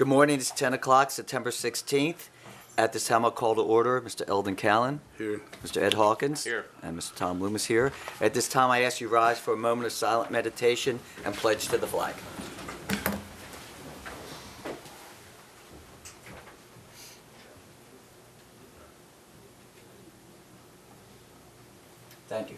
Good morning. It's 10 o'clock, September 16th. At this time, I'll call to order Mr. Eldon Callan. Here. Mr. Ed Hawkins. Here. And Mr. Tom Loomis here. At this time, I ask you rise for a moment of silent meditation and pledge to the flag. Thank you.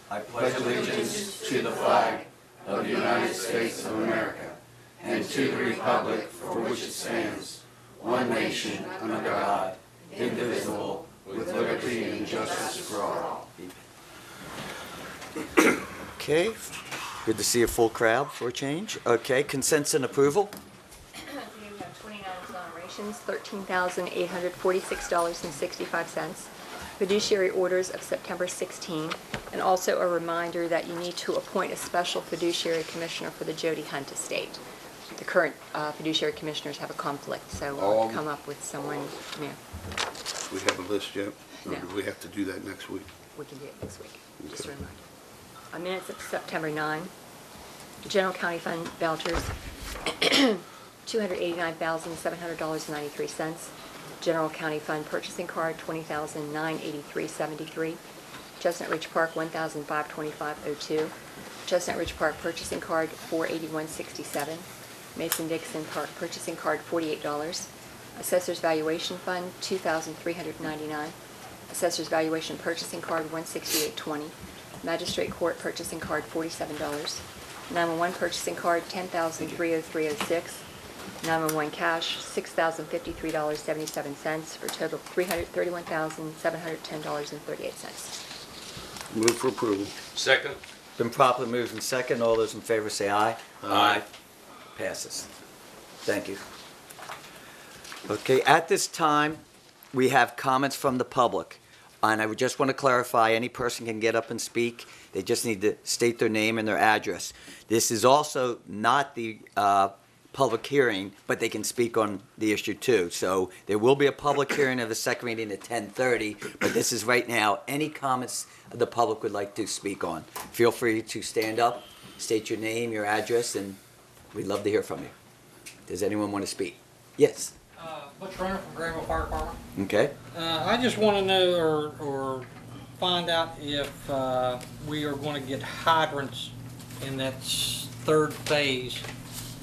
I Pledge allegiance to the flag of the United States of America and to the republic for which it stands, one nation under God, indivisible, with liberty and justice for all. Okay. Good to see a full crowd for a change. Okay. Consents and approval. We have 29 exonerations, $13,846.65. Fiduciary orders of September 16, and also a reminder that you need to appoint a special fiduciary commissioner for the Jody Hunt estate. The current fiduciary commissioners have a conflict, so we'll come up with someone new. We have a list yet? Or No. do we have to do that next week? We can do it next week, just a Okay. reminder. Minutes of September 9. General County Fund vouchers, $289,700.93. General County Fund purchasing card, $20,983.73. Chestnut Ridge Park, $1,525.02. Chestnut Ridge Park purchasing card, $481.67. Mason-Dixon Park purchasing card, $48. Assessor's Valuation Fund, $2,399. Assessor's Valuation purchasing card, $168.20. Magistrate Court purchasing card, $47. 911 purchasing card, $10,303.06. 911 cash, $6,053.77 for a total of $331,710.38. Move for approval. Second. Been properly moved and second. All those in favor say aye. Aye. Passes. Thank you. Okay, at this time, we have comments from the public. And I would just want to clarify, any person can get up and speak. They just need to state their name and their address. This is also not the public hearing, but they can speak on the issue too. So there will be a public hearing of the second reading at 10:30, but this is right now. Any comments the public would like to speak on, feel free to stand up, state your name, your address, and we'd love to hear from you. Does anyone want to speak? Yes. Butch Runner from Greenville Fire Department. Okay. I just want to know or find out if we are going to get hydrants in that third phase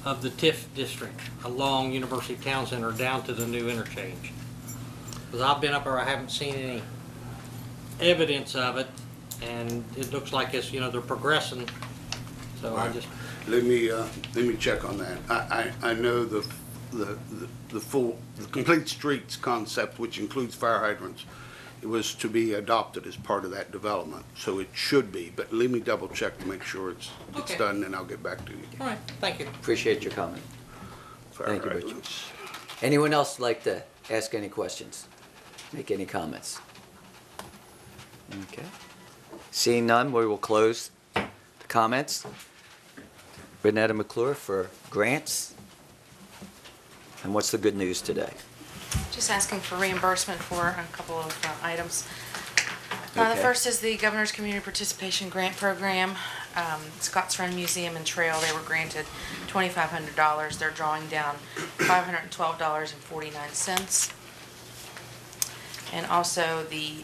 of the TIF district along University Town Center down to the new interchange. Because I've been up there, I haven't seen any evidence of it, and it looks like it's, they're progressing. So I just. Let me check on that. I know the complete streets concept, which includes fire hydrants, it was to be adopted as part of that development, so it should be. But let me double check to make sure it's Okay. done, and I'll get back to you. All right, thank you. Appreciate your comment. Fire Thank you, Richard. hydrants. Anyone else like to ask any questions? Make any comments? Okay. Seeing none, we will close the comments. Renetta McClure for grants. And what's the good news today? Just asking for reimbursement for a couple of items. The Okay. first is the Governor's Community Participation Grant Program. Scotts Run Museum and Trail, they were granted $2,500. They're drawing down $512.49. And also the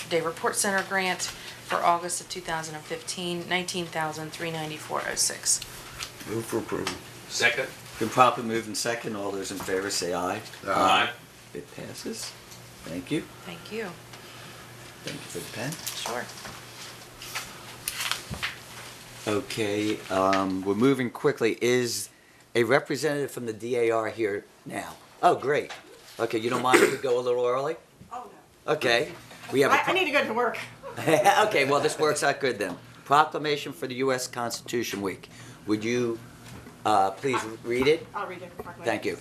Day Report Center grant for August of 2015, $19,394.06. Move for approval. Second. Been properly moved and second. All those in favor say aye. Aye. It passes. Thank you. Thank you. Thank you for the pen. Sure. Okay, we're moving quickly. Is a representative from the DAR here now? Oh, great. Okay, you don't mind if we go a little early? Oh, Okay. We have a I need to go to work. Okay, well, this works out good then. Proclamation for the U.S. Constitution Week. Would you please read it? I'll read it. Thank you.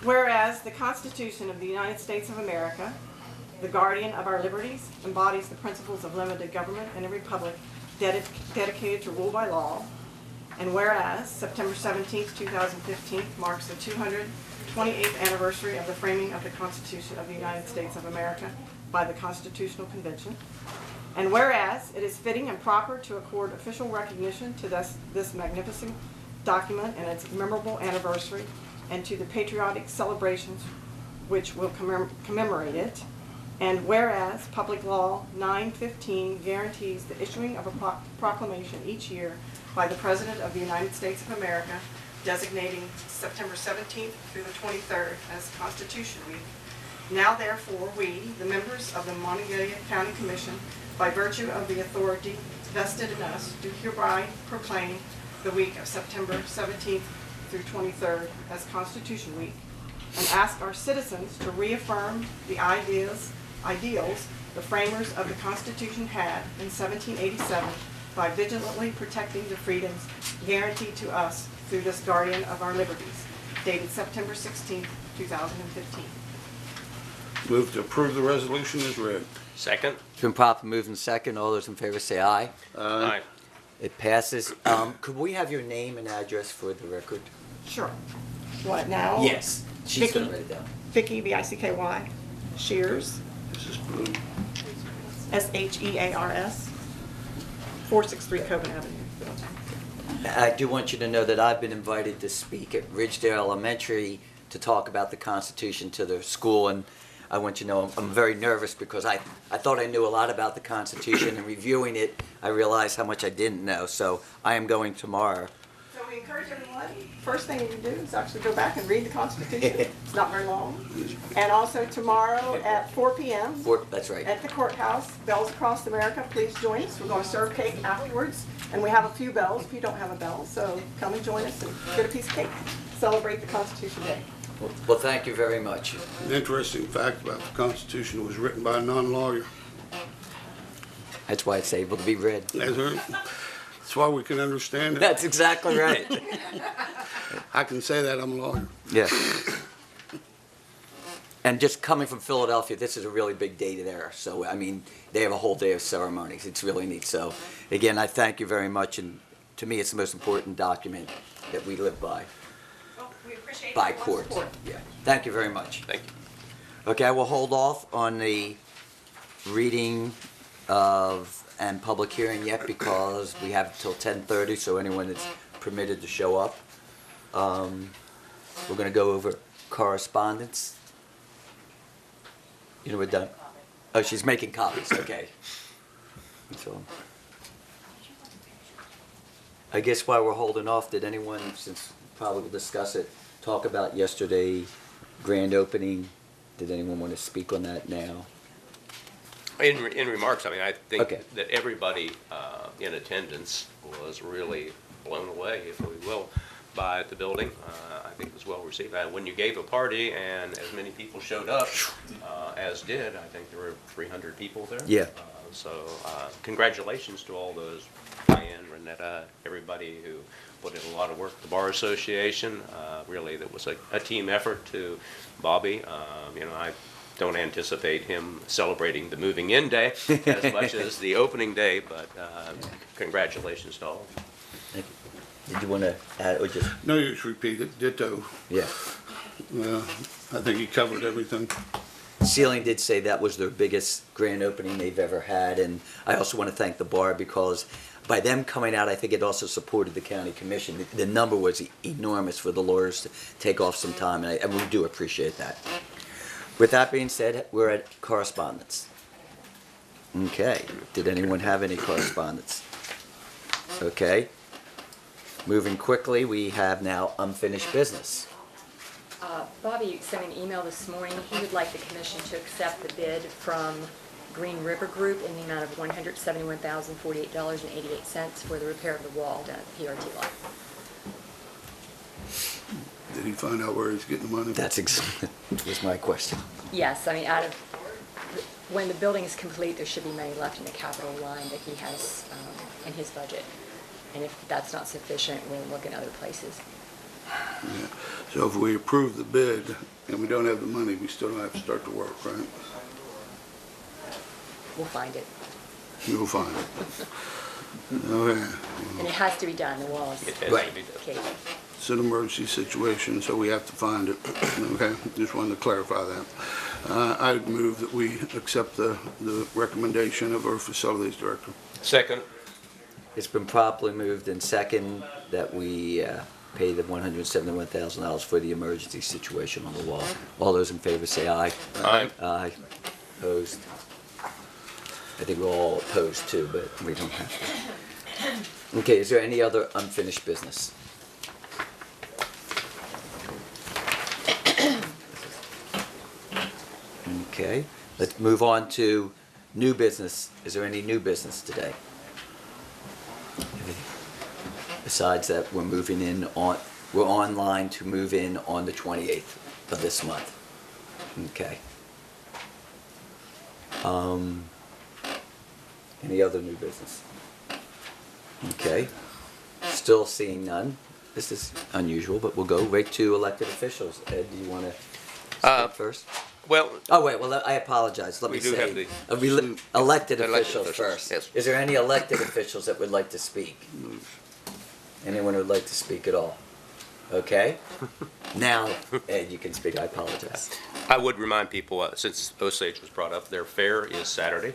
Whereas the Constitution of the United States of America, the guardian of our liberties, embodies the principles of limited government in a republic dedicated to rule by law. And whereas September 17th, 2015 marks the 228th anniversary of the framing of the Constitution of the United States of America by the Constitutional Convention. And whereas it is fitting and proper to accord official recognition to this magnificent document and its memorable anniversary and to the patriotic celebrations which will commemorate it. And whereas Public Law 915 guarantees the issuing of a proclamation each year by the President of the United States of America designating September 17th through the 23rd as Constitution Week. Now therefore, we, the members of the Monongalia County Commission, by virtue of the authority vested in us, do hereby proclaim the week of September 17th through 23rd as Constitution Week, and ask our citizens to reaffirm the ideals the framers of the Constitution had in 1787 by vigilantly protecting the freedoms guaranteed to us through this guardian of our liberties, dated September 16th, 2015. Move to approve the resolution as read. Second. It's been properly moved in second. All those in favor say aye. Aye. It passes. Could we have your name and address for the record? Sure. What now? Yes. She's Vicky? going to write it down. Vicky, V-I-C-K-Y, Shears, This is blue. S-H-E-A-R-S, 463 Coven Avenue. I do want you to know that I've been invited to speak at Ridgedale Elementary to talk about the Constitution to the school, and I want you to know I'm very nervous because I thought I knew a lot about the Constitution, and reviewing it, I realized how much I didn't know, so I am going tomorrow. So we encourage everyone, first thing you can do is actually go back and read the Constitution. It's not very long. And also tomorrow at 4 p.m. That's right. at the courthouse, Bells Across America, please join us. We're going to serve cake afterwards, and we have a few bells if you don't have a bell, so come and join us and get a piece of cake. Celebrate the Constitution Day. Well, thank you very much. An interesting fact about the Constitution, it was written by a non-lawyer. That's why it's able to be read. That's why we can understand it. That's exactly right. I can say that, I'm a lawyer. Yeah. And just coming from Philadelphia, this is a really big day there. So, I mean, they have a whole day of ceremonies. It's really neat. So, again, I thank you very much. And to me, it's the most important document that we live by. We appreciate By court. Yeah. Thank you very much. Thank you. Okay, I will hold off on the reading of and public hearing yet because we have till 10:30, so anyone that's permitted to show up. We're going to go over correspondence. You know, we're done. Oh, she's making copies. Okay. So, I guess while we're holding off, did anyone, since probably we'll discuss it, talk about yesterday grand opening? Did anyone want to speak on that now? In remarks, I mean, I think Okay. that everybody in attendance was really blown away, if we will, by the building. I think it was well received. When you gave a party and as many people showed up as did, I think there were 300 people there. Yeah. So congratulations to all those, Diane, Renetta, everybody who put in a lot of work. The Bar Association, really, that was a team effort. To Bobby, you know, I don't anticipate him celebrating the moving in day as much as the opening day, but congratulations to all. Thank you. Did you want to add or just? No use repeat it, ditto. Yeah. I think he covered everything. Ceiling did say that was their biggest grand opening they've ever had, and I also want to thank the bar because by them coming out, I think it also supported the county commission. The number was enormous for the lawyers to take off some time, and we do appreciate that. With that being said, we're at correspondence. Okay, did anyone have any correspondence? Okay. Moving quickly, we have now unfinished business. Bobby sent an email this morning. He would like the commission to accept the bid from Green River Group in the amount of $171,048.88 for the repair of the wall down at the PRT lot. Did he find out where he's getting the money? That was my question. Yes, I mean, when the building is complete, there should be money left in the capital line that he has in his budget. And if that's not sufficient, we'll look in other places. Yeah. So if we approve the bid and we don't have the money, we still don't have to start the work, right? We'll find it. You'll find it. Okay. And it has to be done, the wall is It has Right. to be done. caving. It's an emergency situation, so we have to find it. Okay, just wanted to clarify that. I'd move that we accept the recommendation of our facilities director. Second. It's been properly moved in second that we pay the $171,000 for the emergency situation on the wall. All those in favor say aye. Aye. Aye. Opposed? I think we're all opposed too, but we don't have to. Okay, is there any other unfinished business? Okay, let's move on to new business. Is there any new business today? Besides that, we're online to move in on the 28th of this month. Okay. Any other new business? Okay. Still seeing none. This is unusual, but we'll go right to elected officials. Ed, do you want to speak first? Well, Oh, wait, well, I apologize. Let me We do have say, the- elected Elected officials officials, first. yes. Is there any elected officials that would like to speak? Anyone who would like to speak at all? Okay. Now, Ed, you can speak. I apologize. I would remind people, since Osage was brought up, their fair is Saturday.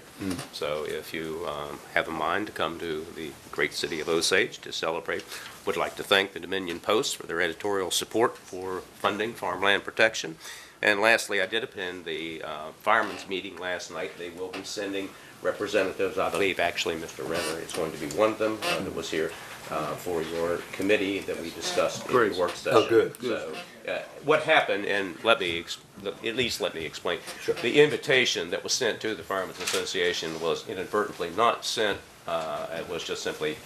So if you have a mind to come to the great city of Osage to celebrate, would like to thank the Dominion Post for their editorial support for funding farmland protection. And lastly, I did attend the firemen's meeting last night. They will be sending representatives, I believe actually Mr. Renner is going to be one of them that was here for your committee that we discussed in the work session. Oh, good. So what happened, and let me explain. Sure. The invitation that was sent to the Firemen's Association was inadvertently not sent. It was just simply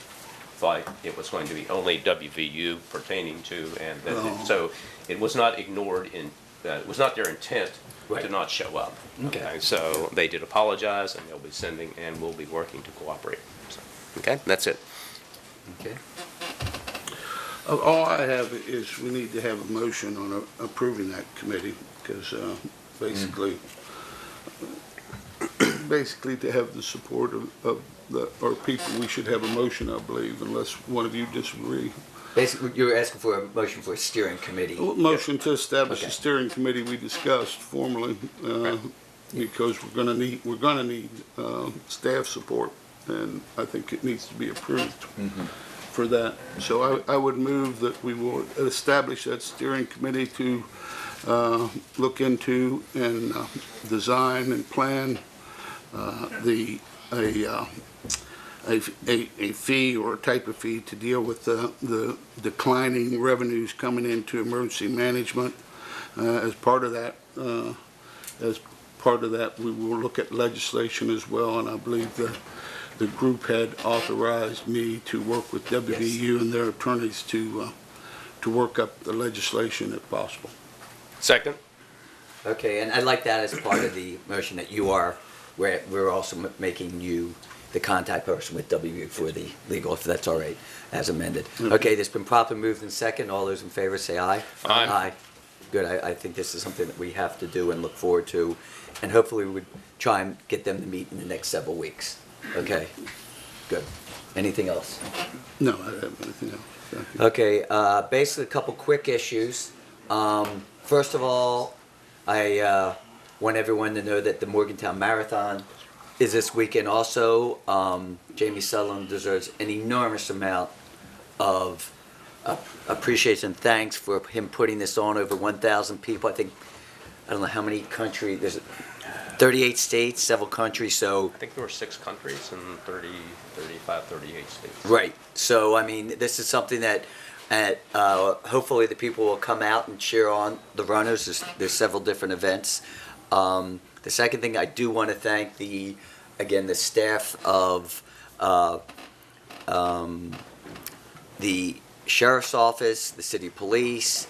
thought it was going to be only WVU pertaining to, and that so it was not ignored it was not their intent Right. to not show up. Okay. So they did apologize, and they'll be sending, and we'll be working to cooperate. So, okay, that's it. Okay. All I have is we need to have a motion on approving that committee, because basically, to have the support of our people, we should have a motion, I believe, unless one of you disagree. Basically, you're asking for a motion for a steering committee. Motion to establish Okay. a steering committee we discussed formally, because we're gonna need staff support, and I think it needs to be approved for that. So I would move that we will establish that steering committee to look into and design and plan a fee or a type of fee to deal with the declining revenues coming into emergency management. As part of that, we will look at legislation as well, and I believe the group had authorized me to work with WVU and their attorneys to work up the legislation if possible. Second? Okay, and I'd like that as part of the motion that we're also making you the contact person with WVU for the legal, if that's all right, as amended. Okay, there's been properly moved in second. All those in favor say aye. Aye. Aye. Good, I think this is something that we have to do and look forward to, and hopefully we would try and get them to meet in the next several weeks. Okay, good. Anything else? No, I don't have anything else. Thank you. Okay, basically a couple quick issues. First of all, I want everyone to know that the Morgantown Marathon is this weekend also. Jamie Sutherland deserves an enormous amount of appreciation and thanks for him putting this on. Over 1,000 people. I don't know how many countries, there's 38 states, several countries, so. I think there were 6 countries and 30, 35, 38 states. Right. So, I mean, this is something that hopefully the people will come out and cheer on the runners. There's several different events. The second thing, I do want to thank the staff of the Sheriff's Office, the City Police,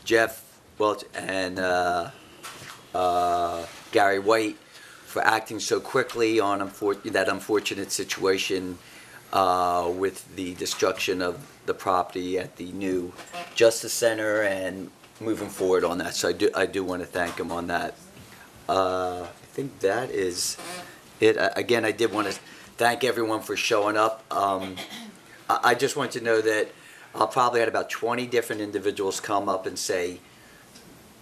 Jeff Welch, and Gary White for acting so quickly on that unfortunate situation with the destruction of the property at the new Justice Center and moving forward on that. So I do want to thank them on that. I think that is it. Again, I did want to thank everyone for showing up. I just want to know that I'll probably had about 20 different individuals come up and say,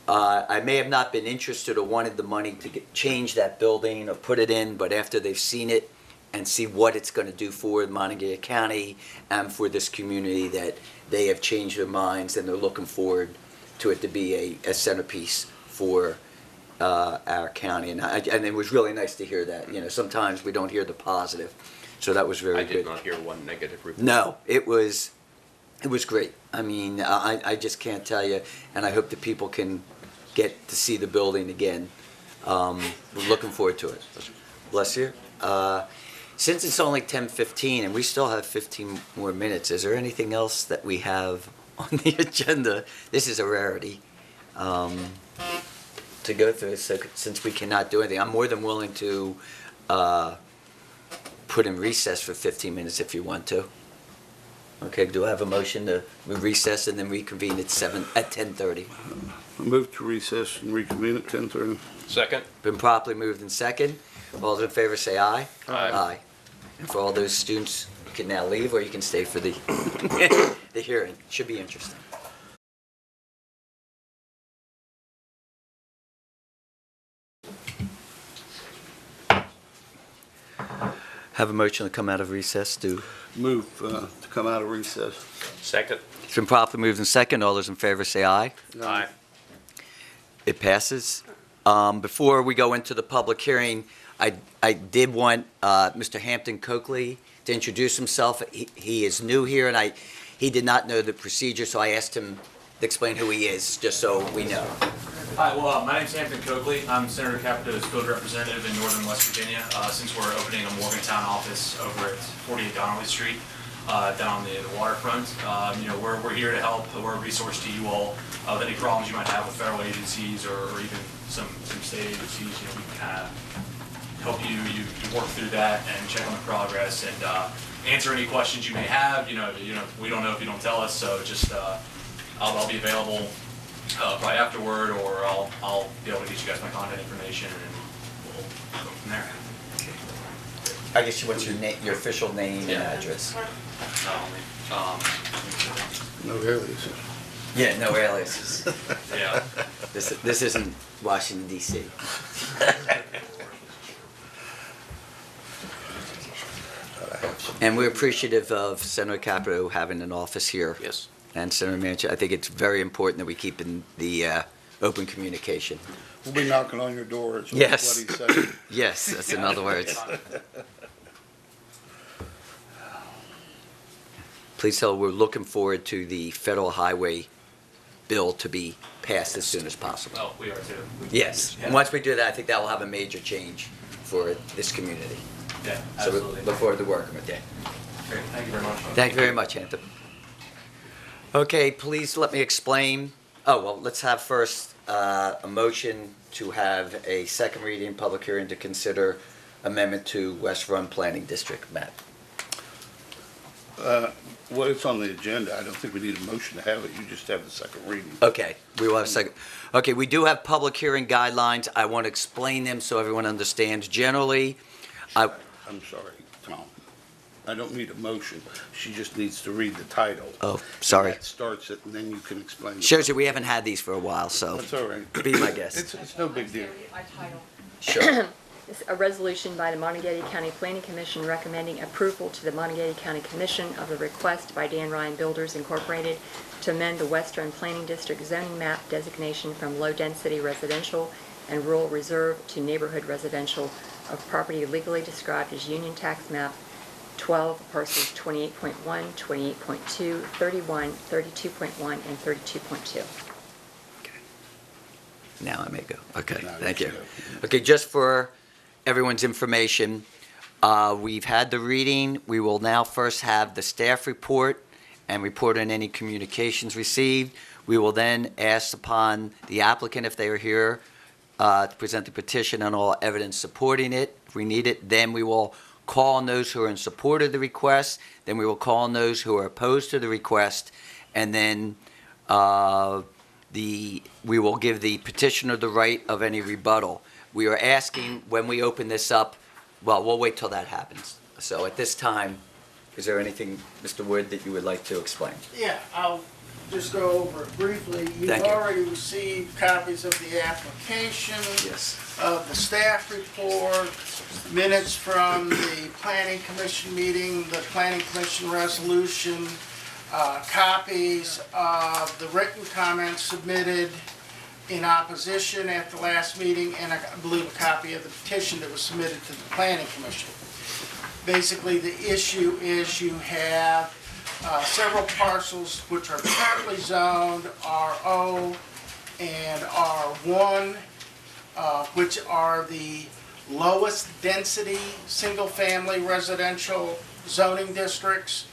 I may have not been interested or wanted the money to change that building or put it in, but after they've seen it and see what it's going to do for Monongalia County and for this community, that they have changed their minds and they're looking forward to it to be a centerpiece for our county. And it was really nice to hear that. You know, sometimes we don't hear the positive. So that was very I good. did not hear one negative report. No, it was great. I mean, I just can't tell you, and I hope that people can get to see the building again. We're looking forward to it. Bless you. Since it's only 10:15 and we still have 15 more minutes, is there anything else that we have on the agenda? This is a rarity to go through. So since we cannot do anything, I'm more than willing to put in recess for 15 minutes if you want to. Okay, do I have a motion to recess and then reconvene at 10:30? Move to recess and reconvene at 10:30. Second? Been properly moved in second. All those in favor say aye. Aye. And for all those students, you can now leave or you can stay for the the hearing. Should be interesting. Have a motion to come out of recess. Move to come out of recess. Second? It's been properly moved in second. All those in favor say aye. Aye. It passes. Before we go into the public hearing, I did want Mr. Hampton Coakley to introduce himself. He is new here, and he did not know the procedure, so I asked him to explain who he is, just so we know. Hi, well, my name's Hampton Coakley. I'm Senator Capito's field representative in northern West Virginia. Since we're opening a Morgantown office over at 48 Donnelly Street, down the waterfront, you know, we're here to help. We're a resource to you all with any problems you might have with federal agencies or even some state agencies. You know, we can kind of help you work through that and check on the progress and answer any questions you may have. You know, we don't know if you don't tell us, so just I'll be available probably afterward, or I'll be able to get you guys my contact information, and we'll go from there. I guess she wants your official name and Yeah. address. No aliases. Yeah, no aliases. Yeah. This isn't Washington, D.C. And we're appreciative of Senator Capito having an office here. Yes. And Senator Manchin, I think it's very important that we keep in the open communication. We'll be knocking on your door. Is Yes. what he said. Yes, that's in other words. Please tell, we're looking forward to the federal highway bill to be passed as soon as possible. Oh, we are too. Yes, and once we do that, I think that will have a major change for this community. Yeah, So we absolutely. look forward to working with you. Great. Thank you very much. Thank you very much, Hampton. Okay, please let me explain. Oh, well, let's have first a motion to have a second reading, public hearing to consider amendment to West Run Planning District map. Well, it's on the agenda. I don't think we need a motion to have it. You just have the second reading. Okay, we will have a second. Okay, we do have public hearing guidelines. I want to explain them so everyone understands. Generally, I'm sorry, Tom. I don't need a motion. She just needs to read the title. oh, sorry. That starts it, and then you can explain. the- Shows you we haven't had these for a while, so That's all right. be my guest. It's no big deal. Sure. It's a resolution by the Monongalia County Planning Commission recommending approval to the Monongalia County Commission of the request by Dan Ryan Builders Incorporated to amend the Western Planning District zoning map designation from low-density residential and rural reserve to neighborhood residential of property legally described as Union Tax Map 12, parcels 28.1, 28.2, 31, 32.1, and 32.2. Now I may go. Okay, Now thank you you. can go. Okay, just for everyone's information, we've had the reading. We will now first have the staff report and report on any communications received. We will then ask upon the applicant, if they are here, to present the petition and all evidence supporting it. If we need it, then we will call on those who are in support of the request. Then we will call on those who are opposed to the request. And then we will give the petitioner the right of any rebuttal. We are asking, when we open this up, well, we'll wait till that happens. So at this time, is there anything, Mr. Wood, that you would like to explain? Yeah, I'll just go over it briefly. You've Thank you. already received copies of the application. Yes. of the staff report, minutes from the planning commission meeting, the planning commission resolution, copies of the written comments submitted in opposition at the last meeting, and I believe a copy of the petition that was submitted to the planning commission. Basically, the issue is you have several parcels which are currently zoned RO and R1, which are the lowest density single-family residential zoning districts.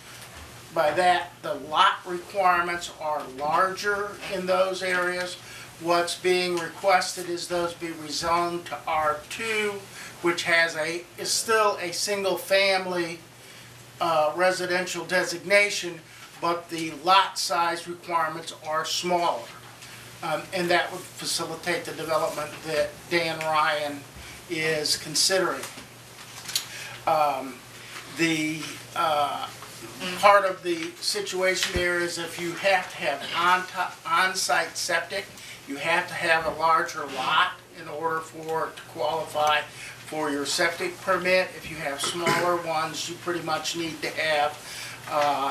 By that, the lot requirements are larger in those areas. What's being requested is those be rezoned to R2, which is still a single-family residential designation, but the lot size requirements are smaller. And that would facilitate the development that Dan Ryan is considering. Part of the situation there is if you have to have on-site septic, you have to have a larger lot in order for it to qualify for your septic permit. If you have smaller ones, you pretty much need to have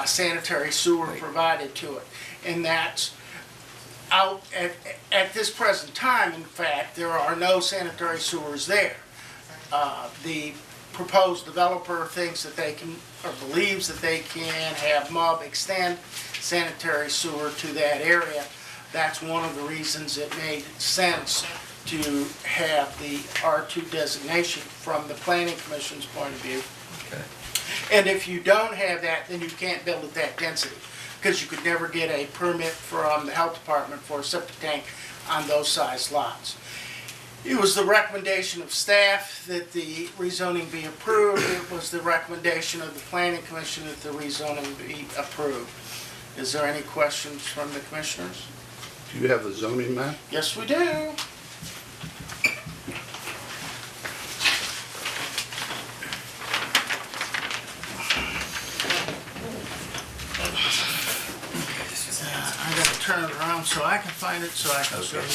sanitary sewer provided to it. And that's out at this present time. In fact, there are no sanitary sewers there. The proposed developer thinks that they can, or believes that they can have MUB extend sanitary sewer to that area. That's one of the reasons it made sense to have the R2 designation from the planning commission's point of view. Okay. And if you don't have that, then you can't build at that density, because you could never get a permit from the health department for a septic tank on those size lots. It was the recommendation of staff that the rezoning be approved. It was the recommendation of the planning commission that the rezoning be approved. Is there any questions from the commissioners? Do you have the zoning map? Yes, we do. I gotta turn it around so I can find it, so I can show you.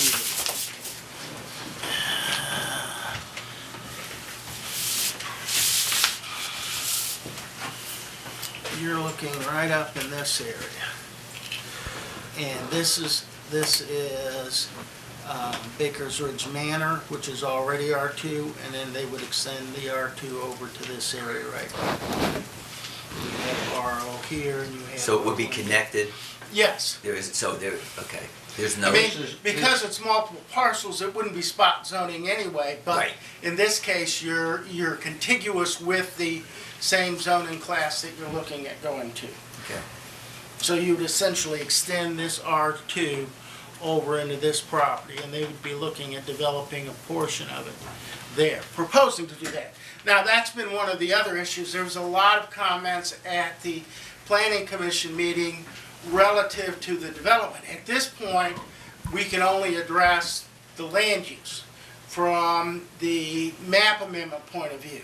You're looking right up in this area. And this is Baker's Ridge Manor, which is already R2, and then they would extend the R2 over to this area right here. You have RO here, and you have... So it would be connected? Yes. Okay. There's no... I mean, because it's multiple parcels, it wouldn't be spot zoning anyway, but Right. in this case, you're contiguous with the same zoning class that you're looking at going to. Okay. So you would essentially extend this R2 over into this property, and they would be looking at developing a portion of it there, proposing to do that. Now, that's been one of the other issues. There was a lot of comments at the Planning Commission meeting relative to the development. At this point, we can only address the land use from the map amendment point of view.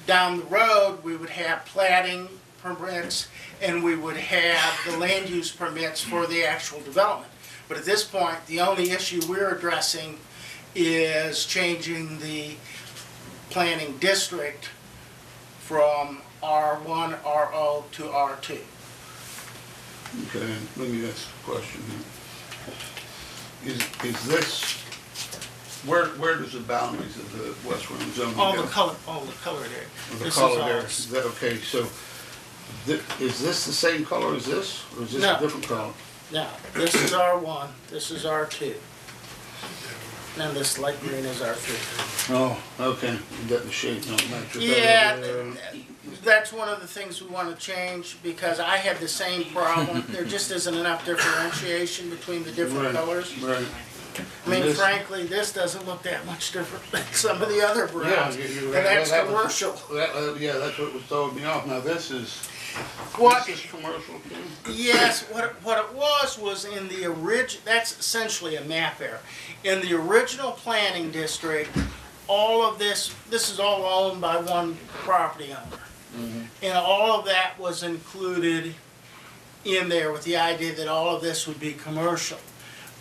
Down the road, we would have plating permits, and we would have the land use permits for the actual development. But at this point, the only issue we're addressing is changing the planning district from R1, RO to R2. Okay, let me ask a question. Is this, where does the boundaries of the West Room zoning go? All the color there. The This color is there, ours. is that okay? So, is this the same color as this, or is this No. a different color? Now, this is R1, this is R2. And this light green is R3. Oh, okay, you got the shade, no, match with Yeah, that. that's one of the things we want to change, because I had the same problem. There just isn't enough differentiation between the different Right, colors. Right. I mean, This- frankly, this doesn't look that much different than some of the other browns. Yeah, And that's that was- commercial. Yeah, that's what was throwing me off. Now, this is What? This is commercial too? Yes, what it was in the that's essentially a map error. In the original planning district, all of this is all owned by one property owner. And all of that was included in there with the idea that all of this would be commercial.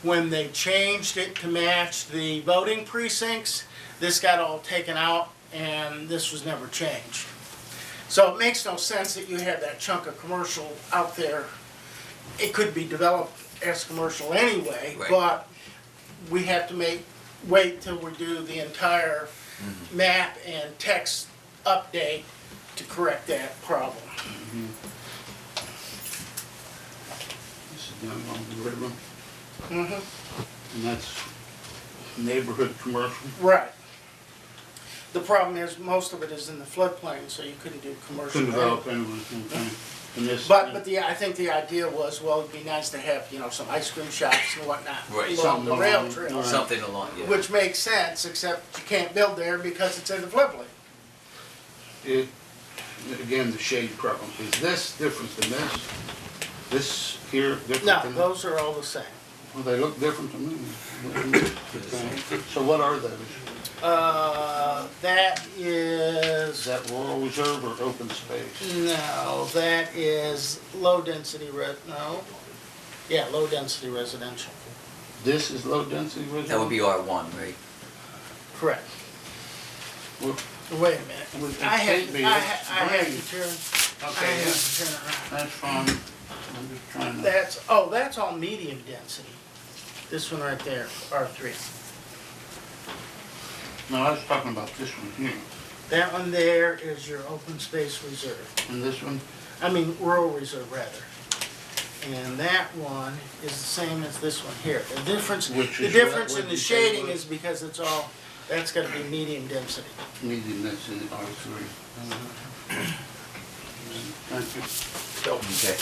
when they changed it to match the voting precincts, this got all taken out and this was never changed. So it makes no sense that you have that chunk of commercial out there. It could be developed as commercial anyway, Right. but we have to wait till we do the entire map and text update to correct that problem. This is down on the river, Mm-hmm. and that's neighborhood commercial. Right. The problem is, most of it is in the floodplain, so you couldn't do commercial. Couldn't develop anyone, okay. And this. But I think the idea was, well, it'd be nice to have, some ice cream shops and whatnot Right. along the Something rail along- trail. right. Something along, yeah. Which makes sense, except you can't build there because it's in the floodplain. Again, the shade problem. Is this different than this? This here different No, than? those are all the same. Well, they look different to me. Okay. So what are those? That Is is, that rural reserve or open space? no, that is low density low density residential. This is low density residential? That would be R1, right? Correct. Well, Wait a minute. Well, it I can't be. have It's to turn, I Okay, have yeah. to turn it around. That's fine. I'm just trying to. That's all medium density. This one right there, R3. No, I was talking about this one here. That one there is your open space reserve. And this one? Rural reserve rather. And that one is the same as this one here. The difference Which in is the what you say shading was? is because that's gotta be medium density. Medium density R3. Thank you. Okay.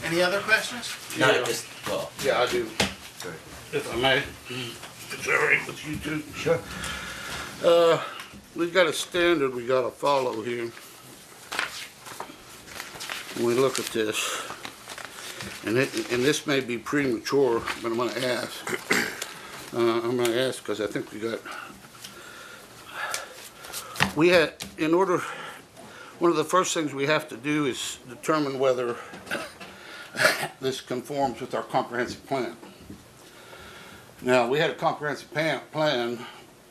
Any other questions? Not Yeah. at this, well, Yeah, I do. sorry. If I may. If it's all right with you two. Sure. We've got a standard we gotta follow here. When we look at this, and this may be premature, but I'm gonna ask. Because I think one of the first things we have to do is determine whether this conforms with our comprehensive plan. Now, we had a comprehensive plan,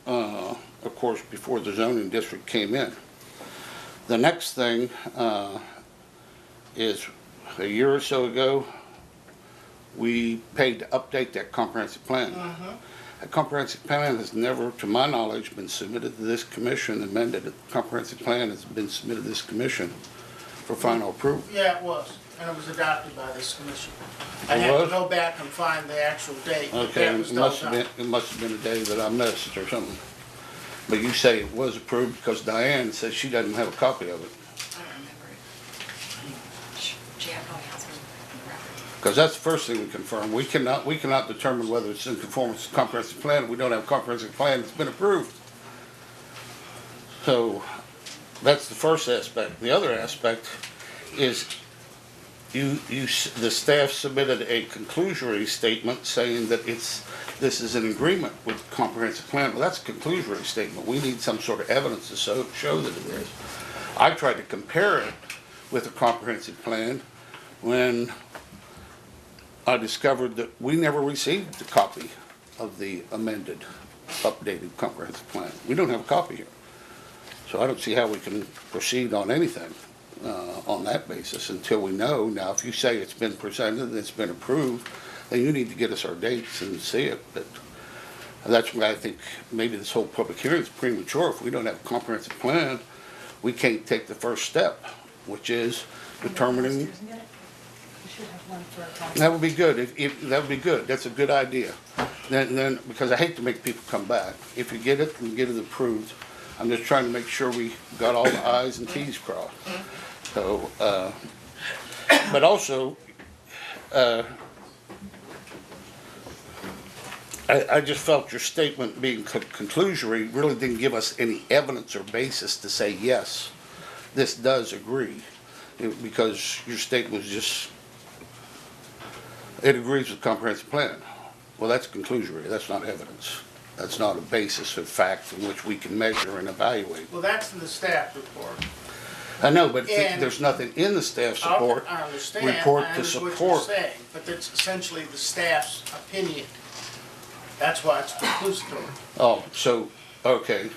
of course, before the zoning district came in. The next thing is, a year or so ago, we paid to update that comprehensive plan. A comprehensive plan has never, to my knowledge, been submitted to this commission, amended. A comprehensive plan has been submitted to this commission for final approval. Yeah, it was, and it was adopted by this commission. I It have to was? go back and find the actual date. but Okay, that was it must have done. been a day that I missed or something. But you say it was approved because Diane says she doesn't have a copy of it. I don't remember it. She probably has one in the record. Because that's the first thing we confirm. We cannot determine whether it's in conformance with the comprehensive plan if we don't have a comprehensive plan that's been approved. So, that's the first aspect. The other aspect is the staff submitted a conclusory statement saying that this is in agreement with the comprehensive plan. Well, that's a conclusory statement. We need some sort of evidence to show that it is. I tried to compare it with the comprehensive plan when I discovered that we never received a copy of the amended, updated comprehensive plan. We don't have a copy here. So I don't see how we can proceed on anything on that basis until we know. Now, if you say it's been presented and it's been approved, then you need to get us our dates and see it. But that's why I think maybe this whole public hearing is premature. If we don't have a comprehensive plan, we can't take the first step, which is determining. That would be good. That would be good. That's a good idea. Then, because I hate to make people come back. If you get it and get it approved, I'm just trying to make sure we got all the i's and t's crossed. So, but also, I just felt your statement being conclusory really didn't give us any evidence or basis to say, yes, this does agree. Because your statement was just, it agrees with comprehensive plan. Well, that's conclusory. That's not evidence. That's not a basis of fact from which we can measure and evaluate. Well, that's in the staff report. I know, but there's nothing in the staff support. I understand. Report I to understand what you're support. saying, but that's essentially the staff's opinion. That's why it's conclusory. Oh, so, okay.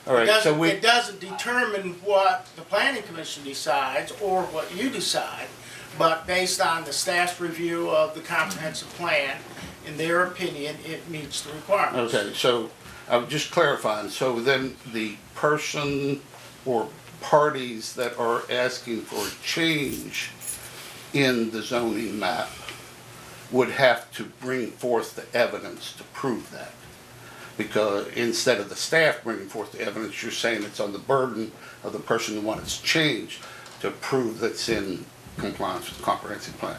All right, so It doesn't determine what the planning commission decides or what you decide, but based on the staff's review of the comprehensive plan, in their opinion, it meets the requirements. Okay, so I'm just clarifying, so then the person or parties that are asking for a change in the zoning map would have to bring forth the evidence to prove that. Because instead of the staff bringing forth the evidence, you're saying it's on the burden of the person who wants it changed to prove that's in compliance with the comprehensive plan.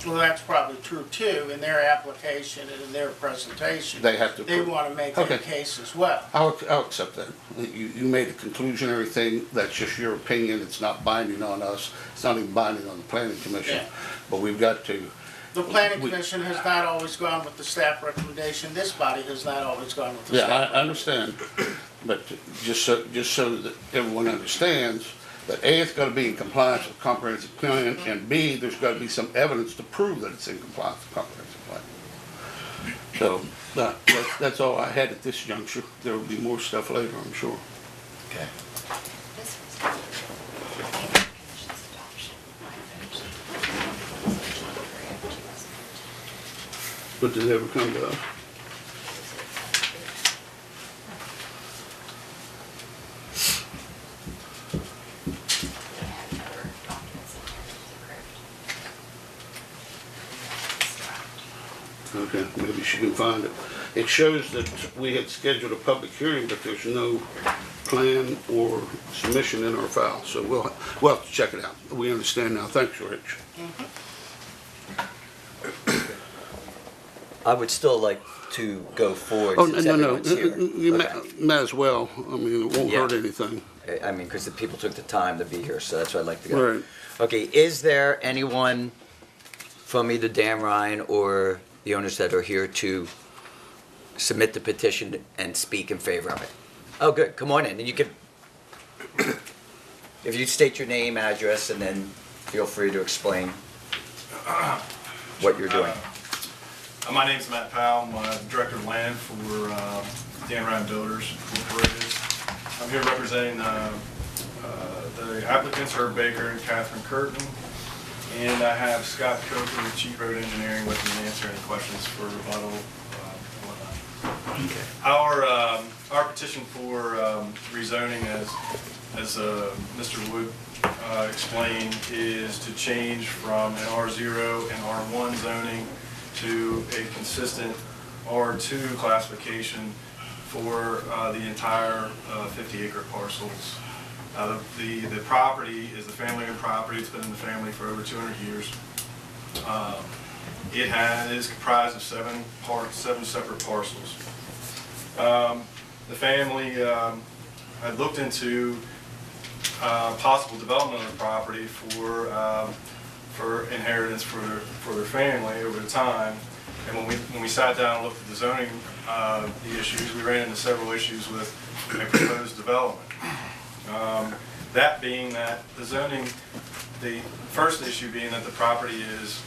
Well, that's probably true too, in their application and in their presentation. They have to They prove- want to make Okay. that case as well. I'll accept that. You made a conclusionary thing, that's just your opinion, it's not binding on us, it's not even binding on the planning commission. Yeah. But we've got to, The planning We- commission has not always gone with the staff recommendation. This body has not always gone with the yeah, staff. I understand, but just so that everyone understands that A, it's gotta be in compliance with comprehensive plan, and B, there's gotta be some evidence to prove that it's in compliance with comprehensive plan. So, that's all I had at this juncture. There will be more stuff later, I'm sure. Okay. But did it ever come to us? Okay, maybe she can find it. It shows that we had scheduled a public hearing, but there's no plan or submission in our file, so we'll have to check it out. We understand now. Thanks, Rich. I would still like to go forward Oh, since no, everyone's here. you Okay. may as well. I mean, it won't Yeah. hurt anything. I mean, because the people took the time to be here, so that's why I'd like to go. Right. Okay, is there anyone from either Dan Ryan or the owners that are here to submit the petition and speak in favor of it? Oh, good, come on in, and you can, if you state your name, address, and then feel free to explain what you're doing. My name's Matt Powell. I'm Director of Land for Dan Ryan Builders Incorporated. I'm here representing the applicants, Herb Baker and Catherine Curtin. And I have Scott Coker with Chief Road Engineering with me to answer any questions for rebuttal and whatnot. Okay. Our petition for rezoning, as Mr. Wood explained, is to change from an R0 and R1 zoning to a consistent R2 classification for the entire 50-acre parcels. The property is the family-owned property. It's been in the family for over 200 years. It is comprised of seven separate parcels. The family had looked into possible development of the property for inheritance for their family over the time. And when we sat down and looked at the zoning, the issues, we ran into several issues with a proposed development. That being that the zoning, the first issue being that the property is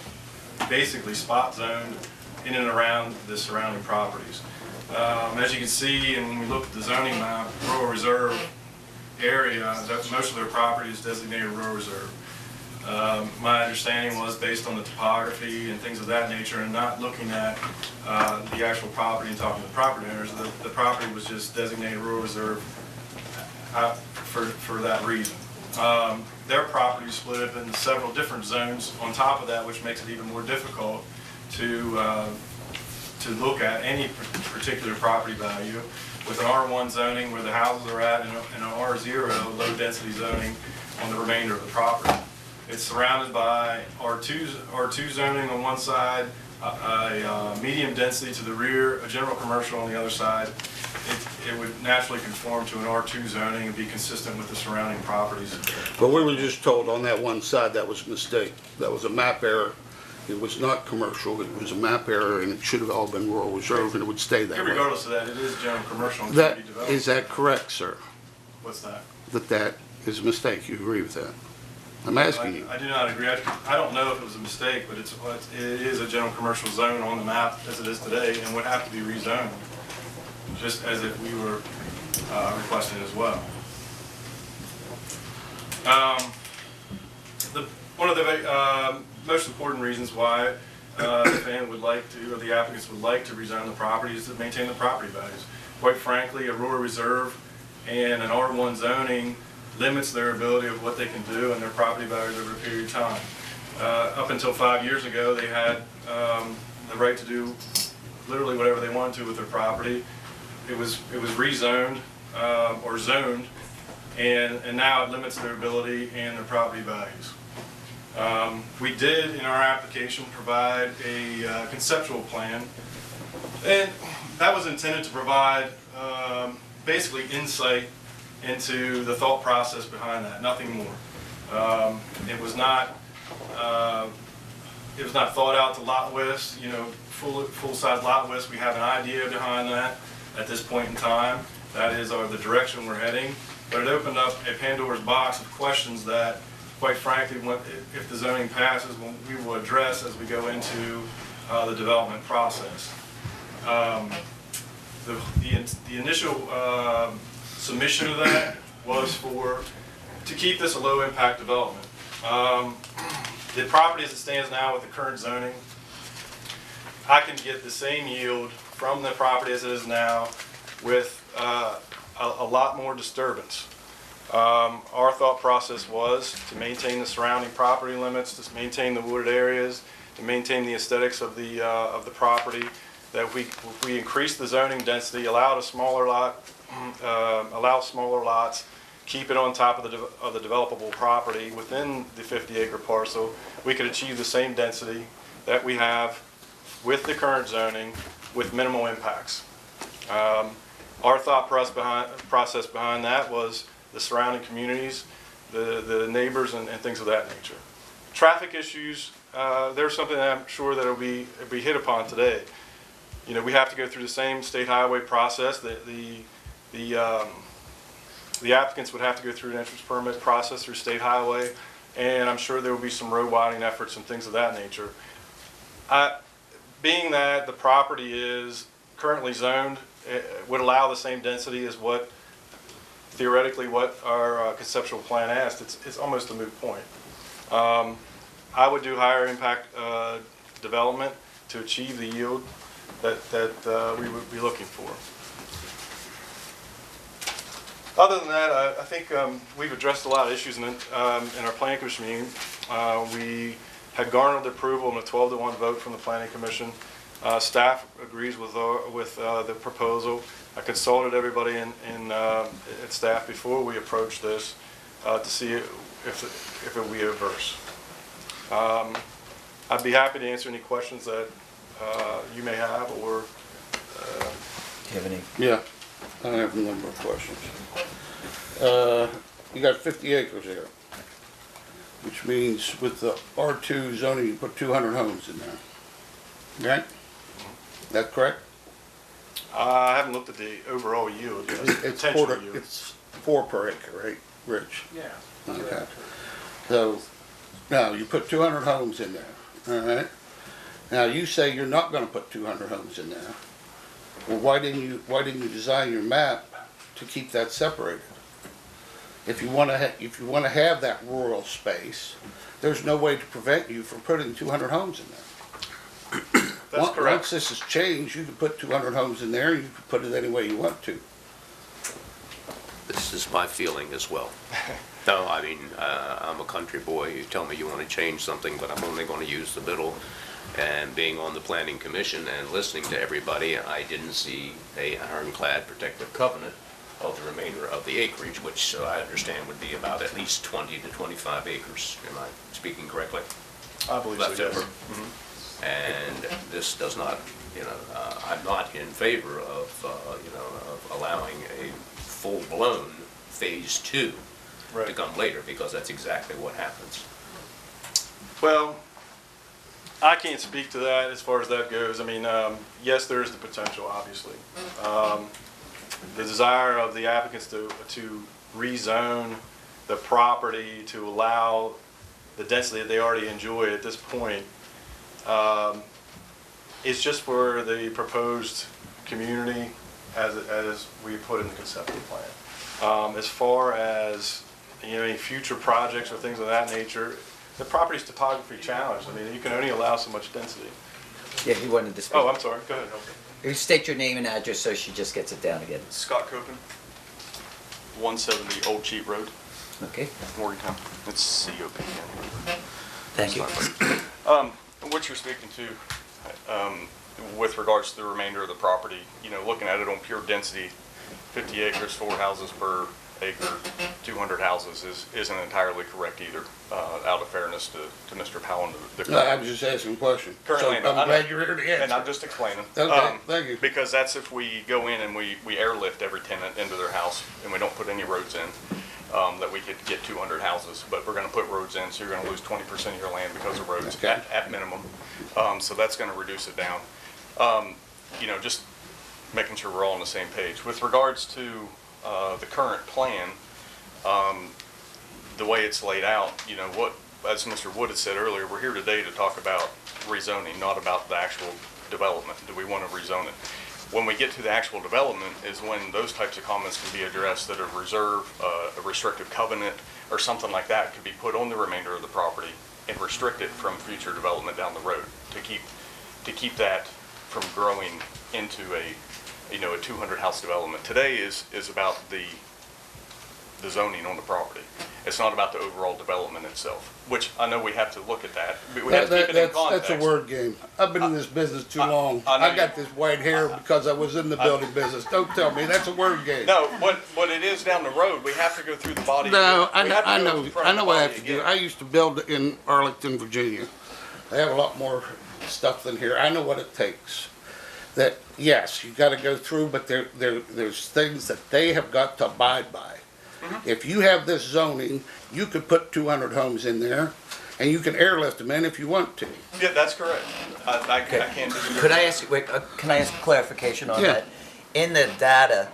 basically spot zoned in and around the surrounding properties. As you can see, and when we look at the zoning map, rural reserve area, that most of their property is designated rural reserve. My understanding was, based on the topography and things of that nature, and not looking at the actual property and talking to the property owners, the property was just designated rural reserve for that reason. Their property is split up into several different zones on top of that, which makes it even more difficult to look at any particular property value. With an R1 zoning where the houses are at, and an R0 low density zoning on the remainder of the property. It's surrounded by R2 zoning on one side, a medium density to the rear, a general commercial on the other side. It would naturally conform to an R2 zoning and be consistent with the surrounding properties. But we were just told on that one side that was a mistake. That was a map error. It was not commercial, it was a map error, and it should have all been rural reserve, and it would stay that way. Regardless of that, it is general commercial and That, community development. is that correct, sir? What's that? That is a mistake. You agree with that? I'm asking you. I do not agree. I don't know if it was a mistake, but it is a general commercial zone on the map as it is today and would have to be rezoned, just as if we were requesting as well. One of the most important reasons why the fan would like to, or the applicants would like to rezone the property is to maintain the property values. Quite frankly, a rural reserve and an R1 zoning limits their ability of what they can do and their property values over a period of time. Up until 5 years ago, they had the right to do literally whatever they wanted to with their property. It was rezoned or zoned, and now it limits their ability and their property values. We did, in our application, provide a conceptual plan, and that was intended to provide basically insight into the thought process behind that, nothing more. It was not thought out to lot lists, full-size lot lists. We have an idea behind that at this point in time. That is the direction we're heading. But it opened up a Pandora's box of questions that, quite frankly, if the zoning passes, we will address as we go into the development process. The initial submission of that was to keep this a low-impact development. The property as it stands now with the current zoning, I can get the same yield from the property as it is now with a lot more disturbance. Our thought process was to maintain the surrounding property limits, to maintain the wooded areas, to maintain the aesthetics of the property. That if we increase the zoning density, allow smaller lots, keep it on top of the developable property within the 50-acre parcel, we could achieve the same density that we have with the current zoning with minimal impacts. Our thought process behind that was the surrounding communities, the neighbors, and things of that nature. Traffic issues, there's something that I'm sure that will be hit upon today. We have to go through the same state highway process. The applicants would have to go through an entrance permit process through state highway, and I'm sure there will be some road widening efforts and things of that nature. Being that the property is currently zoned, it would allow the same density as theoretically what our conceptual plan asked. It's almost a moot point. I would do higher impact development to achieve the yield that we would be looking for. Other than that, I think we've addressed a lot of issues in our planning commission meeting. We had garnered approval in a 12-to-1 vote from the planning commission. Staff agrees with the proposal. I consulted everybody at staff before we approached this to see if it would be adverse. I'd be happy to answer any questions that you may have, or Do you have any? Yeah, I have a number of questions. You got 50 acres here, which means with the R2 zoning, you put 200 homes in there. Right? That correct? I haven't looked at the overall yield. It's it's 4 per acre, right, Rich? Yeah. Okay. So, now, you put 200 homes in there, all right? Now, you say you're not gonna put 200 homes in there. Well, why didn't you design your map to keep that separated? If you wanna have that rural space, there's no way to prevent you from putting 200 homes in there. That's correct. Once this has changed, you can put 200 homes in there, and you can put it any way you want to. This is my feeling as well. No, I mean, I'm a country boy. You tell me you want to change something, but I'm only going to use the middle. And being on the planning commission and listening to everybody, I didn't see a ironclad protective covenant of the remainder of the acreage, which I understand would be about at least 20 to 25 acres. Am I speaking correctly? I believe so, yes. Left over. And this does not, I'm not in favor of, of allowing a full-blown phase 2 to come later, because that's exactly what happens. Well, I can't speak to that as far as that goes. I mean, yes, there is the potential, obviously. The desire of the applicants to rezone the property to allow the density that they already enjoy at this point is just for the proposed community as we put in the conceptual plan. As far as, any future projects or things of that nature, the property's topography challenged. I mean, you can only allow so much density. Yeah, he wanted to speak. Oh, I'm sorry, go ahead. You state your name and address so she just gets it down again. Scott Copen, 170 Old Cheat Road, Okay, Morgantown. It's COP. thank you. What you're speaking to, with regards to the remainder of the property, looking at it on pure density, 50 acres, 4 houses per acre, 200 houses isn't entirely correct either, out of fairness to Mr. Powell. No, I'm just asking a question. Currently, So I'm glad you're here to answer. And I'm just explaining. Okay, thank you. Because that's if we go in and we airlift every tenant into their house and we don't put any roads in, that we could get 200 houses. But we're gonna put roads in, so you're gonna lose 20% of your land because of roads Okay. at minimum. So that's gonna reduce it down. Just making sure we're all on the same page. With regards to the current plan, the way it's laid out, as Mr. Wood had said earlier, we're here today to talk about rezoning, not about the actual development. Do we want to rezone it? When we get to the actual development is when those types of comments can be addressed, that a reserve, a restrictive covenant, or something like that could be put on the remainder of the property and restrict it from future development down the road to keep that from growing into a 200 house development. Today is about the zoning on the property. It's not about the overall development itself, which I know we have to look at that. We have to keep it in context. That's a word game. I've been in this business too long. I know I got this white hair because I was in the building business. Don't tell me, that's a word game. No, what it is down the road, we have to go through the body. No, We have to I go know, in front I of the know what I body have to do. again. I used to build in Arlington, Virginia. They have a lot more stuff than here. I know what it takes. That, yes, you gotta go through, but there's things that they have got to abide by. If you have this zoning, you could put 200 homes in there, and you can airlift them in if you want to. Yeah, that's correct. I can't disagree. Could I ask, wait, can I ask clarification on Yeah. that? In the data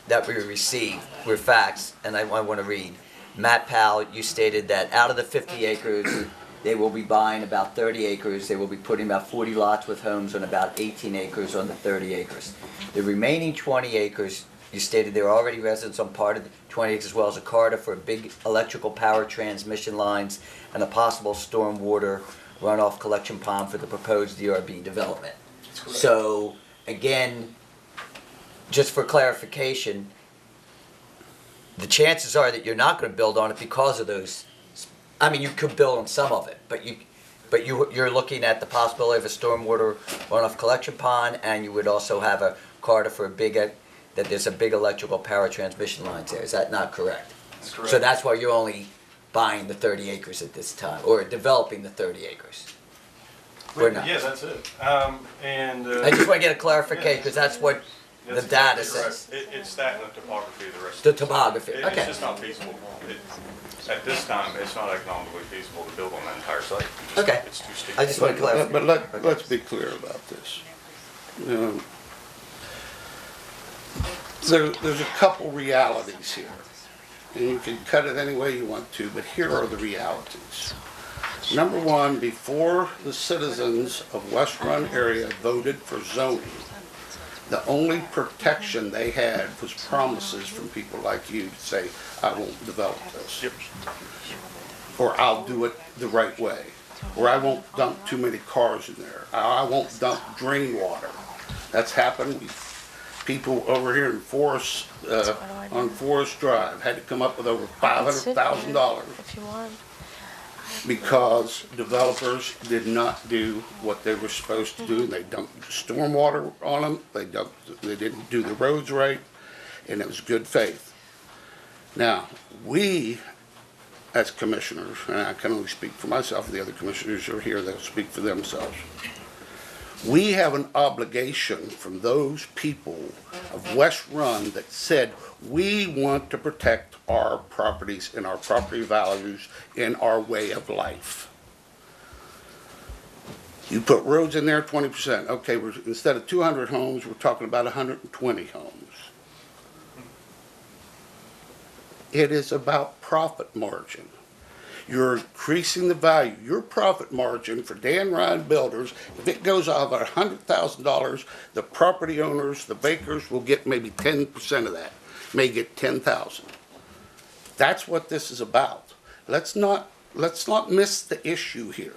that we received with facts, and I want to read, Matt Powell, you stated that out of the 50 acres, they will be buying about 30 acres. They will be putting about 40 lots with homes on about 18 acres on the 30 acres. The remaining 20 acres, you stated there are already residents on part of the 20 acres, as well as a corridor for big electrical power transmission lines and a possible storm water runoff collection pond for the proposed DRB development. So, again, just for clarification, the chances are that you're not going to build on it because of those. I mean, you could build on some of it, but you're looking at the possibility of a stormwater runoff collection pond, and you would also have a corridor for that there's a big electrical power transmission lines there. Is that not correct? That's correct. So that's why you're only buying the 30 acres at this time, or developing the 30 acres. Or not? Yeah, that's it. I just want to get a clarification, because that's what the That's data exactly right. says. It's that and the topography of the rest. The topography, It's okay. just not feasible. At this time, it's not economically feasible to build on that entire site. Okay. It's too steep. I just want to clarify. But let's be clear about this. There's a couple realities here. And you can cut it any way you want to, but here are the realities. Number one, before the citizens of West Run area voted for zoning, the only protection they had was promises from people like you to say, I won't develop this. Yep. Or I'll do it the right way. Or I won't dump too many cars in there. I won't dump drain water. That's happened. People over here in Forest, on Forest Drive had to come up with over $500,000 If you want. because developers did not do what they were supposed to do. They dumped stormwater on them. They didn't do the roads right, and it was good faith. Now, we, as commissioners, and I can only speak for myself, the other commissioners are here, they'll speak for themselves. We have an obligation from those people of West Run that said, we want to protect our properties and our property values and our way of life. You put roads in there, 20%. Okay, instead of 200 homes, we're talking about 120 homes. It is about profit margin. You're increasing the value. Your profit margin for Dan Ryan Builders, if it goes over $100,000, the property owners, the bakers will get maybe 10% of that, may get 10,000. That's what this is about. Let's not miss the issue here.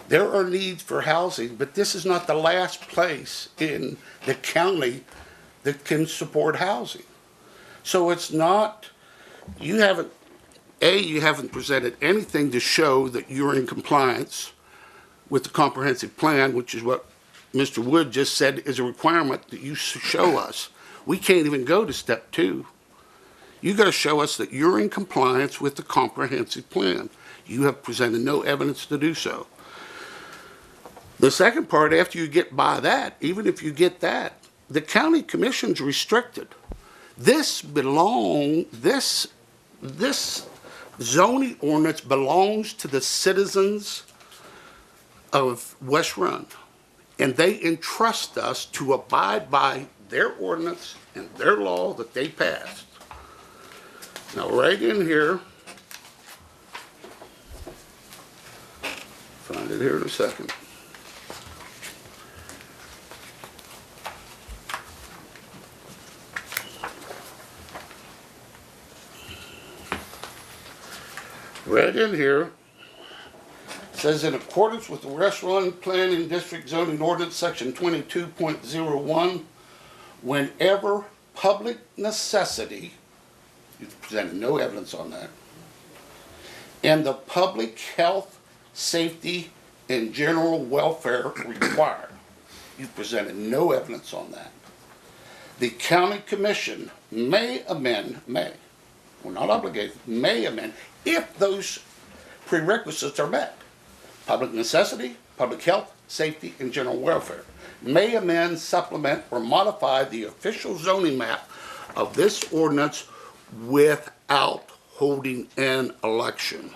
There are needs for housing, but this is not the last place in the county that can support housing. So it's not, you haven't presented anything to show that you're in compliance with the comprehensive plan, which is what Mr. Wood just said is a requirement that you show us. We can't even go to step 2. You got to show us that you're in compliance with the comprehensive plan. You have presented no evidence to do so. The second part, after you get by that, even if you get that, the county commission's restricted. This zoning ordinance belongs to the citizens of West Run, and they entrust us to abide by their ordinance and their law that they passed. Now, right in here, find it here in a second. Right in here, says in accordance with the West Run Planning District Zoning Ordinance, Section 22.01, whenever public necessity, you've presented no evidence on that, and the public health, safety, and general welfare require, you've presented no evidence on that. The county commission may amend, we're not obligated, may amend, if those prerequisites are met. Public necessity, public health, safety, and general welfare. May amend, supplement, or modify the official zoning map of this ordinance without holding an election.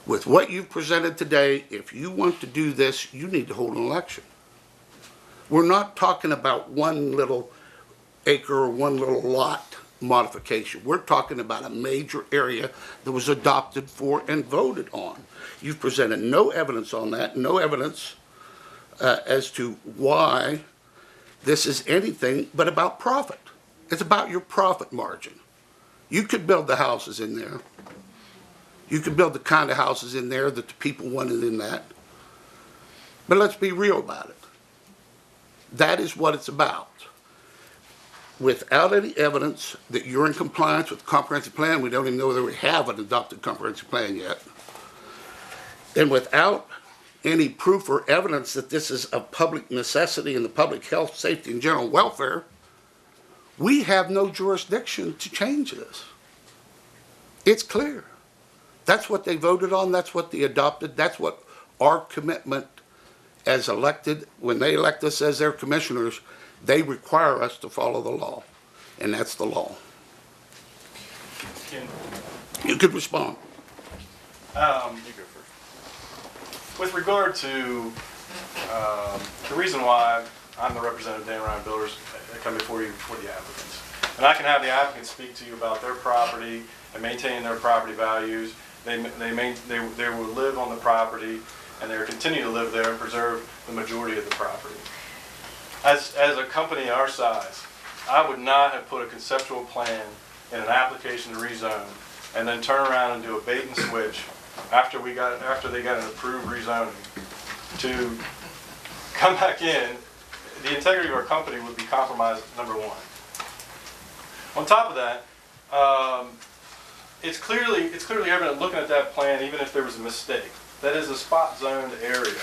With what you've presented today, if you want to do this, you need to hold an election. We're not talking about one little acre or one little lot modification. We're talking about a major area that was adopted for and voted on. You've presented no evidence on that, no evidence as to why this is anything but about profit. It's about your profit margin. You could build the houses in there. You could build the kind of houses in there that the people wanted in that. But let's be real about it. That is what it's about. Without any evidence that you're in compliance with the comprehensive plan, we don't even know whether we have an adopted comprehensive plan yet. And without any proof or evidence that this is of public necessity in the public health, safety, and general welfare, we have no jurisdiction to change this. It's clear. That's what they voted on, that's what they adopted, that's what our commitment as elected, when they elect us as their commissioners, they require us to follow the law, and that's the law. You could respond. You go first. With regard to the reason why I'm the representative of Dan Ryan Builders, I come before you for the applicants. And I can have the applicants speak to you about their property and maintaining their property values. They will live on the property, and they will continue to live there and preserve the majority of the property. As a company our size, I would not have put a conceptual plan in an application to rezone and then turn around and do a bait and switch after they got an approved rezoning to come back in. The integrity of our company would be compromised, number one. On top of that, it's clearly evident looking at that plan, even if there was a mistake, that is a spot zoned area.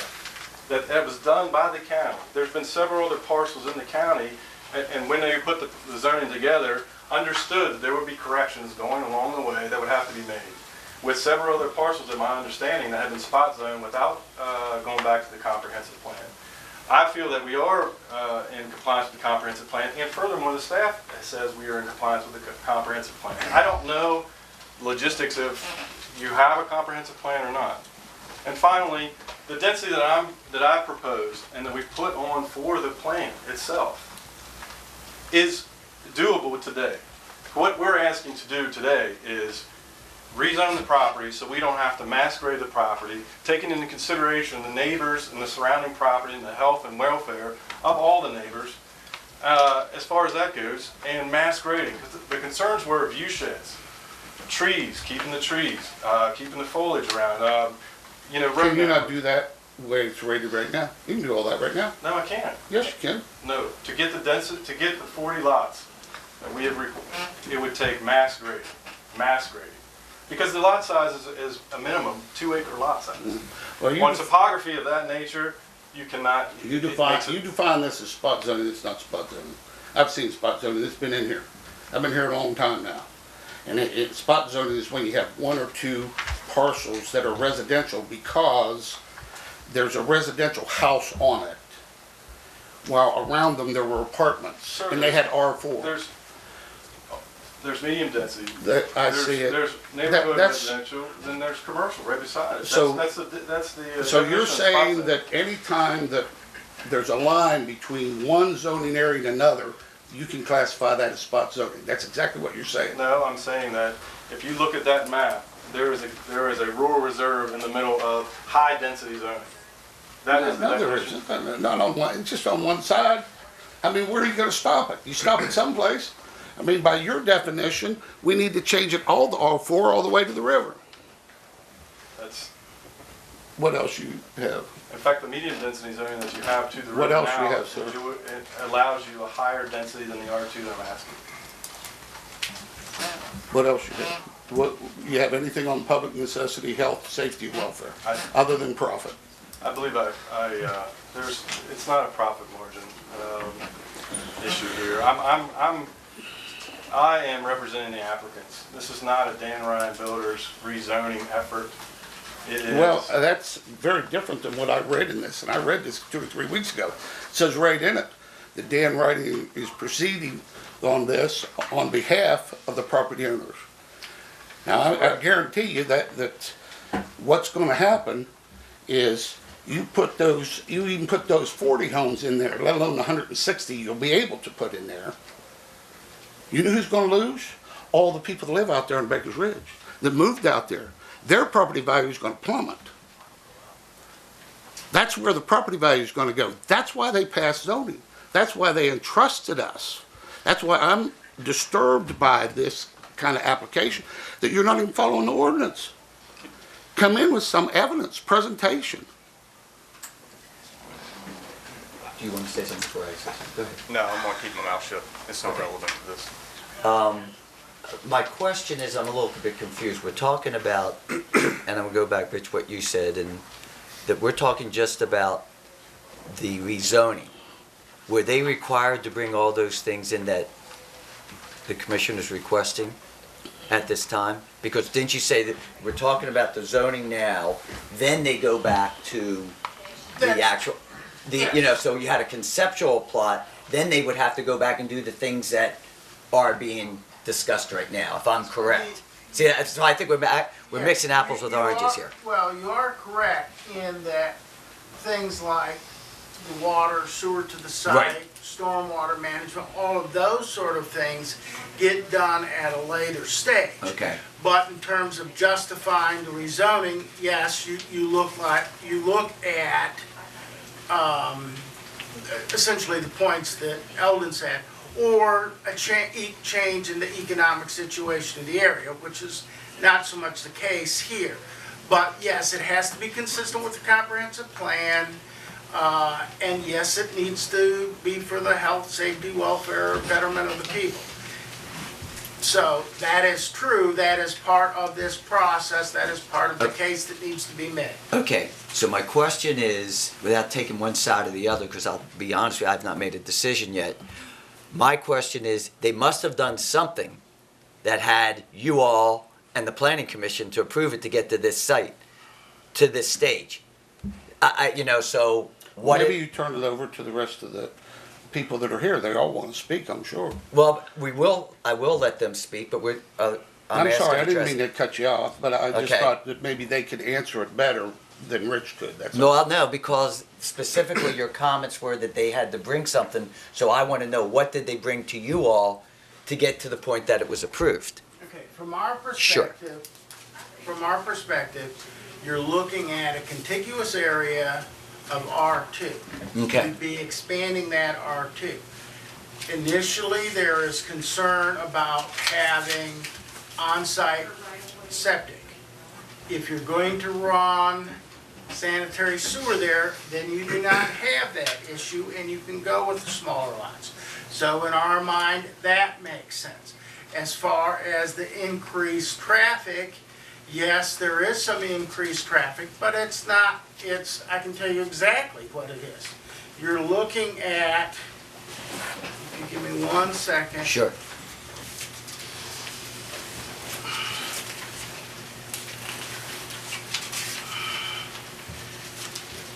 That was done by the county. There's been several other parcels in the county, and when they put the zoning together, understood that there would be corrections going along the way that would have to be made. With several other parcels, in my understanding, that have been spot zoned without going back to the comprehensive plan. I feel that we are in compliance with the comprehensive plan, and furthermore, the staff says we are in compliance with the comprehensive plan. I don't know logistics of you have a comprehensive plan or not. And finally, the density that I proposed and that we put on for the plan itself is doable today. What we're asking to do today is rezone the property so we don't have to mass grade the property, taking into consideration the neighbors and the surrounding property and the health and welfare of all the neighbors, as far as that goes, and mass grading. 'Cause the concerns were view sheds, trees, keeping the foliage around, you know, road Can you not network. do that the way it's rated right now? You can do all that right now. No, I can't. Yes, you can. No, to get the density, to get the 40 lots, that we have, it would take mass grading. Because the lot size is a minimum 2-acre lot size. Well, On topography of that nature, you cannot. You it makes define this as spot zoning. It's not spot zoning. I've seen spot zoning. It's been in here. I've been here a long time now. And spot zoning is when you have one or two parcels that are residential because there's a residential house on it, while around them there were apartments, Sir, and they had R4. There's medium density. I see it. There's neighborhood That's- residential, then there's commercial right beside it. So- That's the So you're definition of saying spot that any time that there's a line between one zoning area and another, you can classify that as spot zoning? That's exactly what you're saying. No, I'm saying that if you look at that map, there is a rural reserve in the middle of high density zoning. That is the No, there definition. isn't. Not on one, it's just on one side. I mean, where are you gonna stop it? You stop it someplace. I mean, by your definition, we need to change it all the R4 all the way to the river. That's, What else you have? in fact, the medium density zoning that you have to the What river else now, you have, sir? it allows you a higher density than the R2 that I'm asking. What else you have? What, you have anything on public necessity, health, safety, welfare, I- other than profit? I believe it's not a profit margin issue here. I am representing the applicants. This is not a Dan Ryan Builders rezoning effort. It is. Well, that's very different than what I read in this, and I read this 2 or 3 weeks ago. It says right in it that Dan Wright is proceeding on this on behalf of the property owners. Now, I guarantee you that what's gonna happen is you even put those 40 homes in there, let alone the 160 you'll be able to put in there. You know who's gonna lose? All the people that live out there in Baker's Ridge, that moved out there. Their property value is gonna plummet. That's where the property value is gonna go. That's why they passed zoning. That's why they entrusted us. That's why I'm disturbed by this kind of application, that you're not even following the ordinance. Come in with some evidence, presentation. Do you want to say something before I say something? Go ahead. No, I'm gonna keep my mouth shut. It's not relevant to this. My question is, I'm a little bit confused. We're talking about, and I'm gonna go back, Rich, what you said, and that we're talking just about the rezoning. Were they required to bring all those things in that the commission is requesting at this time? Because didn't you say that we're talking about the zoning now, then they go back to the That's- actual, so you had a conceptual plot, then they would have to go back and do the things that are being discussed right now, if I'm correct. See, so I think we're mixing apples with oranges here. Well, you are correct in that things like the water, sewer to the site, Right. stormwater management, all of those sort of things get done at a later stage. Okay. But in terms of justifying the rezoning, yes, you look at essentially the points that Eldon said, or a change in the economic situation of the area, which is not so much the case here. But yes, it has to be consistent with the comprehensive plan, and yes, it needs to be for the health, safety, welfare, betterment of the people. So that is true, that is part of this process, that is part of the case that needs to be made. Okay, so my question is, without taking one side or the other, because I'll be honest with you, I've not made a decision yet. My question is, they must have done something that had you all and the planning commission to approve it to get to this site, to this stage. So what? Maybe you turn it over to the rest of the people that are here. They all want to speak, I'm sure. Well, I will let them speak, but I'm sorry, I asking didn't mean to cut you off, but I just Okay. thought that maybe they could answer it better than Rich could. That's No, all. no, because specifically your comments were that they had to bring something, so I want to know, what did they bring to you all to get to the point that it was approved. Okay, from our Sure. perspective, you're looking at a contiguous area of R2. Okay. You'd be expanding that R2. Initially, there is concern about having on-site septic. If you're going to run sanitary sewer there, then you do not have that issue and you can go with the smaller lots. So in our mind, that makes sense. As far as the increased traffic, yes, there is some increased traffic, but it's not, I can tell you exactly what it is. You're looking at, if you give me 1 second. Sure.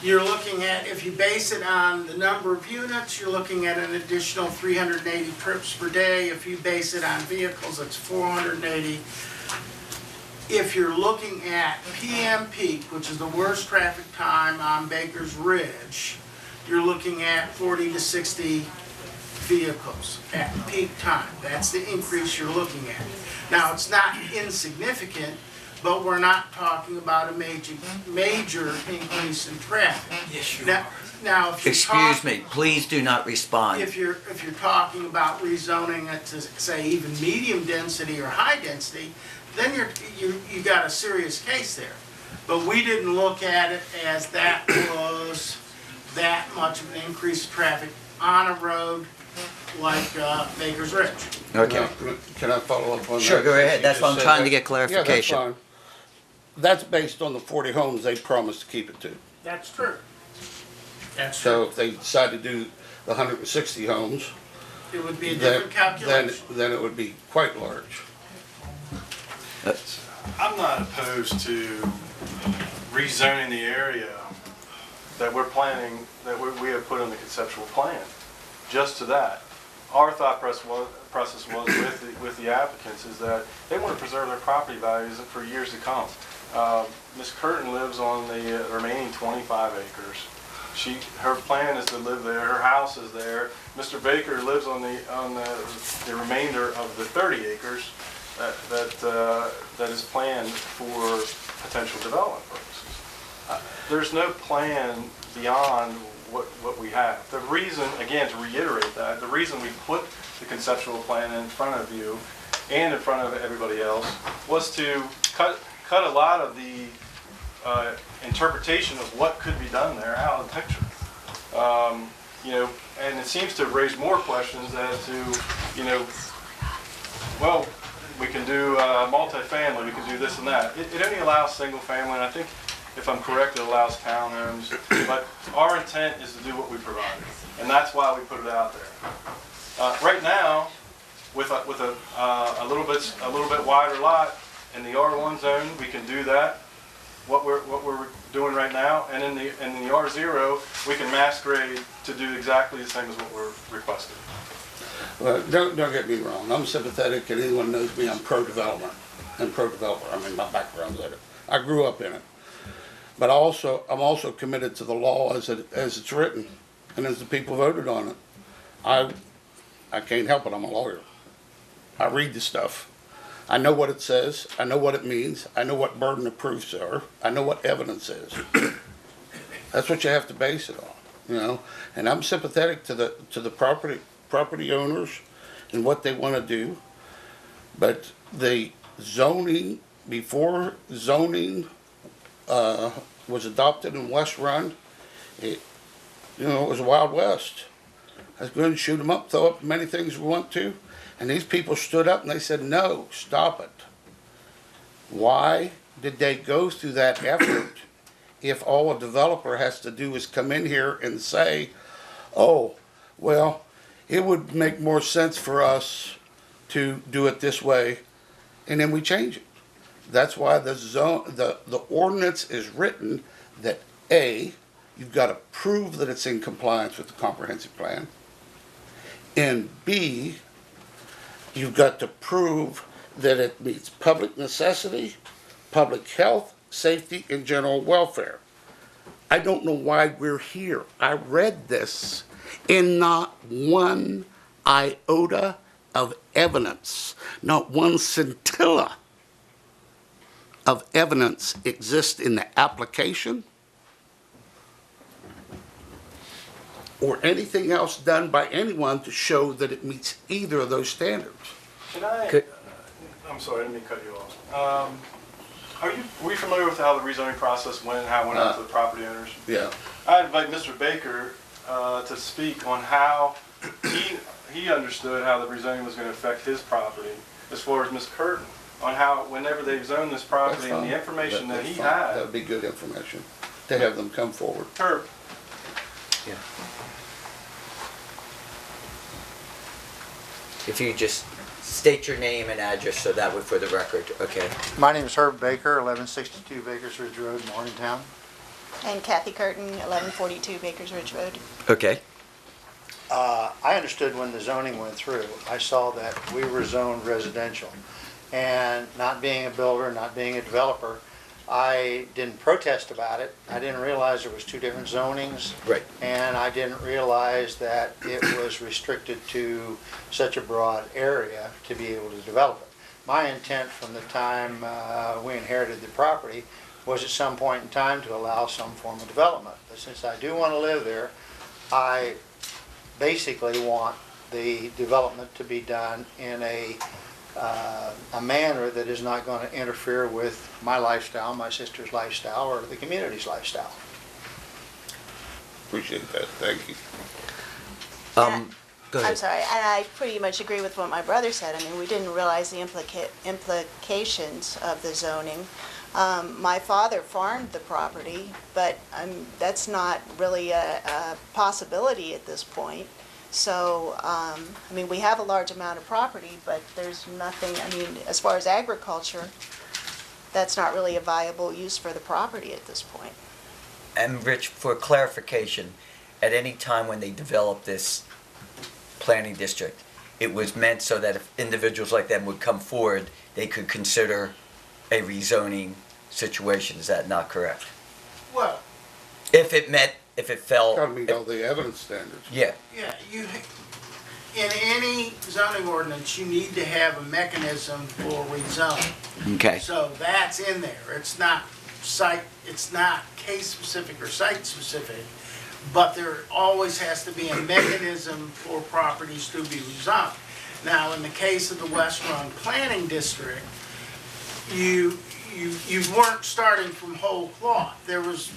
You're looking at, if you base it on the number of units, you're looking at an additional 380 trips per day. If you base it on vehicles, it's 480. If you're looking at PM peak, which is the worst traffic time on Baker's Ridge, you're looking at 40 to 60 vehicles at peak time. That's the increase you're looking at. Now, it's not insignificant, but we're not talking about a major increase in traffic. Yes, you Now, are. now, if you're Excuse talking- me, please do not respond. If you're talking about rezoning it to, say, even medium density or high density, then you got a serious case there. But we didn't look at it as that was that much of an increase in traffic on a road like Baker's Ridge. Okay. Can I follow up on that? Sure, go ahead. That's why I'm You just trying said to get that. clarification. Yeah, that's fine. That's based on the 40 homes they promised to keep it to. That's true. That's So true. if they decide to do the 160 homes, It would be a then, different calculation. then it would be quite large. I'm not opposed to rezoning the area that we're planning, that we have put in the conceptual plan, just to that. Our thought process was with the applicants is that they want to preserve their property values for years to come. Ms. Curtin lives on the remaining 25 acres. Her plan is to live there, her house is there. Mr. Baker lives on the remainder of the 30 acres that is planned for potential development purposes. There's no plan beyond what we have. The reason, again, to reiterate that, the reason we put the conceptual plan in front of you and in front of everybody else was to cut a lot of the interpretation of what could be done there out of the picture. And it seems to raise more questions as to, well, we can do multifamily, we can do this and that. It only allows single family, and I think, if I'm correct, it allows townhomes. But our intent is to do what we provided, and that's why we put it out there. Right now, with a little bit wider lot in the R1 zone, we can do that. What we're doing right now, and in the R0, we can mass grade to do exactly the same as what we're requesting. Well, don't get me wrong. I'm sympathetic, and anyone knows me, I'm pro-development and pro-developer. I mean, my background's in it. I grew up in it. But I'm also committed to the law as it's written, and as the people voted on it. I can't help it. I'm a lawyer. I read the stuff. I know what it says. I know what it means. I know what burden of proofs are. I know what evidence is. That's what you have to base it on, And I'm sympathetic to the property owners and what they want to do. But the zoning, before zoning was adopted in West Run, it was Wild West. I was going to shoot them up, throw up many things we want to, and these people stood up and they said, no, stop it. Why did they go through that effort if all a developer has to do is come in here and say, oh, well, it would make more sense for us to do it this way, and then we change it. That's why the ordinance is written that A, you've got to prove that it's in compliance with the comprehensive plan, and B, you've got to prove that it meets public necessity, public health, safety, and general welfare. I don't know why we're here. I read this, and not one iota of evidence, not one scintilla of evidence exists in the application or anything else done by anyone to show that it meets either of those standards. Can I, Could- I'm sorry, I didn't mean to cut you off. Were you familiar with how the rezoning process went and how it went out to the property owners? Yeah. I invite Mr. Baker to speak on how he understood how the rezoning was going to affect his property, as far as Ms. Curtin, on how, whenever they zoned this property and the information that he That had. would be good information to have them come forward. Herb, If you just state your name and address, so that would for the record, okay? My name is Herb Baker, 1162 Bakers Ridge Road, Morgantown. And Kathy Curtin, 1142 Bakers Ridge Road. Okay. I understood when the zoning went through, I saw that we were zoned residential. And not being a builder, not being a developer, I didn't protest about it. I didn't realize there was two different zonings. Right. And I didn't realize that it was restricted to such a broad area to be able to develop it. My intent from the time we inherited the property was at some point in time to allow some form of development. But since I do want to live there, I basically want the development to be done in a manner that is not going to interfere with my lifestyle, my sister's lifestyle, or the community's lifestyle. Appreciate that, thank you. Go I'm ahead. sorry, and I pretty much agree with what my brother said. I mean, we didn't realize the implications of the zoning. My father farmed the property, but that's not really a possibility at this point. So, I mean, we have a large amount of property, but there's nothing, I mean, as far as agriculture, that's not really a viable use for the property at this point. And Rich, for clarification, at any time when they developed this planning district, it was meant so that if individuals like them would come forward, they could consider a rezoning situation. Is that not correct? Well, If it fell. Gotta meet all the evidence standards. Yeah, yeah, in any zoning ordinance, you need to have a mechanism for rezoning. okay. So that's in there. It's not case specific or site specific, but there always has to be a mechanism for properties to be rezoned. Now, in the case of the West Run Planning District, you weren't starting from whole cloth. There was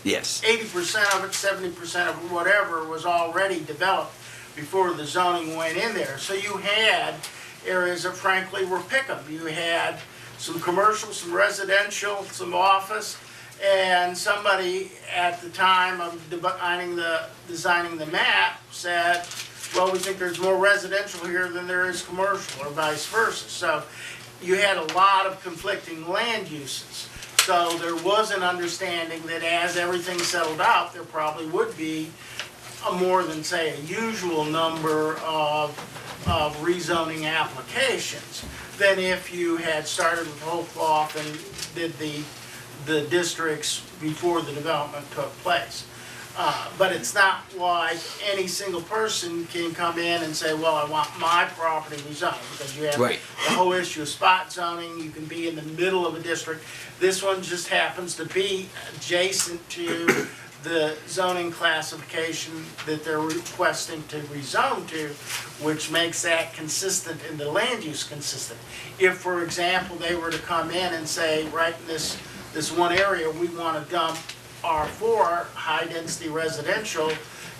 Yes. 80% of it, 70% of whatever was already developed before the zoning went in there. So you had areas that frankly were pick'em. You had some commercial, some residential, some office, and somebody at the time of designing the map said, well, we think there's more residential here than there is commercial, or vice versa. So you had a lot of conflicting land uses. So there was an understanding that as everything settled out, there probably would be a more than, say, a usual number of rezoning applications than if you had started with whole cloth and did the districts before the development took place. But it's not like any single person can come in and say, well, I want my property rezoned, because you have Right. the whole issue of spot zoning. You can be in the middle of a district. This one just happens to be adjacent to the zoning classification that they're requesting to rezone to, which makes that consistent and the land use consistent. If, for example, they were to come in and say, right in this one area, we want to dump R4, high-density residential,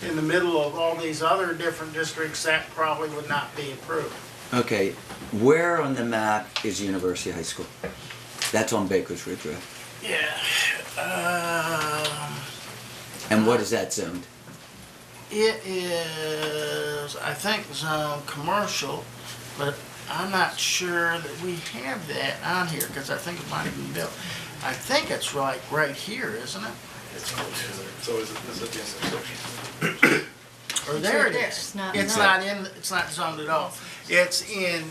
in the middle of all these other different districts, that probably would not be approved. Okay, where on the map is University High School? That's on Baker's Ridge Road. Yeah. And what is that zoned? It is, I think, zone commercial, but I'm not sure that we have that on here, because I think it might have been built. I think it's right here, isn't it? it's always at the intersection. Or there it is. It's not zoned at all. It's in,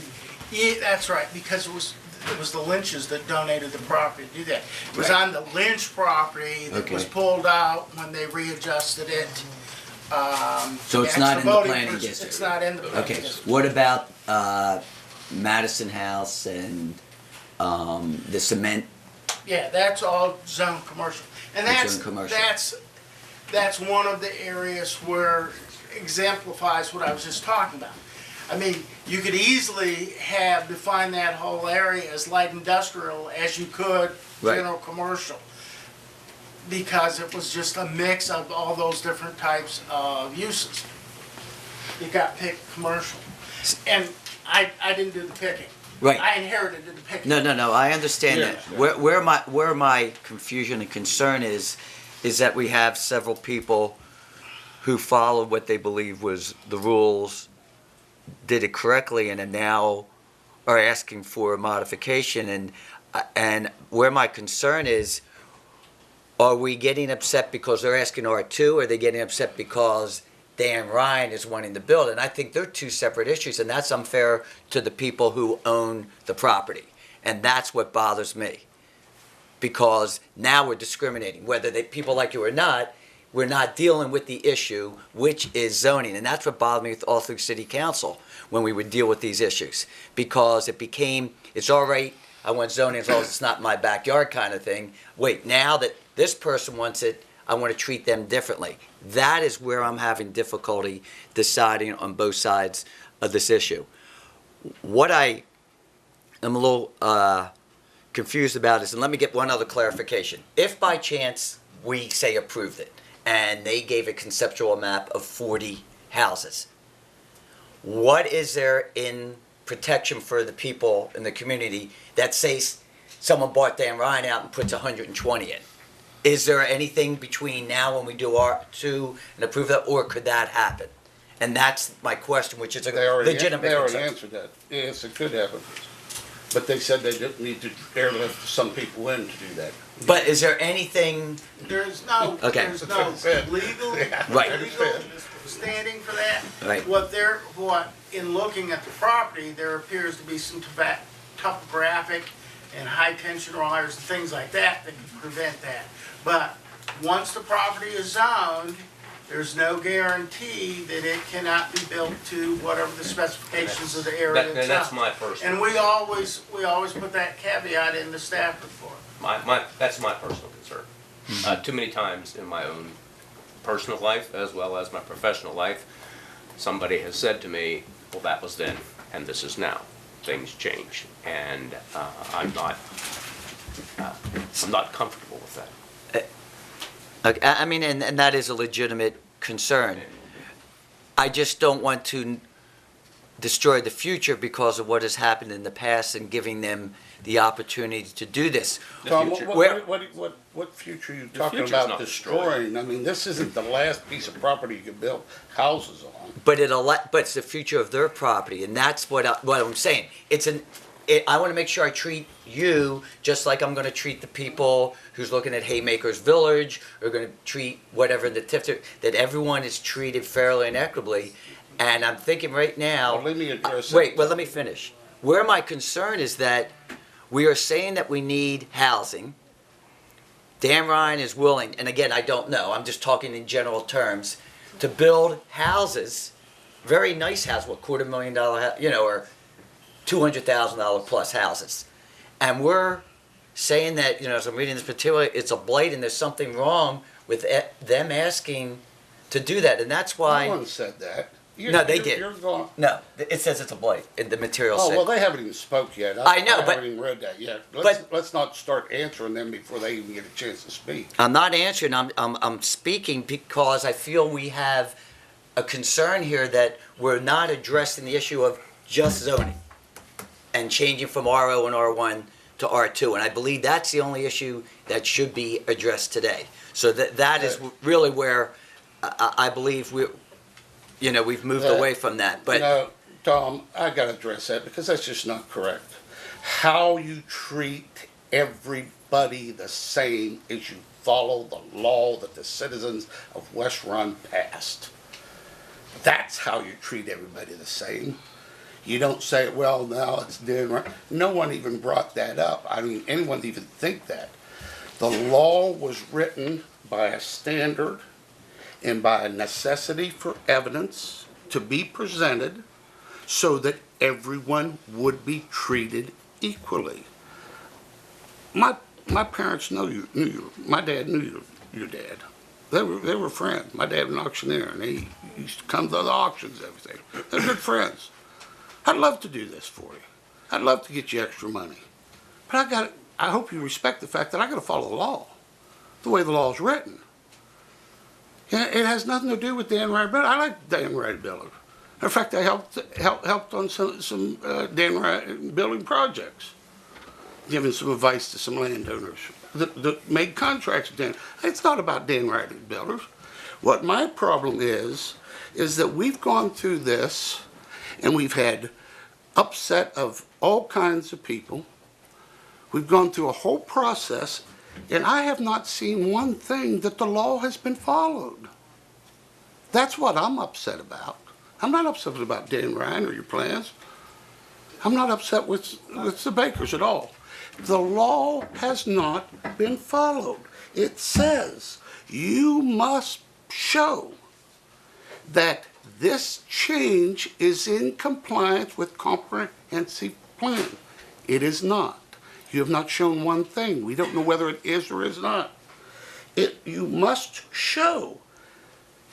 that's right, because it was the Lynches that donated the property to do that. It was on the Lynch property that was Okay. pulled out when they readjusted it So it's the not in the voting planning person- district? It's not in the planning Okay, district. what about Madison House and the cement? Yeah, that's all zone commercial. And It's that's, zone commercial. that's one of the areas where exemplifies what I was just talking about. I mean, you could easily have defined that whole area as light industrial as you could Right. general commercial. Because it was just a mix of all those different types of uses. You got picked commercial. And I didn't do the picking. Right. I inherited the picking. No, I understand Yeah. that. Where my confusion and concern is that we have several people who followed what they believe was the rules, did it correctly, and now are asking for a modification. And where my concern is, are we getting upset because they're asking R2, or are they getting upset because Dan Ryan is wanting to build? And I think they're two separate issues, and that's unfair to the people who own the property. And that's what bothers me. Because now we're discriminating, whether people like you or not, we're not dealing with the issue, which is zoning. And that's what bothered me all through city council when we would deal with these issues. Because it became, it's all right, I want zoning as long as it's not my backyard kind of thing. Wait, now that this person wants it, I want to treat them differently. That is where I'm having difficulty deciding on both sides of this issue. What I am a little confused about is, and let me get one other clarification. If by chance we say approved it, and they gave a conceptual map of 40 houses, what is there in protection for the people in the community that says someone bought Dan Ryan out and puts 120 in? Is there anything between now when we do R2 and approve that, or could that happen? And that's my question, which is a legitimate They already concern. answered that. Yes, it could happen. But they said they didn't need to airlift some people in to do that. But is there anything, There's no, Okay. there's no legal, Right. legal standing for that. Right. What, in looking at the property, there appears to be some topographic and high tension wires and things like that that could prevent that. But once the property is zoned, there's no guarantee that it cannot be built to whatever the specifications of the area And itself. that's my personal. And we always put that caveat in the staff report. That's my personal concern. Too many times in my own personal life, as well as my professional life, somebody has said to me, well, that was then, and this is now. Things change, and I'm not comfortable with that. okay, I mean, and that is a legitimate concern. I just don't want to destroy the future because of what has happened in the past and giving them the opportunity to do this. Tom, future- what future are you talking future's about not destroying? I mean, this isn't the last piece of property you can build houses on. But it's the future of their property, and that's what I'm saying. I want to make sure I treat you just like I'm going to treat the people who's looking at Haymakers Village, or going to treat whatever the TIF, that everyone is treated fairly and equitably. And I'm thinking right now. Well, let me address that. Wait, well, let me finish. Where my concern is that we are saying that we need housing. Dan Ryan is willing, and again, I don't know, I'm just talking in general terms, to build houses, very nice houses, what, $250,000, or $200,000 plus houses. And we're saying that, as I'm reading this particular, it's a blight and there's something wrong with them asking to do that. And that's why. No one said that. No, they did. You're going. No, it says it's a blight in the material Oh, said. well, they haven't even spoke yet. I know, but- I haven't even read that yet. Let's not start answering them before they even get a chance to speak. I'm not answering, I'm speaking because I feel we have a concern here that we're not addressing the issue of just zoning and changing from RO and R1 to R2. And I believe that's the only issue that should be addressed today. So that is really where I believe we've moved away from that. But No, Tom, I gotta address that because that's just not correct. How you treat everybody the same is you follow the law that the citizens of West Run passed. That's how you treat everybody the same. You don't say, well, now it's doing right. No one even brought that up. I mean, anyone even think that. The law was written by a standard, and by a necessity for evidence to be presented so that everyone would be treated equally. My parents knew you. My dad knew your dad. They were friends. My dad was an auctioneer, and he used to come to the auctions and everything. They're good friends. I'd love to do this for you. I'd love to get you extra money. But I hope you respect the fact that I got to follow the law, the way the law is written. It has nothing to do with Dan Ryder Building. I like Dan Ryder Building. In fact, I helped on some Dan Ryder Building projects, giving some advice to some landowners that made contracts with Dan. It's not about Dan Ryder Builders. What my problem is that we've gone through this and we've had upset of all kinds of people. We've gone through a whole process, and I have not seen one thing that the law has been followed. That's what I'm upset about. I'm not upset about Dan Ryan or your plans. I'm not upset with the Bakers at all. The law has not been followed. It says you must show that this change is in compliance with comprehensive plan. It is not. You have not shown one thing. We don't know whether it is or is not. You must show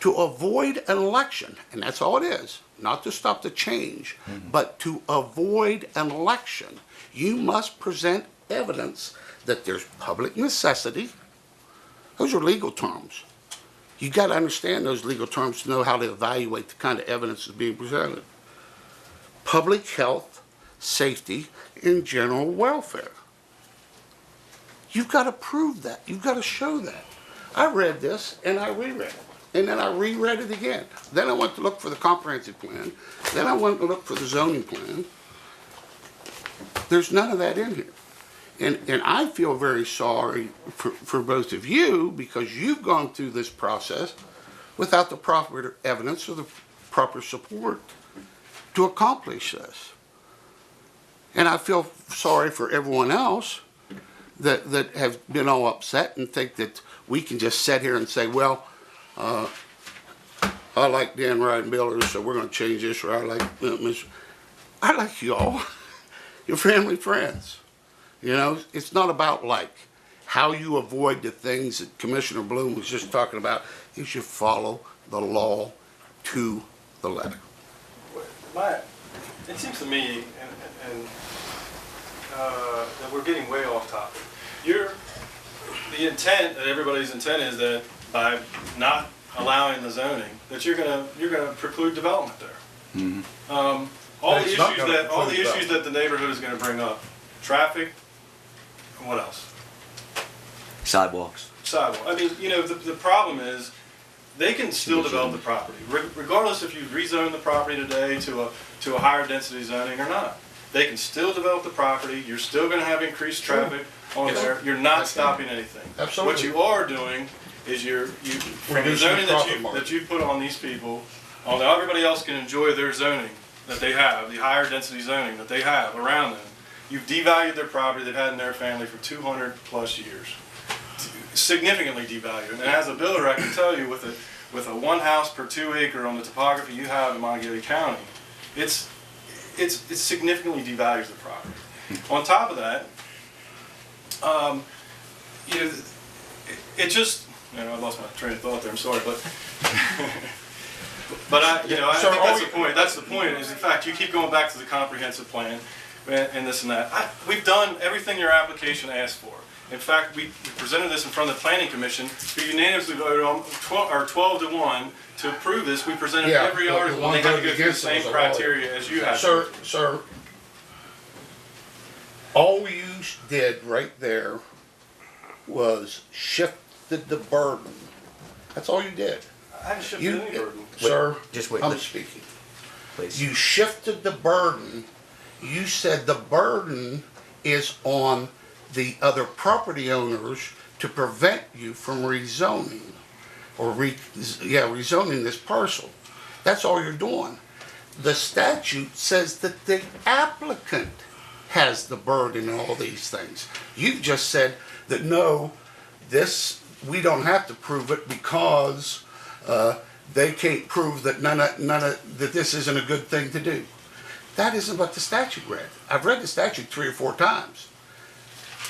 to avoid an election, and that's all it is, not to stop the change, but to avoid an election, you must present evidence that there's public necessity. Those are legal terms. You got to understand those legal terms to know how to evaluate the kind of evidence that's being presented. Public health, safety, and general welfare. You've got to prove that. You've got to show that. I read this and I reread it. And then I reread it again. Then I went to look for the comprehensive plan. Then I went to look for the zoning plan. There's none of that in here. And I feel very sorry for both of you because you've gone through this process without the proper evidence or the proper support to accomplish this. And I feel sorry for everyone else that have been all upset and think that we can just sit here and say, well, I like Dan Ryder Builders, so we're going to change this, or I like you all. You're family friends. You know, it's not about like how you avoid the things that Commissioner Bloom was just talking about. You should follow the law to the letter. It seems to me, that we're getting way off topic. The intent, that everybody's intent is that by not allowing the zoning, that you're gonna preclude development there. Mm-hmm. All the issues that the neighborhood is going to bring up, traffic, and what else? Sidewalks. Sidewalk. I mean, you know, the problem is they can still develop the property, regardless if you rezone the property today to a higher density zoning or not. They can still develop the property. You're still going to have increased traffic on there. You're not stopping anything. Absolutely. What you are doing is from the zoning that you put on these people, although everybody else can enjoy their zoning that they have, the higher density zoning that they have around them, you've devalued their property they've had in their family for 200 plus years. Significantly devalued. And as a builder, I can tell you with a 1 house per 2 acre on the topography you have in Monongalia County, it significantly devalues the property. On top of that, you know, it just, you know, I lost my train of thought there, I'm sorry, but I think that's the point. That's the point, is in fact, you keep going back to the comprehensive plan and this and that. We've done everything your application asked for. In fact, we presented this in front of the Planning Commission, who unanimously voted on 12 to 1 to approve this. We presented every article, and they had to go through the same criteria as you have. Sir, all you did right there was shifted the burden. That's all you did. I haven't shifted any burden. Sir, just wait. I'm speaking. Please. You shifted the burden. You said the burden is on the other property owners to prevent you from rezoning or rezoning this parcel. That's all you're doing. The statute says that the applicant has the burden in all these things. You've just said that no, we don't have to prove it because they can't prove that that this isn't a good thing to do. That isn't what the statute read. I've read the statute 3 or 4 times.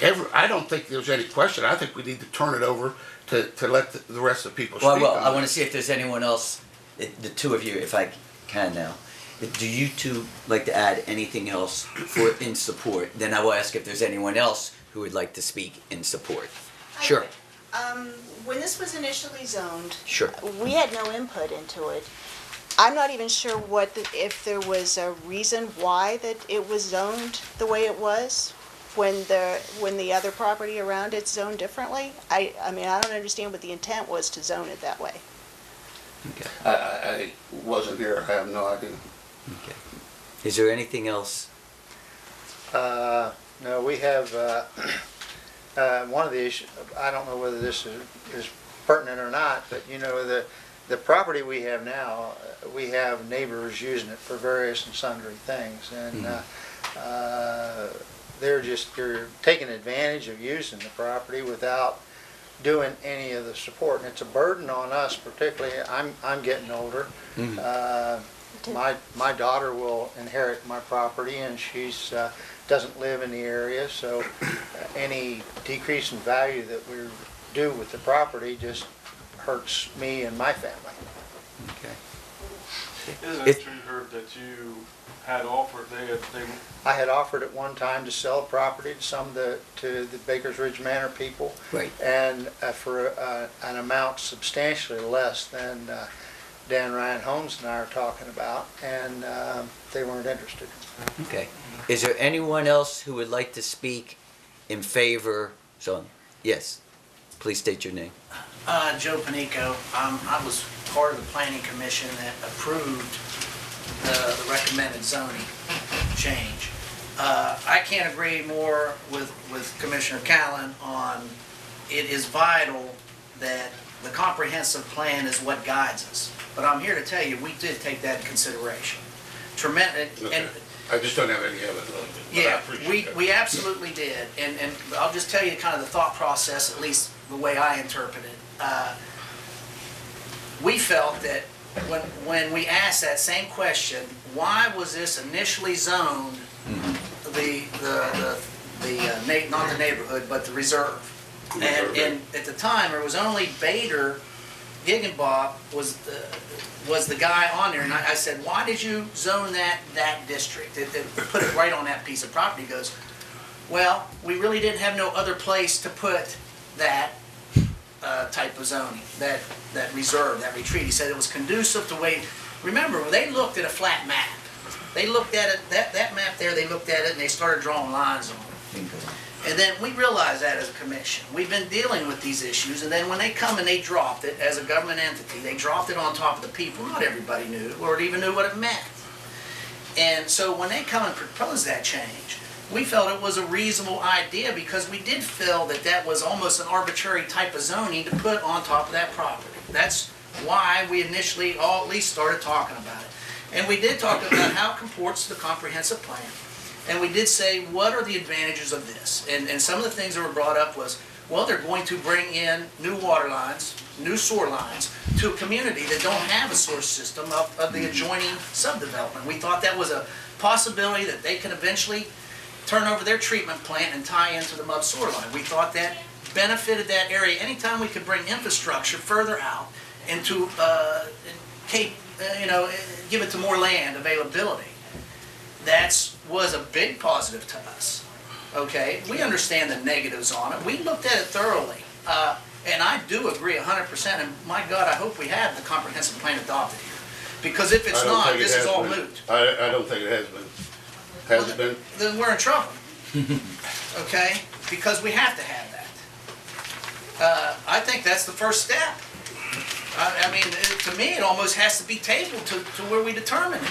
I don't think there's any question. I think we need to turn it over to let the rest of the people speak. Well, on I it. want to see if there's anyone else, the two of you, if I can now. Do you two like to add anything else in support? Then I will ask if there's anyone else who would like to speak in support. Sure. When this was initially zoned, Sure. we had no input into it. I'm not even sure if there was a reason why that it was zoned the way it was when the other property around it's zoned differently. I mean, I don't understand what the intent was to zone it that way. Okay. I wasn't here. I have no idea. Okay. Is there anything else? No, we have, one of the issues, I don't know whether this is pertinent or not, but you know, the property we have now, we have neighbors using it for various and sundry things, and they're taking advantage of using the property without doing any of the support, and it's a burden on us, particularly. I'm getting older. My daughter will inherit my property, and she's doesn't live in the area, so any decrease in value that we do with the property just hurts me and my family. Okay. Isn't it true, Herb, that you had offered, I had offered at one time to sell property to the Baker's Ridge Manor people, Right. and for an amount substantially less than Dan Ryan Holmes and I are talking about, and they weren't interested. Okay. Is there anyone else who would like to speak in favor? So, yes. Please state your name. Joe Panico. I was part of the planning commission that approved the recommended zoning change. I can't agree more with Commissioner Callan on it is vital that the comprehensive plan is what guides us. But I'm here to tell you, we did take that in consideration. Tremendous. Okay. I just don't have any evidence. Yeah, we absolutely did. And I'll just tell you kind of the thought process, at least the way I interpret it. We felt that when we asked that same question, why was this initially zoned not the neighborhood, but the reserve? And at the time, there was only Bader, Giggenbach was the guy on there, and I said, why did you zone that district? It put it right on that piece of property. He goes, well, we really didn't have no other place to put that type of zoning, that reserve, that retreat. He said it was conducive to way. Remember, they looked at a flat map. They looked at it, that map there, they looked at it and they started drawing lines on it. And then we realized that as a commission. We've been dealing with these issues, and then when they come and they dropped it as a government entity, they dropped it on top of the people. Not everybody knew or even knew what it meant. And so when they come and propose that change, we felt it was a reasonable idea because we did feel that that was almost an arbitrary type of zoning to put on top of that property. That's why we initially all at least started talking about it. And we did talk about how it comports to the comprehensive plan. And we did say, what are the advantages of this? And some of the things that were brought up was, well, they're going to bring in new water lines, new sewer lines, to a community that don't have a sewer system of the adjoining subdevelopment. We thought that was a possibility that they can eventually turn over their treatment plant and tie into the MUB sewer line. We thought that benefited that area. Anytime we could bring infrastructure further out into give it to more land availability, that was a big positive to us. Okay, we understand the negatives on it. We looked at it thoroughly, and I do agree 100%. And my God, I hope we have the comprehensive plan adopted here, because if it's not, this is all moot. I don't think it has been. Has it been? Then we're in trouble. Okay, because we have to have that. I think that's the first step. I mean, to me, it almost has to be tabled to where we determine it.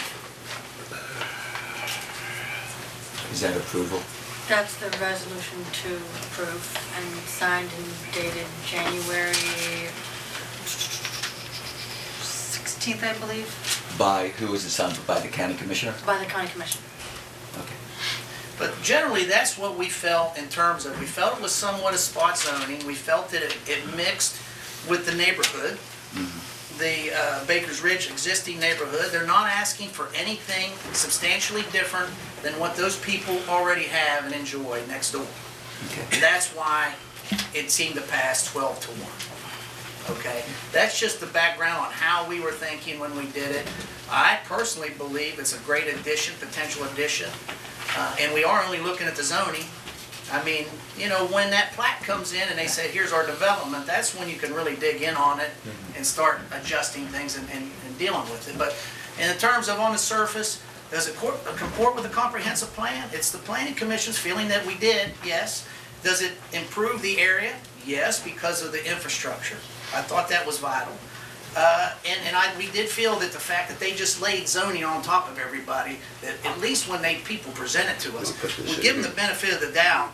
Is that approval? That's the resolution to approve and signed and dated January 16th, I believe, By who was it signed? By the county commissioner? by the county commission. Okay. But generally, that's what we felt in terms of, we felt it was somewhat a spot zoning. We felt that it mixed with the neighborhood. the Baker's Ridge existing neighborhood. They're not asking for anything substantially different than what those people already have and enjoy next door. And that's why it seemed to pass 12 to 1. Okay? That's just the background on how we were thinking when we did it. I personally believe it's a great addition, potential addition. And we are only looking at the zoning. I mean, you know, when that plat comes in and they say, here's our development, that's when you can really dig in on it and start adjusting things and dealing with it. But in terms of on the surface, does it comport with the comprehensive plan? It's the Planning Commission's feeling that we did, yes. Does it improve the area? Yes, because of the infrastructure. I thought that was vital. We did feel that the fact that they just laid zoning on top of everybody, that at least when people present it to us, we give them the benefit of the doubt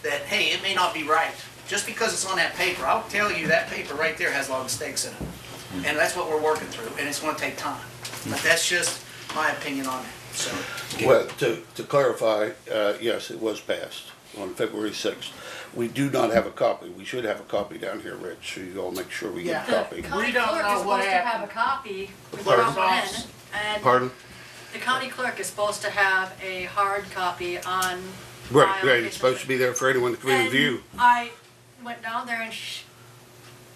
that, hey, it may not be right. Just because it's on that paper, I'll tell you that paper right there has a lot of mistakes in it. And that's what we're working through, and it's going to take time. But that's just my opinion on it. So. Well, to clarify, yes, it was passed on February 6th. We do not have a copy. We should have a copy down here, Rich, so you all make sure we get a copy. The county We don't clerk know is what supposed to have a copy when you Pardon? come in. And Pardon? the county clerk is supposed to have a hard copy on Right, file. right, it's supposed to be there for anyone to come in and view. I went down there and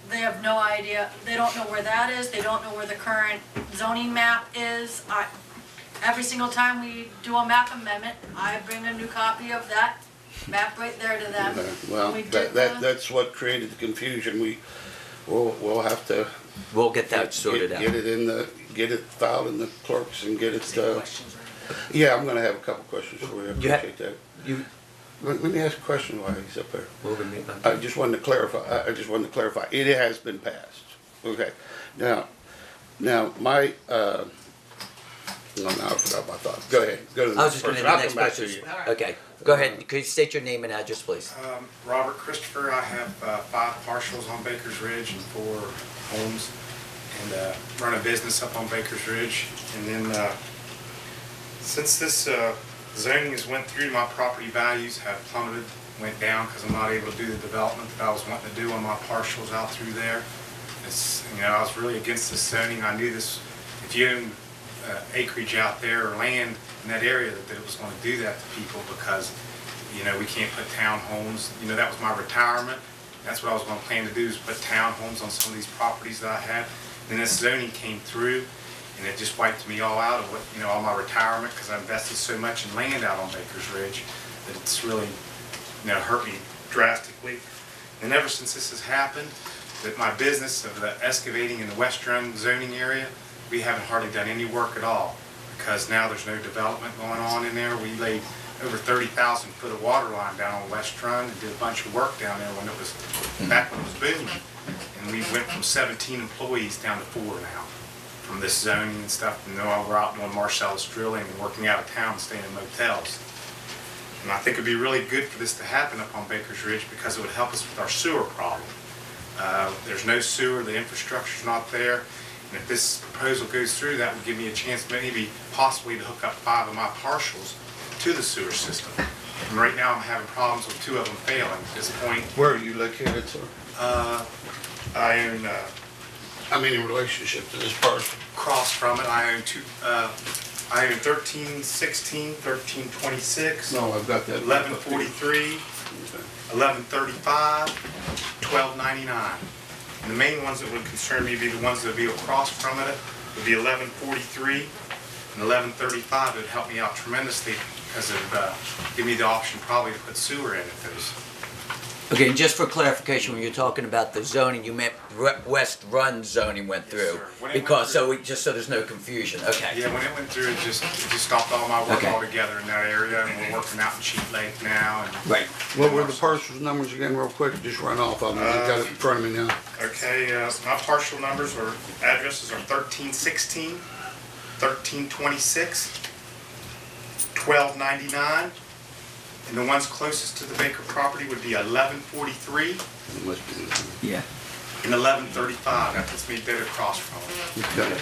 they have no idea, they don't know where that is, they don't know where the current zoning map is. Every single time we do a map amendment, I bring a new copy of that map right there to them. Well, We did that's what created the confusion. We'll have to. We'll get that sorted out. Get it filed in the clerks and get it, Questions, right? yeah, I'm gonna have a couple questions for you, I You ha- appreciate that. You, Let me ask a question while he's up there. we're gonna meet. I just wanted to clarify, it has been passed, okay. Now, my, no, I forgot my thought, go ahead, go to the I was next just gonna person, do the I'll next come back to question. you. Okay, go ahead. Could you state your name and address, please? Robert Christopher, I have 5 parcels on Baker's Ridge and 4 homes, and run a business up on Baker's Ridge. And then since this zoning has went through, my property values have plummeted, went down because I'm not able to do the development that I was wanting to do on my parcels out through there. It's, you know, I was really against this zoning. I knew this, if you own acreage out there or land in that area, that it was going to do that to people because, you know, we can't put townhomes. You know, that was my retirement. That's what I was going to plan to do, is put townhomes on some of these properties that I had. Then this zoning came through, and it just wiped me all out of what, you know, all my retirement, because I invested so much in land out on Baker's Ridge that it's really, you know, hurt me drastically. And ever since this has happened, that my business of the excavating in the West Run zoning area, we haven't hardly done any work at all, because now there's no development going on in there. We laid over 30,000 foot of water line down on West Run and did a bunch of work down there when it was, back when it was booming. And we went from 17 employees down to 4 now from this zoning and stuff. And now we're out doing Marcellus drilling and working out of town, staying in motels. And I think it'd be really good for this to happen up on Baker's Ridge, because it would help us with our sewer problem. There's no sewer, the infrastructure's not there. And if this proposal goes through, that would give me a chance maybe possibly to hook up 5 of my parcels to the sewer system. And right now I'm having problems with 2 of them failing at this point. Where are you located, sir? I own, I mean, in relationship to this parcel? across from it, I own 1316, 1326. No, I've got that. 1143, 1135, 1299. And the main ones that would concern me would be the ones that would be across from it, would be 1143 and 1135. It would help me out tremendously, because it would give me the option probably to put sewer in at those. Okay, and just for clarification, when you're talking about the zoning, you meant West Run zoning went through? sir. When it Because, went through- so there's no confusion, okay. Yeah, when it went through, it just stopped all my work Okay. altogether in that area, and we're working out in Cheat Lake now. And Right. What were the parcels numbers again, real quick? Just run off of them. I've got it in front of me now. Okay, my partial numbers or addresses are 1316, 1326, 1299, and the ones closest to the Baker property would be 1143 It must be. Yeah. and 1135. That puts me dead across from it. Okay.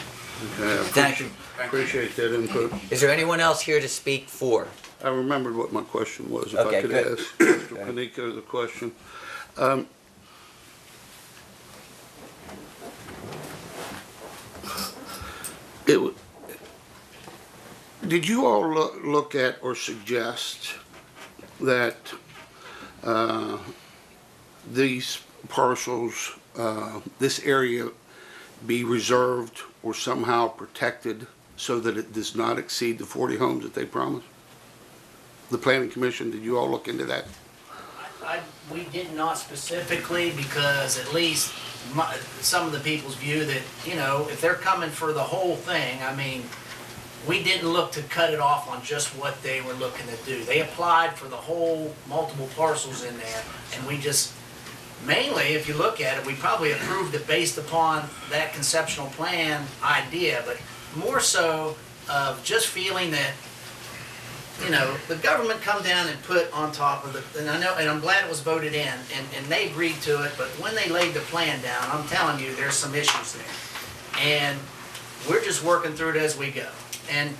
Okay, Thank you. appreciate that input. Is there anyone else here to speak for? I remembered what my question was, if I Okay, could good. ask Mr. Panico the question. Did you all look at or suggest that these parcels, this area be reserved or somehow protected so that it does not exceed the 40 homes that they promised? The Planning Commission, did you all look into that? We did not specifically, because at least some of the people's view that, you know, if they're coming for the whole thing, I mean, we didn't look to cut it off on just what they were looking to do. They applied for the whole multiple parcels in there, and we just, mainly, if you look at it, we probably approved it based upon that conceptual plan idea, but more so of just feeling that, you know, the government come down and put on top of it, and I know, and I'm glad it was voted in, and they agreed to it, but when they laid the plan down, I'm telling you, there's some issues there. And we're just working through it as we go. And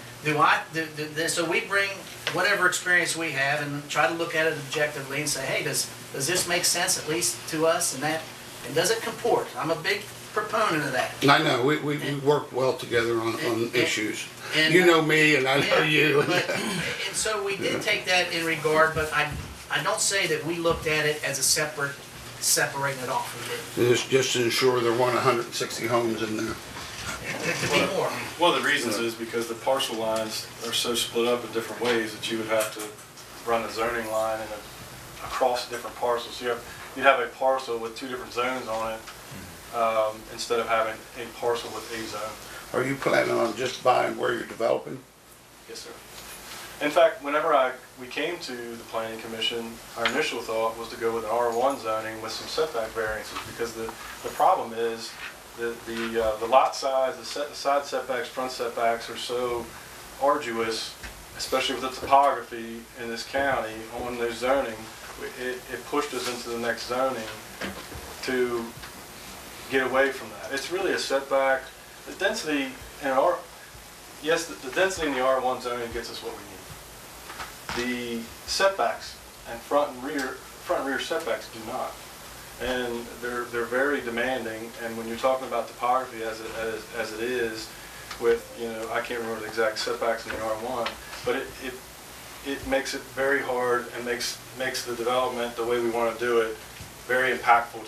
so we bring whatever experience we have and try to look at it objectively and say, hey, does this make sense at least to us, and does it comport? I'm a big proponent of that. I know, we work well together on issues. You know me and I know you. And so we did take that in regard, but I don't say that we looked at it as a separating it off. We did. Just to ensure there weren't 160 homes in there. There could be more. One of the reasons is because the parcel lines are so split up in different ways that you would have to run a zoning line across different parcels. You'd have a parcel with two different zones on it instead of having a parcel with a zone. Are you planning on just buying where you're developing? Yes, sir. In fact, whenever we came to the Planning Commission, our initial thought was to go with an R1 zoning with some setback variances, because the problem is the lot size, the side setbacks, front setbacks are so arduous, especially with the topography in this county on their zoning. It pushed us into the next zoning to get away from that. It's really a setback. The density in the density in the R1 zoning gets us what we need. The setbacks and front and rear setbacks do not. And they're very demanding, and when you're talking about topography as it is, with, you know, I can't remember the exact setbacks in the R1, but it makes it very hard and makes the development the way we want to do it very impactful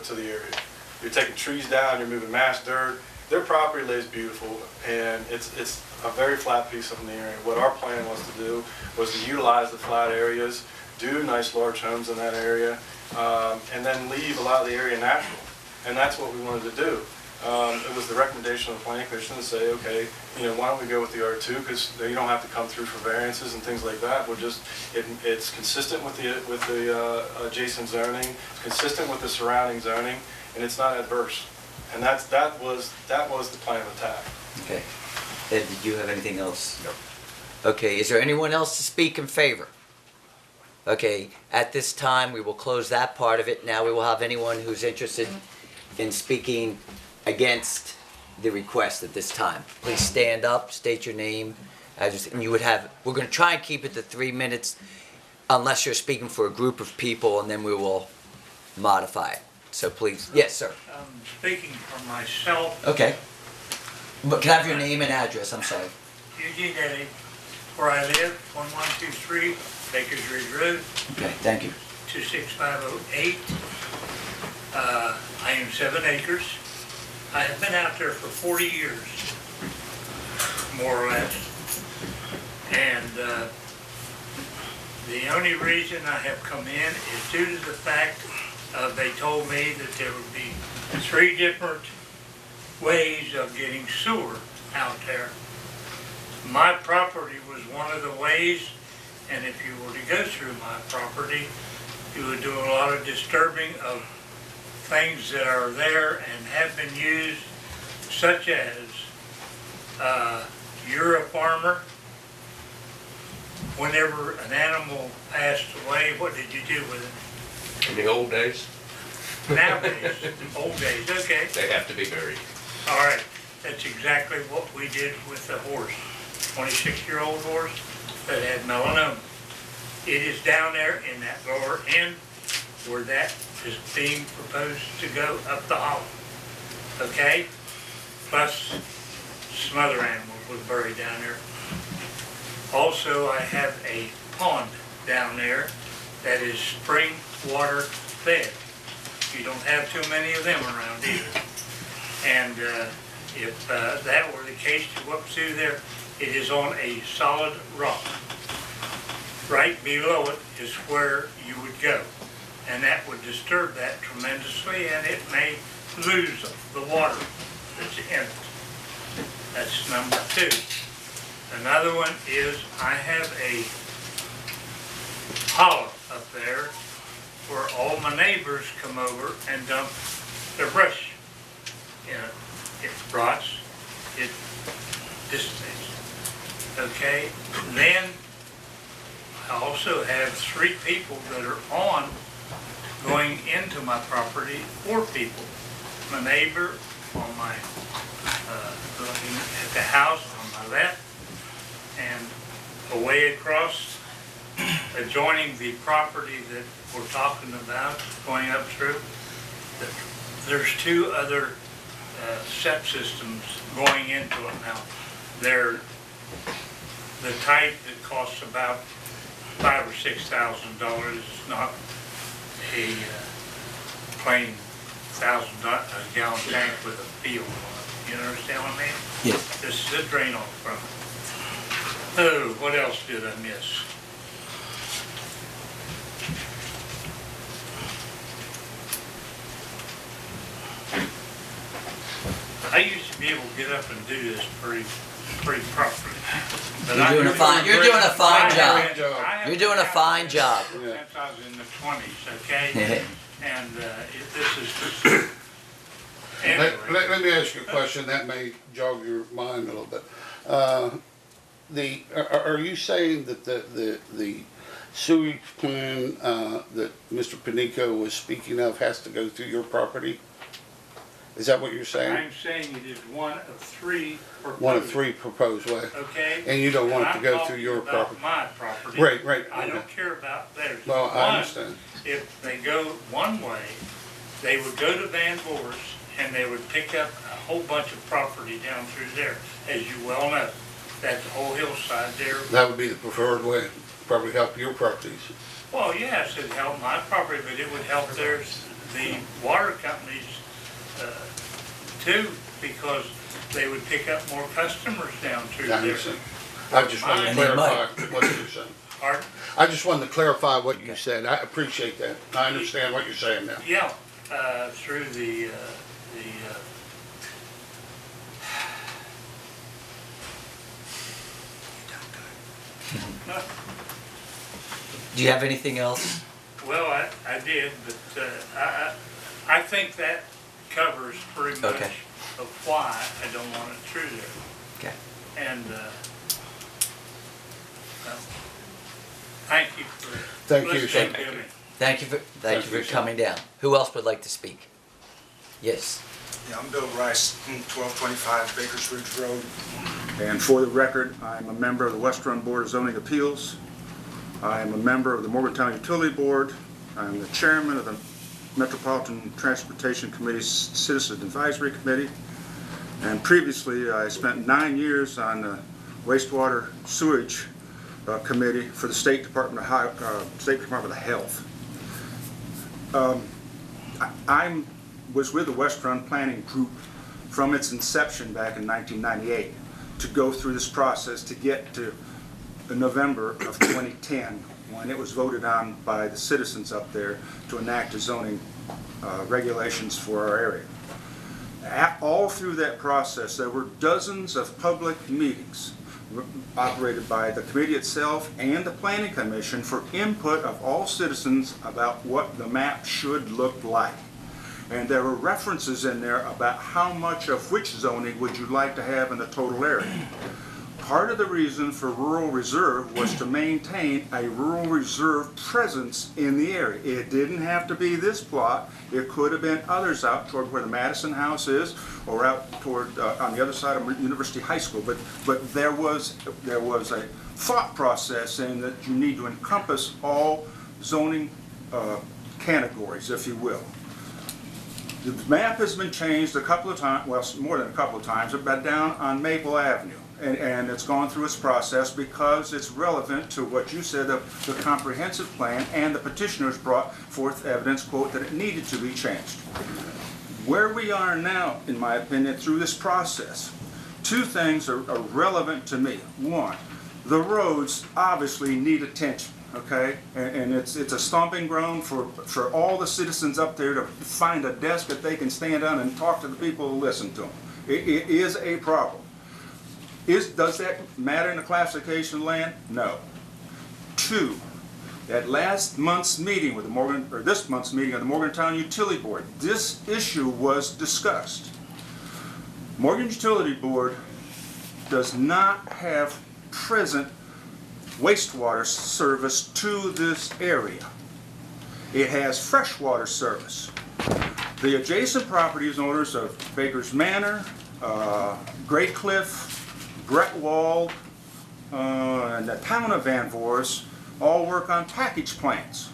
to the area. You're taking trees down, you're moving mass dirt. Their property lays beautiful, and it's a very flat piece of the area. What our plan was to do was to utilize the flat areas, do nice large homes in that area, and then leave a lot of the area natural. And that's what we wanted to do. It was the recommendation of the Planning Commission to say, okay, you know, why don't we go with the R2, because you don't have to come through for variances and things like that. We're just, it's consistent with the adjacent zoning, it's consistent with the surrounding zoning, and it's not adverse. And that was the plan of attack. Okay. Ed, did you have anything else? No. Okay, is there anyone else to speak in favor? Okay, at this time, we will close that part of it. Now we will have anyone who's interested in speaking against the request at this time. Please stand up, state your name, address, and we're going to try and keep it to 3 minutes unless you're speaking for a group of people, and then we will modify it. So please, yes, sir. I'm speaking for myself. Okay. But can I have your name and address? I'm sorry. Eugene Eddy, where I live, 1123 Bakers Ridge Road. Okay, thank you. 26508. I am 7 acres. I have been out there for 40 years, more or less. And the only reason I have come in is due to the fact they told me that there would be 3 different ways of getting sewer out there. My property was one of the ways, and if you were to go through my property, you would do a lot of disturbing of things that are there and have been used, such as you're a farmer. Whenever an animal passed away, what did you do with it? In the old days? Nowadays, old days, okay. They have to be buried. All right, that's exactly what we did with the horse, 26-year-old horse that had melanoma. It is down there in that lower end where that is being proposed to go up the hollow, okay? Plus some other animals was buried down there. Also, I have a pond down there that is spring water fed. You don't have too many of them around either. And if that were the case, to go up through there, it is on a solid rock. Right below it is where you would go. And that would disturb that tremendously, and it may lose the water that's in it. That's number two. Another one is I have a hollow up there where all my neighbors come over and dump their brush. You know, it rots, it dissipates. Okay, then I also have 3 people that are on going into my property, 4 people. My neighbor on my, looking at the house on my left, and away across, adjoining the property that we're talking about, going up through, there's 2 other Sept systems going into it now. They're the type that costs about $5,000 or $6,000. It's not a plain 1,000-gallon tank with a field on it. You understand what I mean? Yes. This is a drain off from it. Oh, what else did I miss? I used to be able to get up and do this pretty properly. But You're doing a fine job. You're doing a fine job. Since I was in the 20s, okay? And this is anyway. Let me ask you a question that may jog your mind a little bit. Are you saying that the sewage plan that Mr. Panico was speaking of has to go through your property? Is that what you're saying? I'm saying it is one of 3 proposed. One of 3 proposed ways. Okay? And you don't want it to I'm go talking through your about property? my property. Right. I don't care about theirs. Well, I One, understand. If they go one way, they would go to Van Voor's and they would pick up a whole bunch of property down through there, as you well know. That's the whole hillside there. That would be the preferred way. Probably help your properties. Well, yes, it'd help my property, but it would help theirs, the water companies, too, because they would pick up more customers down through I there. understand. I just wanted to clarify what you're saying. Pardon? I just wanted to clarify what you said. I appreciate that. I understand what you're saying now. Yeah, through the Do you have anything else? well, I did, but I think that covers pretty much Okay. of why I don't want it through there. Okay. And, well, thank you for Thank you, listening sir. to me. Thank you for coming down. Who else would like to speak? Yes. Yeah, I'm Bill Rice, 1225 Bakers Ridge Road. And for the record, I'm a member of the West Run Board of Zoning Appeals. I am a member of the Morgantown Utility Board. I'm the chairman of the Metropolitan Transportation Committee's Citizen Advisory Committee. And previously, I spent 9 years on the Wastewater Sewage Committee for the State Department of Health. I was with the West Run Planning Group from its inception back in 1998 to go through this process to get to November of 2010 when it was voted on by the citizens up there to enact the zoning regulations for our area. All through that process, there were dozens of public meetings operated by the committee itself and the planning commission for input of all citizens about what the map should look like. And there were references in there about how much of which zoning would you like to have in the total area. Part of the reason for rural reserve was to maintain a rural reserve presence in the area. It didn't have to be this plot. It could have been others out toward where the Madison House is, or out toward on the other side of University High School. But there was a thought process in that you need to encompass all zoning categories, if you will. The map has been changed a couple of times, well, more than a couple of times, but down on Maple Avenue. And it's gone through its process because it's relevant to what you said, the comprehensive plan, and the petitioners brought forth evidence, quote, that it needed to be changed. Where we are now, in my opinion, through this process, two things are relevant to me. One, the roads obviously need attention, okay? And it's a stomping ground for all the citizens up there to find a desk that they can stand on and talk to the people who listen to them. It is a problem. Does that matter in the classification of land? No. Two, at last month's meeting with this month's meeting of the Morgantown Utility Board, this issue was discussed. Morgan Utility Board does not have present wastewater service to this area. It has freshwater service. The adjacent properties owners of Baker's Manor, Great Cliff, Bretwald, and the town of Van Voorst all work on package plants.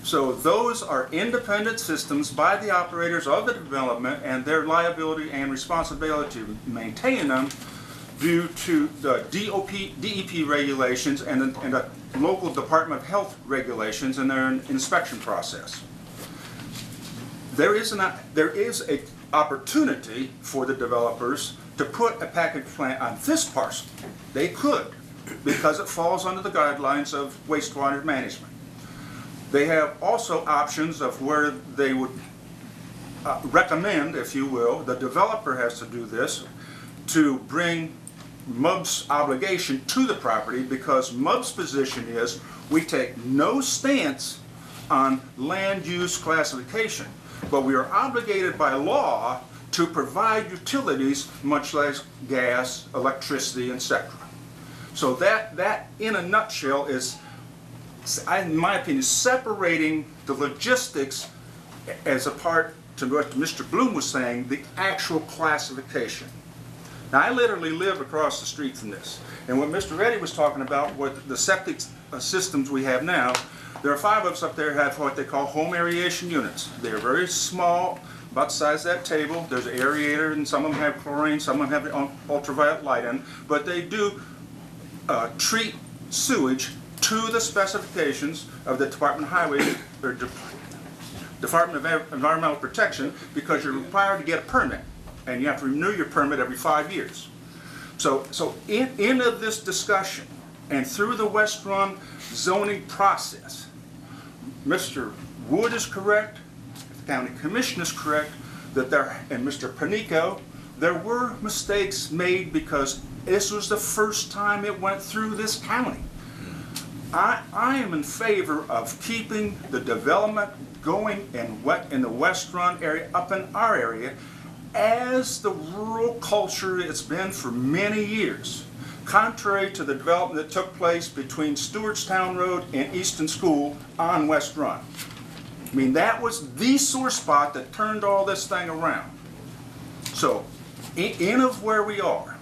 So those are independent systems by the operators of the development, and their liability and responsibility to maintain them due to the DEP regulations and the local Department of Health regulations and their inspection process. There is an opportunity for the developers to put a package plant on this parcel. They could, because it falls under the guidelines of wastewater management. They have also options of where they would recommend, if you will, the developer has to do this, to bring MUB's obligation to the property, because MUB's position is we take no stance on land use classification, but we are obligated by law to provide utilities, much like gas, electricity, etc. So that in a nutshell is, in my opinion, separating the logistics as a part to what Mr. Bloom was saying, the actual classification. Now, I literally live across the street from this. And what Mr. Reddy was talking about, what the septic systems we have now, there are 5 of us up there who have what they call home aeration units. They're very small, about the size of that table. There's an aerator, and some of them have chlorine, some of them have the ultraviolet light in, but they do treat sewage to the specifications of the Department of Highway, or Department of Environmental Protection, because you're required to get a permit, and you have to renew your permit every 5 years. So in of this discussion, and through the West Run zoning process, Mr. Wood is correct, the County Commission is correct, that and Mr. Panico, there were mistakes made because this was the first time it went through this county. I am in favor of keeping the development going in the West Run area, up in our area, as the rural culture it's been for many years, contrary to the development that took place between Stewartstown Road and Easton School on West Run. I mean, that was the sore spot that turned all this thing around. So, in of where we are,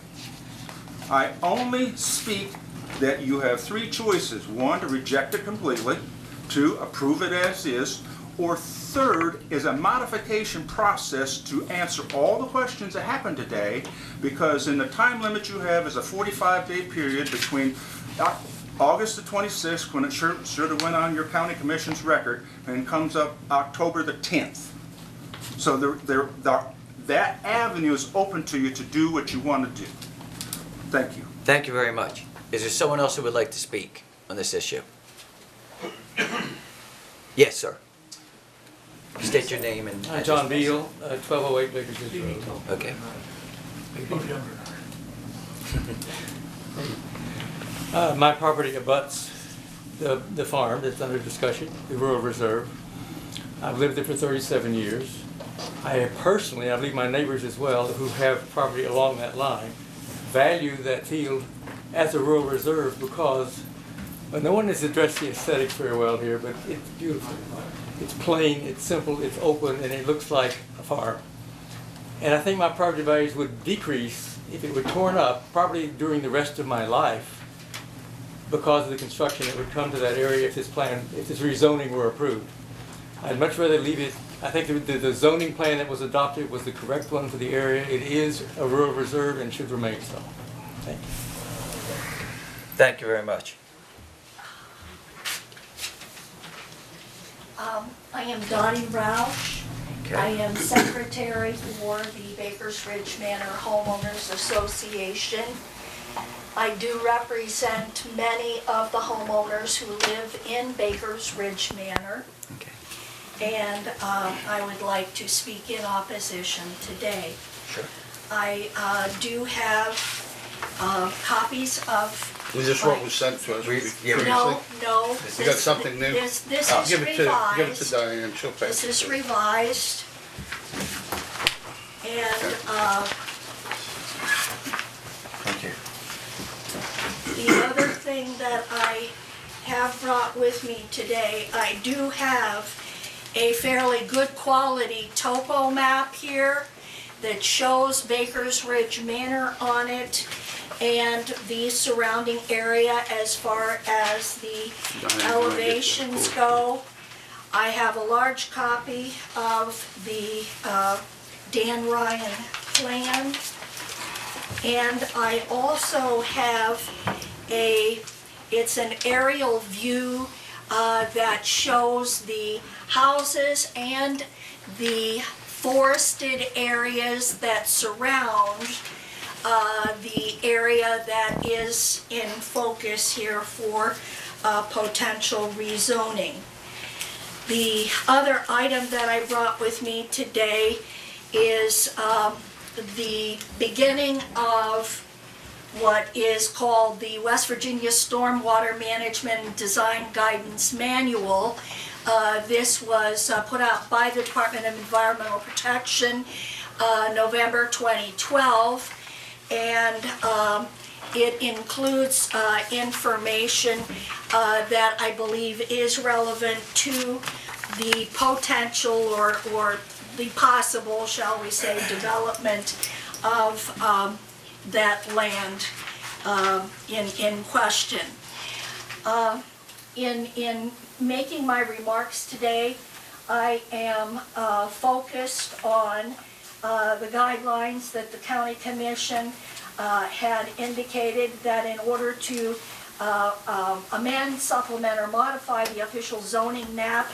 I only speak that you have 3 choices. 1, to reject it completely. 2, approve it as is. Or 3rd is a modification process to answer all the questions that happened today, because in the time limit you have is a 45-day period between August the 26th, when it should have went on your county commission's record, and comes up October the 10th. So that avenue is open to you to do what you want to do. Thank you. Thank you very much. Is there someone else who would like to speak on this issue? Yes, sir. State your name and address. John Beal, 1208 Baker's Ridge Road. Okay. My property abuts the farm that's under discussion, the rural reserve. I've lived there for 37 years. I personally, I believe my neighbors as well, who have property along that line, value that field as a rural reserve because no one has addressed the aesthetics very well here, but it's beautiful. It's plain, it's simple, it's open, and it looks like a farm. And I think my property values would decrease if it were torn up, probably during the rest of my life, because of the construction that would come to that area if this rezoning were approved. I'd much rather leave it, I think the zoning plan that was adopted was the correct one for the area. It is a rural reserve and should remain so. Thank you. Thank you very much. I am Dottie Roush. Okay. I am secretary for the Bakers Ridge Manor Homeowners Association. I do represent many of the homeowners who live in Bakers Ridge Manor. Okay. And I would like to speak in opposition today. Sure. I do have copies of. Is this what was sent to us previously? No. You got something new? This is Give it revised. to Diane, she'll pass it. This is revised. And Thank you. the other thing that I have brought with me today, I do have a fairly good quality topo map here that shows Bakers Ridge Manor on it and the surrounding area as far as the elevations go. I have a large copy of the Dan Ryan plan, and I also have it's an aerial view that shows the houses and the forested areas that surround the area that is in focus here for potential rezoning. The other item that I brought with me today is the beginning of what is called the West Virginia Stormwater Management and Design Guidance Manual. This was put out by the Department of Environmental Protection November 2012, and it includes information that I believe is relevant to the potential or the possible, shall we say, development of that land in question. In making my remarks today, I am focused on the guidelines that the County Commission had indicated that in order to amend, supplement, or modify the official zoning map,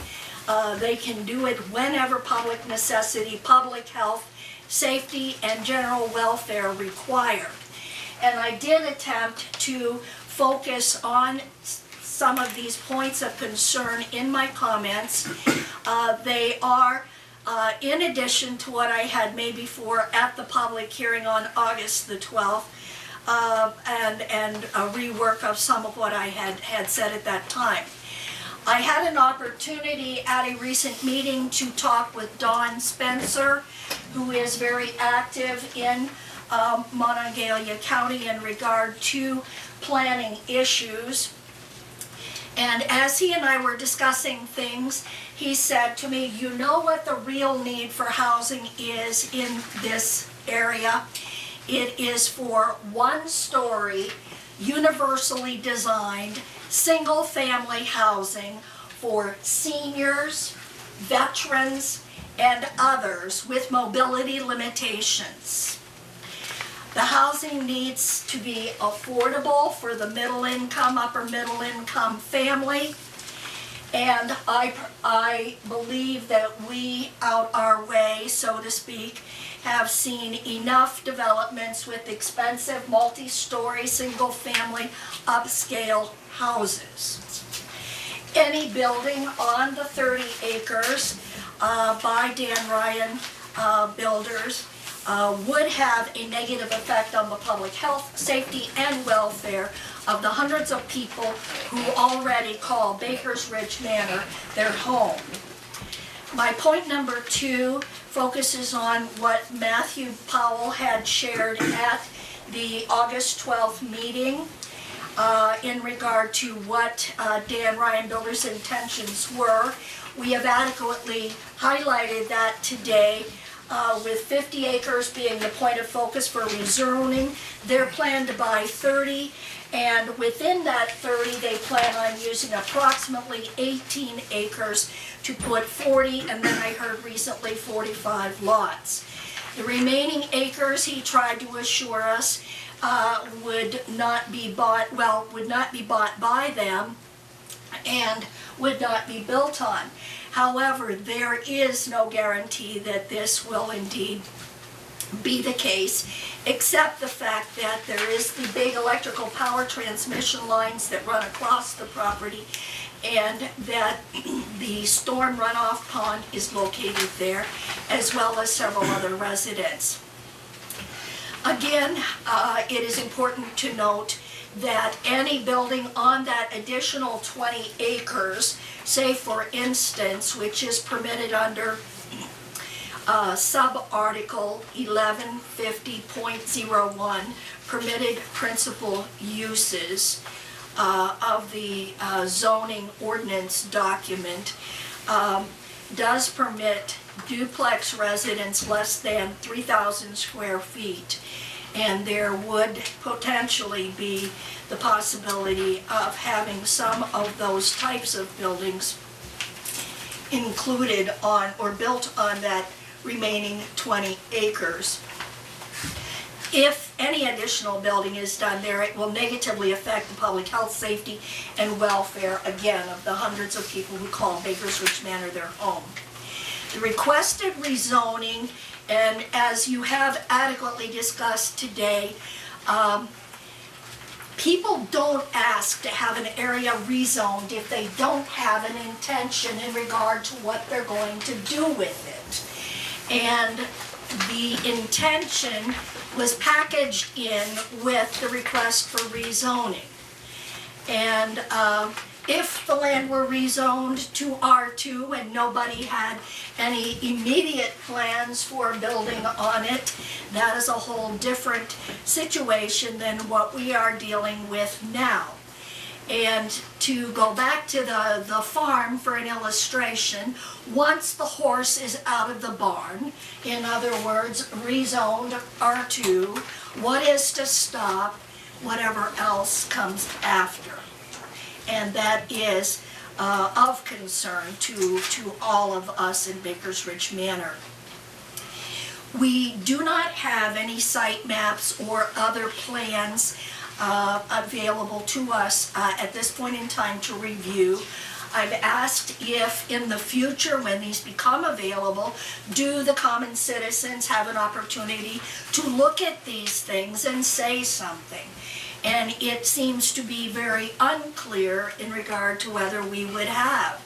they can do it whenever public necessity, public health, safety, and general welfare required. And I did attempt to focus on some of these points of concern in my comments. They are in addition to what I had made before at the public hearing on August the 12th, and a rework of some of what I had said at that time. I had an opportunity at a recent meeting to talk with Dawn Spencer, who is very active in Monongalia County in regard to planning issues. And as he and I were discussing things, he said to me, you know what the real need for housing is in this area? It is for one-story, universally designed, single-family housing for seniors, veterans, and others with mobility limitations. The housing needs to be affordable for the middle-income, upper-middle-income family. And I believe that we, out our way, so to speak, have seen enough developments with expensive multi-story, single-family, upscale houses. Any building on the 30 acres by Dan Ryan Builders would have a negative effect on the public health, safety, and welfare of the hundreds of people who already call Bakers Ridge Manor their home. My point number 2 focuses on what Matthew Powell had shared at the August 12th meeting in regard to what Dan Ryan Builders' intentions were. We have adequately highlighted that today with 50 acres being the point of focus for rezoning. They're planned to buy 30, and within that 30, they plan on using approximately 18 acres to put 40, and then I heard recently 45 lots. The remaining acres, he tried to assure us, would not be bought by them and would not be built on. However, there is no guarantee that this will indeed be the case, except the fact that there is the big electrical power transmission lines that run across the property, and that the storm runoff pond is located there, as well as several other residents. Again, it is important to note that any building on that additional 20 acres, say for instance, which is permitted under sub-article 1150.01, permitted principal uses of the zoning ordinance document, does permit duplex residence less than 3,000 square feet. And there would potentially be the possibility of having some of those types of buildings included on or built on that remaining 20 acres. If any additional building is done there, it will negatively affect the public health, safety, and welfare, again, of the hundreds of people who call Bakers Ridge Manor their home. The requested rezoning, and as you have adequately discussed today, people don't ask to have an area rezoned if they don't have an intention in regard to what they're going to do with it. And the intention was packaged in with the request for rezoning. And if the land were rezoned to R2 and nobody had any immediate plans for building on it, that is a whole different situation than what we are dealing with now. And to go back to the farm for an illustration, once the horse is out of the barn, in other words, rezoned R2, what is to stop whatever else comes after? And that is of concern to all of us in Bakers Ridge Manor. We do not have any site maps or other plans available to us at this point in time to review. I've asked if in the future, when these become available, do the common citizens have an opportunity to look at these things and say something? And it seems to be very unclear in regard to whether we would have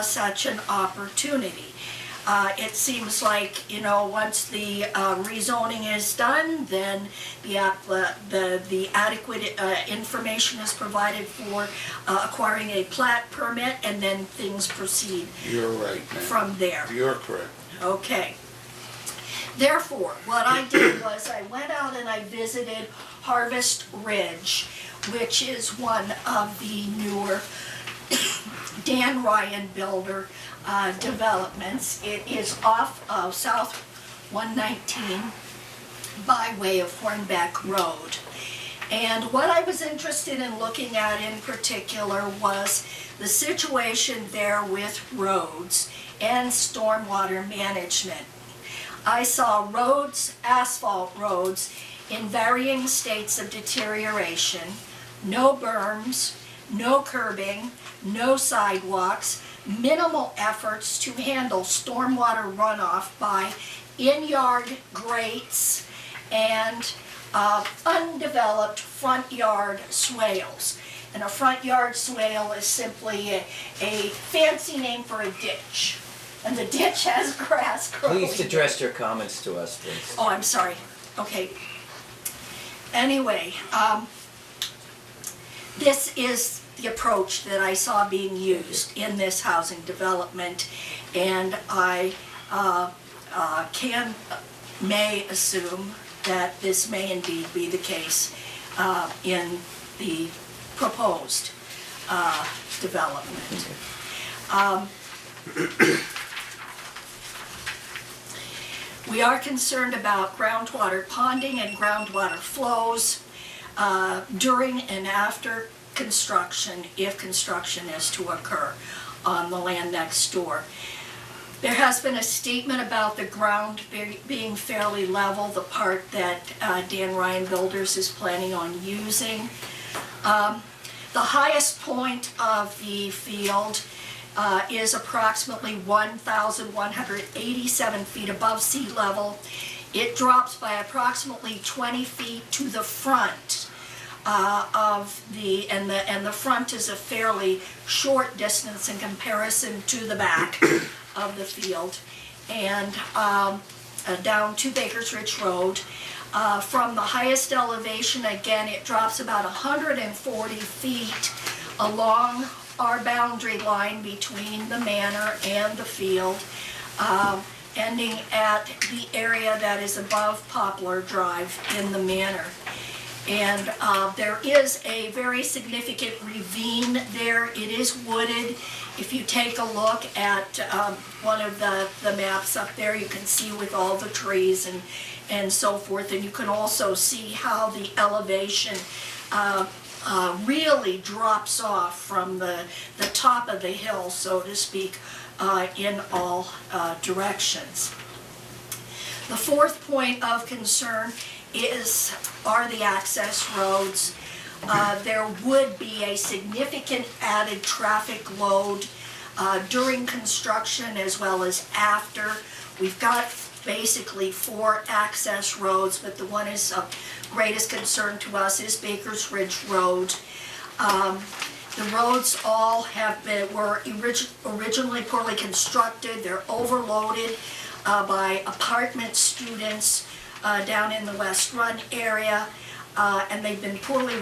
such an opportunity. It seems like, you know, once the rezoning is done, then the adequate information is provided for acquiring a plat permit, and then things proceed. You're right, ma'am. From there. You're correct. Okay. Therefore, what I did was I went out and I visited Harvest Ridge, which is one of the newer Dan Ryan builder developments. It is off of South 119 by way of Hornbeck Road. And what I was interested in looking at in particular was the situation there with roads and stormwater management. I saw roads, asphalt roads, in varying states of deterioration, no berms, no curbing, no sidewalks, minimal efforts to handle stormwater runoff by in-yard grates and undeveloped front yard swales. And a front yard swale is simply a fancy name for a ditch. And the ditch has grass growing. Please address your comments to us, please. Oh, I'm sorry. Okay. Anyway, this is the approach that I saw being used in this housing development, and I may assume that this may indeed be the case in the proposed development. We are concerned about groundwater ponding and groundwater flows during and after construction, if construction is to occur on the land next door. There has been a statement about the ground being fairly level, the part that Dan Ryan Builders is planning on using. The highest point of the field is approximately 1,187 feet above sea level. It drops by approximately 20 feet to the front and the front is a fairly short distance in comparison to the back of the field, and down to Baker's Ridge Road. From the highest elevation, again, it drops about 140 feet along our boundary line between the manor and the field, ending at the area that is above Poplar Drive in the manor. And there is a very significant ravine there. It is wooded. If you take a look at one of the maps up there, you can see with all the trees and so forth. And you can also see how the elevation really drops off from the top of the hill, so to speak, in all directions. The fourth point of concern are the access roads. There would be a significant added traffic load during construction as well as after. We've got basically 4 access roads, but the one is of greatest concern to us is Baker's Ridge Road. The roads all were originally poorly constructed. They're overloaded by apartment students down in the West Run area, and they've been poorly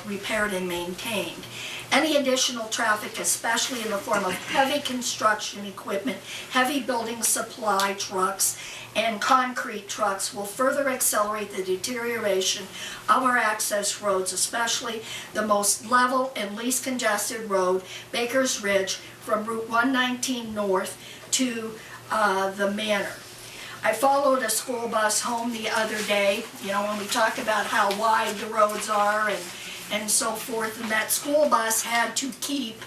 repaired and maintained. Any additional traffic, especially in the form of heavy construction equipment, heavy building supply trucks, and concrete trucks will further accelerate the deterioration of our access roads, especially the most level and least congested road, Baker's Ridge, from Route 119 north to the manor. I followed a school bus home the other day, when we talk about how wide the roads are and so forth, and that school bus had to keep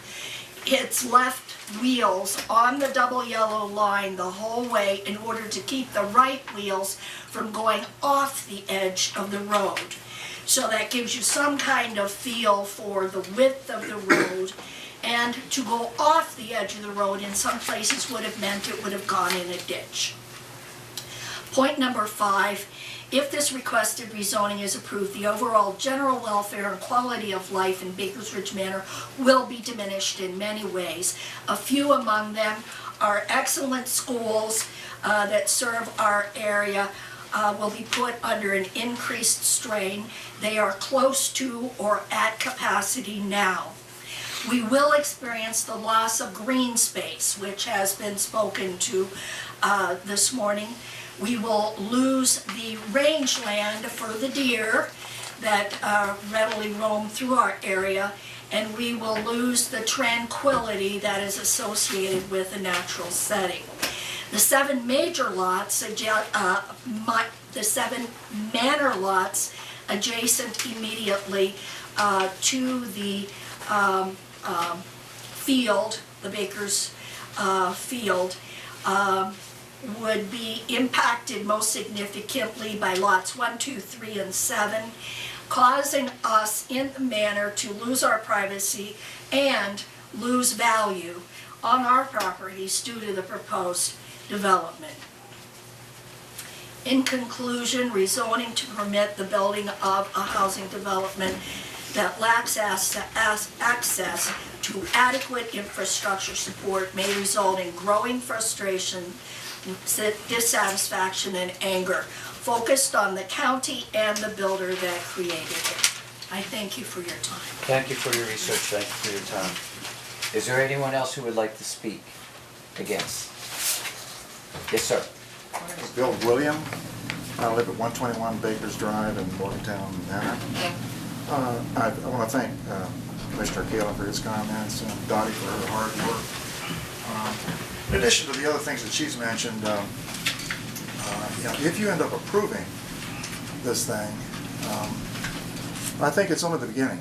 its left wheels on the double yellow line the whole way in order to keep the right wheels from going off the edge of the road. So that gives you some kind of feel for the width of the road, and to go off the edge of the road in some places would have meant it would have gone in a ditch. Point number 5, if this requested rezoning is approved, the overall general welfare and quality of life in Baker's Ridge Manor will be diminished in many ways. A few among them are excellent schools that serve our area will be put under an increased strain. They are close to or at capacity now. We will experience the loss of green space, which has been spoken to this morning. We will lose the rangeland for the deer that readily roam through our area, and we will lose the tranquility that is associated with a natural setting. The 7 major lots, the 7 manor lots adjacent immediately to the field, the Baker's field, would be impacted most significantly by lots 1, 2, 3, and 7, causing us in the manor to lose our privacy and lose value on our properties due to the proposed development. In conclusion, rezoning to permit the building of a housing development that lacks access to adequate infrastructure support may result in growing frustration, dissatisfaction, and anger focused on the county and the builder that created it. I thank you for your time. Thank you for your research. Thank you for your time. Is there anyone else who would like to speak against? Yes, sir. My name is Bill William. I live at 121 Bakers Drive in Morgantown, Manor. I want to thank Commissioner Kayla for his comments and Dottie for her hard work. In addition to the other things that she's mentioned, if you end up approving this thing, I think it's only the beginning.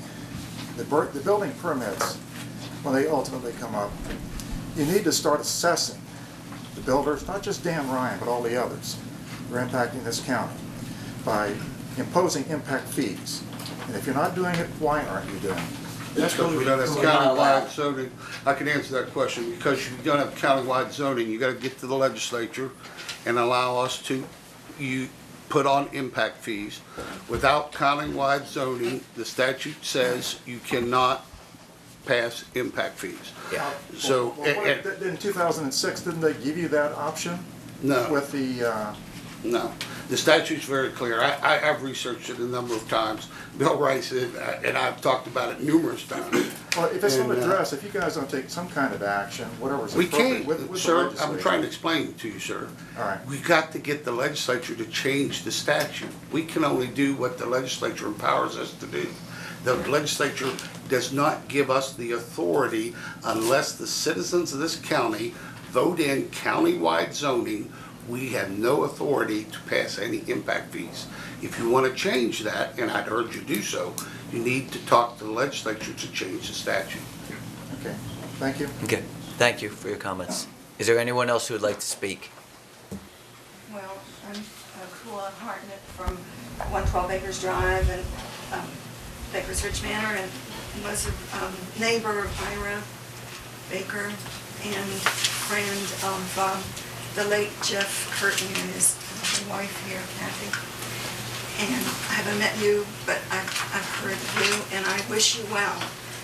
The building permits, when they ultimately come up, you need to start assessing the builders, not just Dan Ryan, but all the others who are impacting this county, by imposing impact fees. And if you're not doing it, why aren't you doing it? That's Because we don't have countywide zoning. I can answer that question. Because you don't have countywide zoning, you gotta get to the legislature and allow us to, put on impact fees. Without countywide zoning, the statute says you cannot pass impact fees. Yeah. So, In 2006, didn't they give you that option? No. With the, No, the statute's very clear. I've researched it a number of times. Bill writes it, and I've talked about it numerous times. well, if it's not And, addressed, if you guys don't take some kind of action, whatever's We appropriate can't, with the sir, legislature. I'm trying to explain it to you, sir. All right. We got to get the legislature to change the statute. We can only do what the legislature empowers us to do. The legislature does not give us the authority unless the citizens of this county vote in countywide zoning. We have no authority to pass any impact fees. If you want to change that, and I'd urge you to do so, you need to talk to the legislature to change the statute. Okay, thank you. Okay, thank you for your comments. Is there anyone else who would like to speak? Well, I'm Kula Hartnett from 112 Acres Drive and Baker's Ridge Manor, and was a neighbor of Ira Baker and friend of the late Jeff Curtin and his wife here, Kathy. And I haven't met you, but I've heard of you, and I wish you well,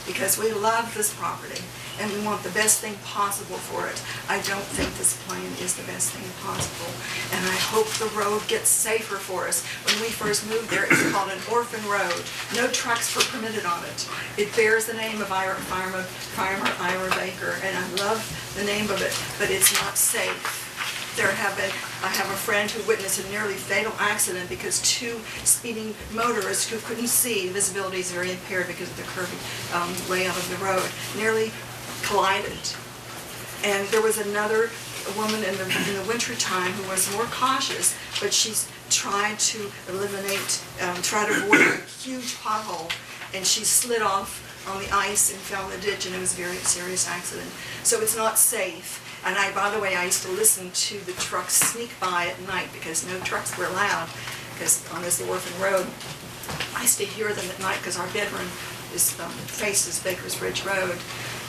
because we love this property, and we want the best thing possible for it. I don't think this plan is the best thing possible, and I hope the road gets safer for us. When we first moved there, it was called an orphan road. No trucks were permitted on it. It bears the name of farmer Ira Baker, and I love the name of it, but it's not safe. I have a friend who witnessed a nearly fatal accident because two speeding motorists who couldn't see, visibility is very impaired because of the curvy layout of the road, nearly collided. And there was another woman in the winter time who was more cautious, but she's tried to try to avoid a huge pothole, and she slid off on the ice and fell in the ditch, and it was a very serious accident. So it's not safe. And by the way, I used to listen to the trucks sneak by at night because no trucks were allowed, because on this orphan road, I used to hear them at night because our bedroom faces Baker's Ridge Road.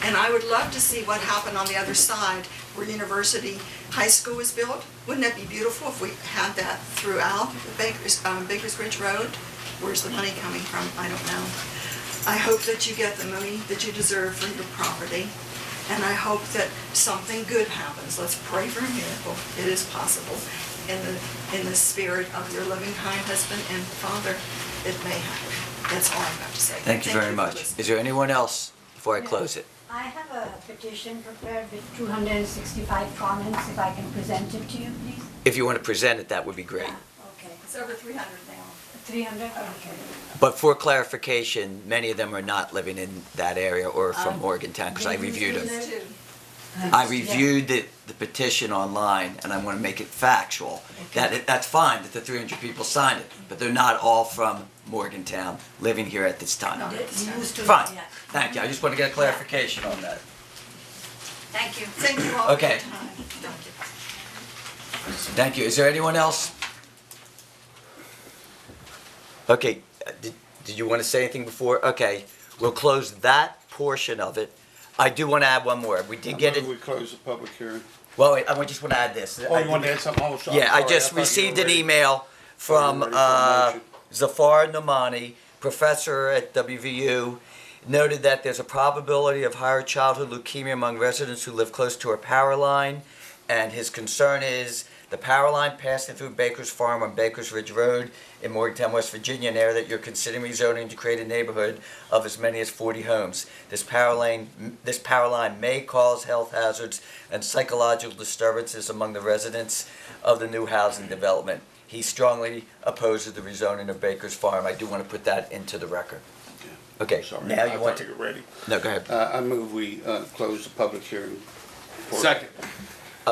And I would love to see what happened on the other side where University High School was built. Wouldn't that be beautiful if we had that throughout Baker's Ridge Road? Where's the money coming from? I don't know. I hope that you get the money that you deserve for your property. And I hope that something good happens. Let's pray for a miracle. It is possible. In the spirit of your loving, kind husband and father, it may happen. That's all I've got to say. Thank you very much. Is there anyone else before I close it? I have a petition prepared with 265 comments, if I can present it to you, please. If you want to present it, that would be great. Okay. It's over 300 now. 300? Okay. But for clarification, many of them are not living in that area or from Morgantown, because I reviewed them. I reviewed the petition online, and I want to make it factual. That's fine that the 300 people signed it, but they're not all from Morgantown living here at this time. Fine, thank you. I just want to get a clarification on that. Thank you. Thank you all Okay. for your time. Thank you. Thank you. Is there anyone else? Okay, did you want to say anything before? Okay, we'll close that portion of it. I do want to add one more. We did get it. We close the public hearing. Well, wait, I just want to add this. Oh, you want to add something? Oh, sorry. Yeah, I Sorry, just thought you received were an ready. email from ready for a motion. Zafar Nomani, professor at WVU, noted that there's a probability of higher childhood leukemia among residents who live close to a power line, and his concern is the power line passing through Baker's Farm on Baker's Ridge Road in Morgantown, West Virginia, an area that you're considering rezoning to create a neighborhood of as many as 40 homes. This power line may cause health hazards and psychological disturbances among the residents of the new housing development. He strongly opposes the rezoning of Baker's Farm. I do want to put that into the record. Okay, Sorry, now I you want thought to... you were ready. No, go ahead. I move we close the public hearing. Second.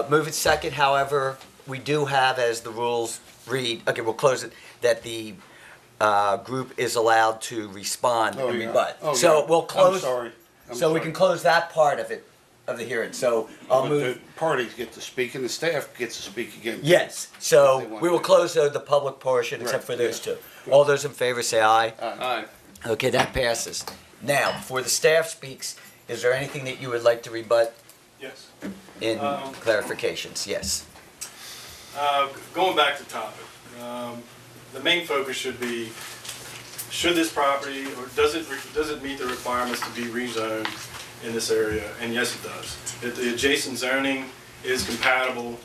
Move it second, however, we do have, as the rules read, okay, we'll close it, that the group is allowed to respond Oh, and yeah. rebut. Oh, So yeah. we'll close. I'm sorry. I'm So we sorry. can close that part of it, of the hearing. So I'll But move. the parties get to speak and the staff gets to speak again. Yes, If so they want we will to. close the public portion except Right, for those yeah. two. All those in favor say aye. Aye. Okay, that passes. Now, before the staff speaks, is there anything that you would like to rebut Yes. in clarifications? Yes. Going back to topic, the main focus should be, should this property, or does it meet the requirements to be rezoned in this area? And yes, it does. The adjacent zoning is compatible,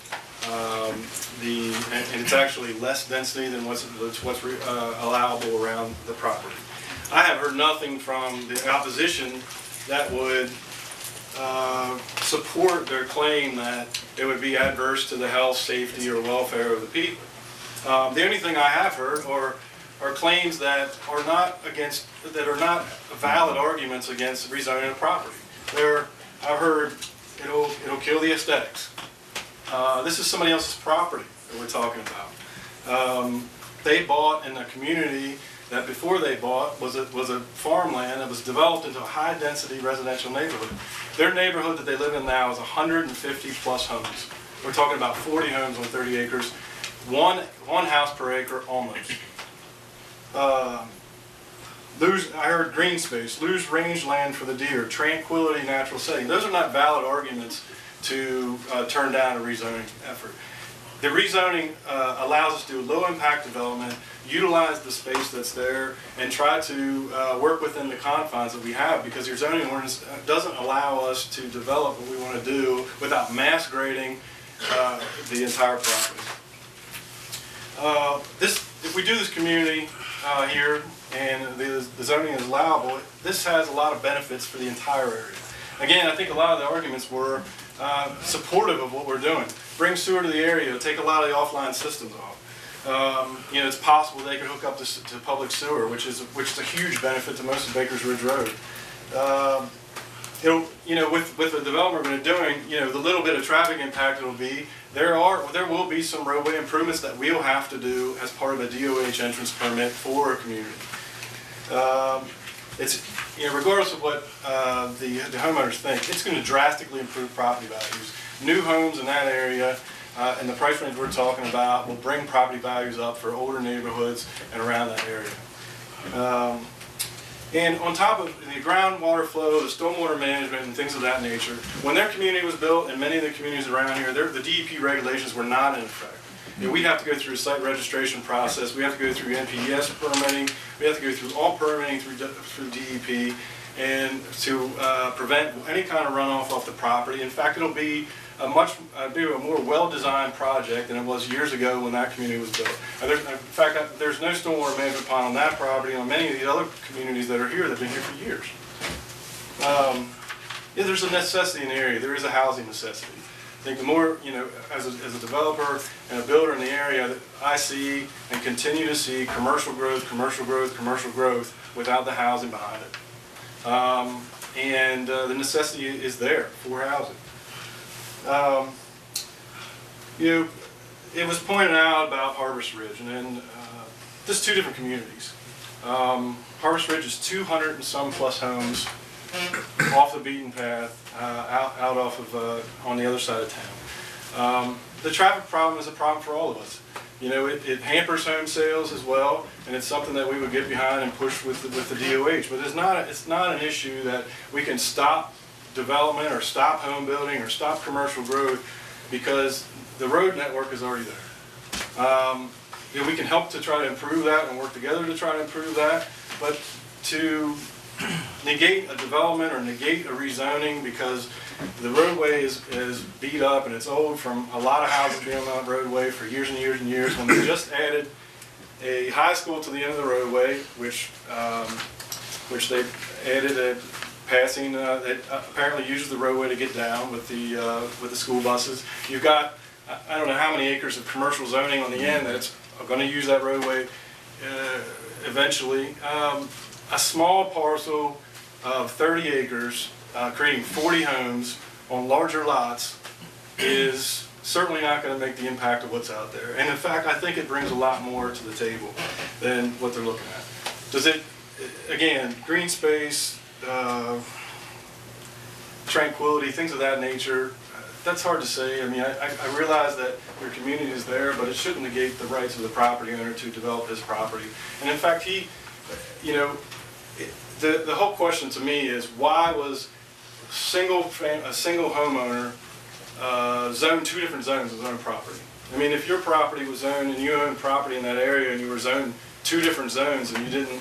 and it's actually less density than what's allowable around the property. I have heard nothing from the opposition that would support their claim that it would be adverse to the health, safety, or welfare of the people. The only thing I have heard are claims that are not valid arguments against rezoning a property. I've heard it'll kill the aesthetics. This is somebody else's property that we're talking about. They bought in a community that before they bought was a farmland that was developed into a high-density residential neighborhood. Their neighborhood that they live in now is 150 plus homes. We're talking about 40 homes on 30 acres, one house per acre almost. I heard green space, lose range land for the deer, tranquility, natural setting. Those are not valid arguments to turn down a rezoning effort. The rezoning allows us to do low-impact development, utilize the space that's there, and try to work within the confines that we have, because your zoning ordinance doesn't allow us to develop what we want to do without mass grading the entire property. If we do this community here and the zoning is allowable, this has a lot of benefits for the entire area. Again, I think a lot of the arguments were supportive of what we're doing. Bring sewer to the area, take a lot of the offline systems off. It's possible they could hook up to public sewer, which is a huge benefit to most of Baker's Ridge Road. With the development we're doing, the little bit of traffic impact it'll be, there will be some roadway improvements that we'll have to do as part of a DOH entrance permit for a community. Regardless of what the homeowners think, it's going to drastically improve property values. New homes in that area and the price range we're talking about will bring property values up for older neighborhoods and around that area. And on top of the groundwater flow, the stormwater management and things of that nature, when their community was built and many of the communities around here, the DEP regulations were not in effect. We have to go through a site registration process. We have to go through NPDES permitting. We have to go through all permitting through DEP and to prevent any kind of runoff off the property. In fact, it'll be a more well-designed project than it was years ago when that community was built. In fact, there's no stormwater management pond on that property and on many of the other communities that are here that have been here for years. There's a necessity in the area. There is a housing necessity. I think the more, as a developer and a builder in the area, that I see and continue to see commercial growth without the housing behind it. The necessity is there for housing. It was pointed out about Harvest Ridge, and just two different communities. Harvest Ridge is 200 and some plus homes off the beaten path, out off of on the other side of town. The traffic problem is a problem for all of us. It hampers home sales as well, and it's something that we would get behind and push with the DOH. But it's not an issue that we can stop development or stop home building or stop commercial growth, because the road network is already there. We can help to try to improve that and work together to try to improve that, but to negate a development or negate a rezoning because the roadway is beat up and it's old from a lot of houses being on that roadway for years and years and years, when they just added a high school to the end of the roadway, which they added a passing that apparently uses the roadway to get down with the school buses. You've got, I don't know how many acres of commercial zoning on the end that's going to use that roadway eventually. A small parcel of 30 acres creating 40 homes on larger lots is certainly not going to make the impact of what's out there. And in fact, I think it brings a lot more to the table than what they're looking at. Does it, again, green space, tranquility, things of that nature, that's hard to say. I mean, I realize that your community is there, but it shouldn't negate the rights of the property owner to develop his property. And in fact, the whole question to me is, why was a single homeowner zoned two different zones of his own property? I mean, if your property was zoned and you owned property in that area and you were zoned two different zones and you didn't,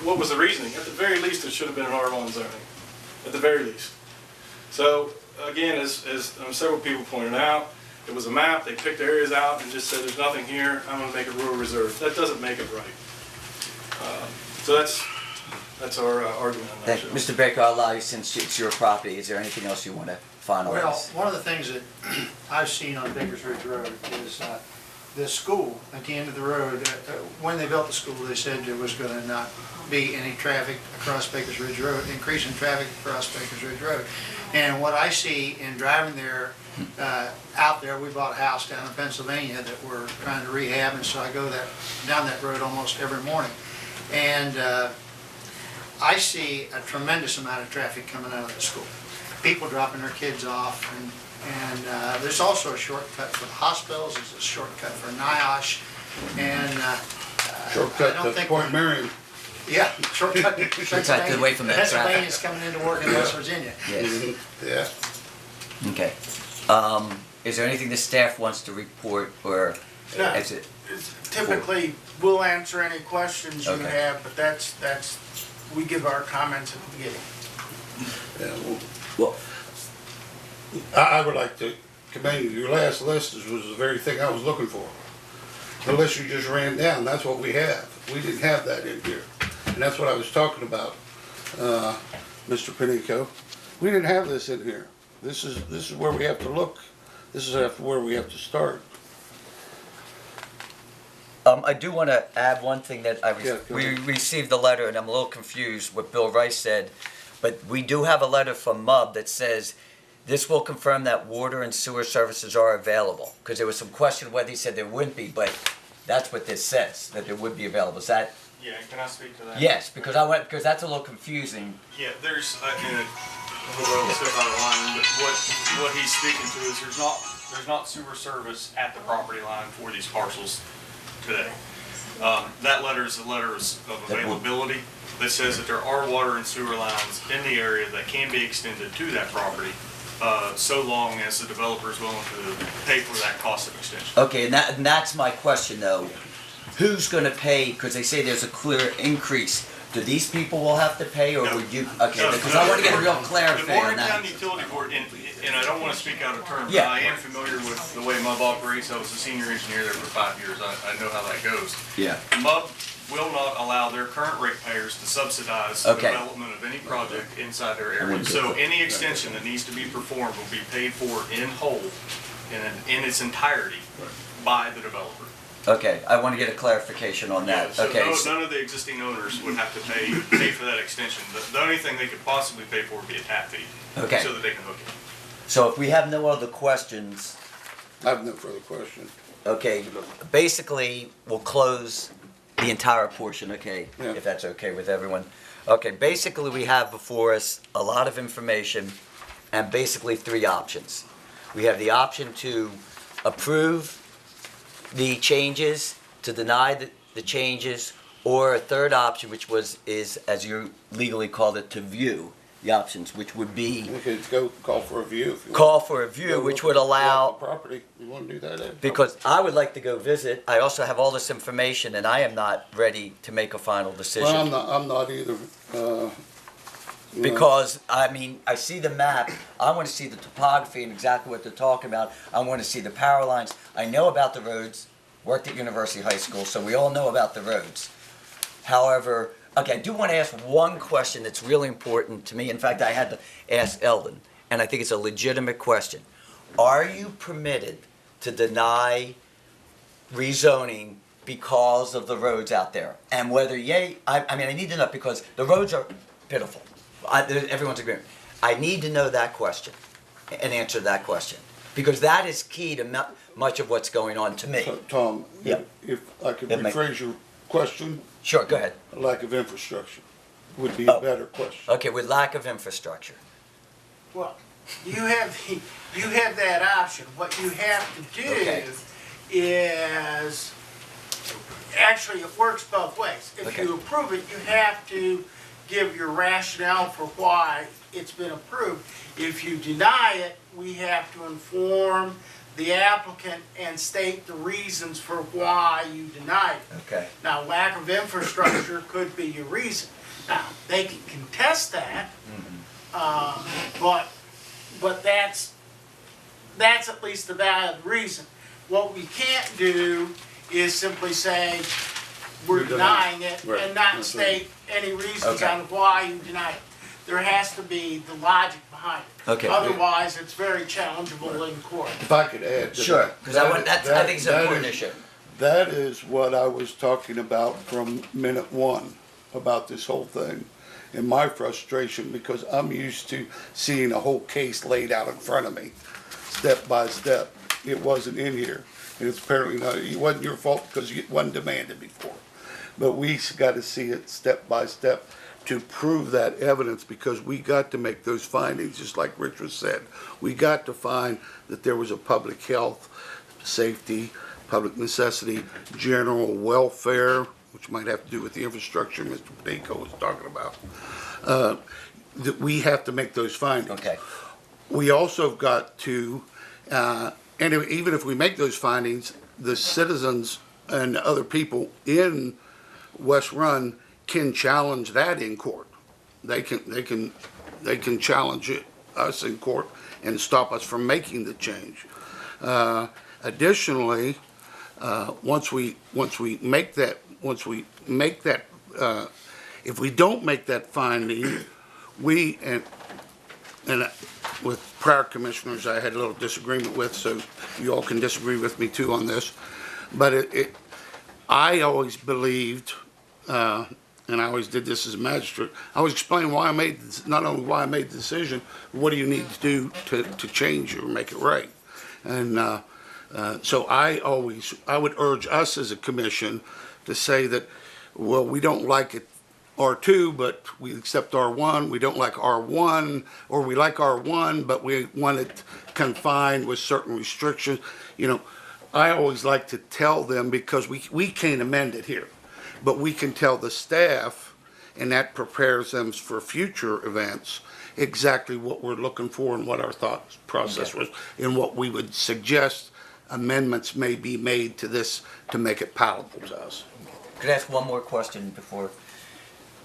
what was the reasoning? At the very least, it should have been an R1 zoning, at the very least. So again, as several people pointed out, it was a map, they picked areas out and just said, there's nothing here, I'm going to make a rural reserve. That doesn't make it right. So that's our argument on that. Mr. Baker, I'll allow you, since it's your property. Is there anything else you want to finalize? Well, one of the things that I've seen on Baker's Ridge Road is the school at the end of the road. When they built the school, they said there was going to not be any traffic across Baker's Ridge Road, increase in traffic across Baker's Ridge Road. And what I see in driving there, out there, we bought a house down in Pennsylvania that we're trying to rehab, and so I go down that road almost every morning. And I see a tremendous amount of traffic coming out of the school. People dropping their kids off, and there's also a shortcut for the hospitals, there's a shortcut for NIOSH, and Shortcut to Point Marion. yeah, shortcut to Pennsylvania. away from that traffic. Pennsylvania's coming into work in West Virginia. Yes. Yeah. Okay. Is there anything the staff wants to report, or No. is it? Typically, we'll answer any questions you Okay. have, but that's, we give our comments at the beginning. Yeah, Well, I would like to commend you. Your last list was the very thing I was looking for. The list you just ran down, that's what we have. We didn't have that in here. And that's what I was talking about, Mr. Pinico. We didn't have this in here. This is where we have to look. This is where we have to start. I do want to add one thing that we received a letter, and I'm a little confused what Bill Rice said, but we do have a letter from MUB that says this will confirm that water and sewer services are available, because there was some question whether he said there wouldn't be, but that's what this says, that there would be available. Is that? Yeah, can I speak to that? Yes, because that's a little confusing. Yeah, there's, but what he's speaking to is there's not sewer service at the property line for these parcels today. That letter is a letter of availability that says that there are water and sewer lines in the area that can be extended to that property, so long as the developer is willing to pay for that cost of extension. Okay, and that's my question though. Who's going to pay? Because they say there's a clear increase. Do these people will have to pay, or would you? Okay, because I want to get a real clarity on that. The Morgantown Utility Board, and I don't want to speak out of turn, but Yeah. I am familiar with the way MUB operates. I was a senior engineer there for 5 years. I know how that goes. Yeah. MUB will not allow their current ratepayers to subsidize the development of any project inside their area. So any extension that needs to be performed will be paid for in whole, in its entirety, by the developer. Okay, I want to get a clarification on that. So Okay. none of the existing owners would have to pay for that extension. The only thing they could possibly pay for would be a tap fee. Okay. So that they can hook it. So if we have no other questions, I have no further questions. okay, basically, we'll close the entire portion, okay? Yeah. If that's okay with everyone. Okay, basically, we have before us a lot of information and basically three options. We have the option to approve the changes, to deny the changes, or a third option, which is, as you legally called it, to view the options, which would be We could go call for a view if you want. call for a view, Go which look would at allow. the property. You want to do that? Because I would like to go visit. I also have all this information, and I am not ready to make a final decision. Well, I'm not either. Because, I mean, I see the map, I want to see the topography and exactly what they're talking about. I want to see the power lines. I know about the roads, worked at University High School, so we all know about the roads. However, okay, I do want to ask one question that's really important to me. In fact, I had to ask Eldon, and I think it's a legitimate question. Are you permitted to deny rezoning because of the roads out there? And whether yay, I mean, I need to know because the roads are pitiful. Everyone's agreeing. I need to know that question and answer that question. Because that is key to much of what's going on to me. So, Tom, Yeah. if I could That may- rephrase your question, Sure, go ahead. lack of infrastructure would be a better question. Okay, with lack of infrastructure. Well, you have that option. What you have to do Okay. is, actually, it works both ways. If Okay. you approve it, you have to give your rationale for why it's been approved. If you deny it, we have to inform the applicant and state the reasons for why you denied it. Okay. Now, lack of infrastructure could be your reason. Now, they can contest that, but that's at least a valid reason. What we can't do is simply say, we're denying it, Right. and not That's state any reasons Okay. on why you deny it. There has to be the logic behind it. Okay. Otherwise, it's very challengeable in court. If I could add to Sure, that. because I think it's an important issue. That is what I was talking about from minute one, about this whole thing. And my frustration, because I'm used to seeing a whole case laid out in front of me, step by step. It wasn't in here. And it's apparently not, it wasn't your fault because it wasn't demanded before. But we got to see it step by step to prove that evidence, because we got to make those findings, just like Richard said. We got to find that there was a public health, safety, public necessity, general welfare, which might have to do with the infrastructure Mr. Padeco was talking about. That we have to make those findings. Okay. We also have got to, and even if we make those findings, the citizens and other people in West Run can challenge that in court. They can challenge us in court and stop us from making the change. Additionally, once we make that, if we don't make that finding, we, and with prior commissioners I had a little disagreement with, so you all can disagree with me too on this, but I always believed, and I always did this as a magistrate, I always explained why I made, not only why I made the decision, but what do you need to do to change it or make it right. And so I would urge us as a commission to say that, well, we don't like it R2, but we accept R1. We don't like R1, or we like R1, but we want it confined with certain restrictions. You know, I always like to tell them, because we can't amend it here, but we can tell the staff, and that prepares them for future events, exactly what we're looking for and what our thought process was, and what we would suggest amendments may be made to this to make it palatable to us. Could I ask one more question before?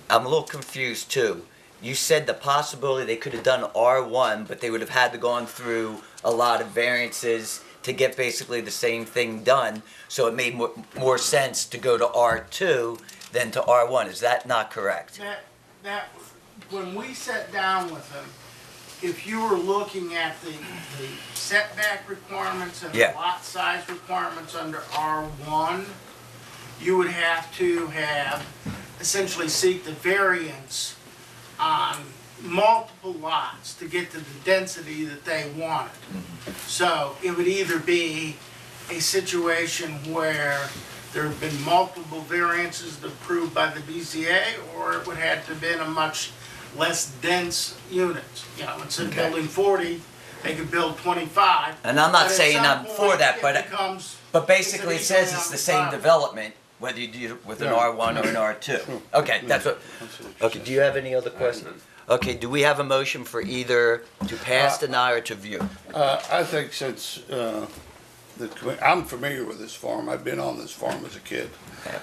I'm a little confused too. You said the possibility they could have done R1, but they would have had to gone through a lot of variances to get basically the same thing done. So it made more sense to go to R2 than to R1. Is that not correct? That when we sat down with them, if you were looking at the setback requirements and the Yeah. lot size requirements under R1, you would have to have essentially seek the variance on multiple lots to get to the density that they wanted. So it would either be a situation where there have been multiple variances approved by the BZA, or it would have to have been a much less dense unit. You know, instead of building 40, they could build 25. And I'm not But at saying some I'm for point, that, it but becomes- basically it says easily it's the on same the development, whether you do it with an R1 or an R2. Okay, that's what, okay, do you have any other questions? Okay, do we have a motion for either to pass, deny, or to view? I think since I'm familiar with this farm, I've been on this farm as a kid,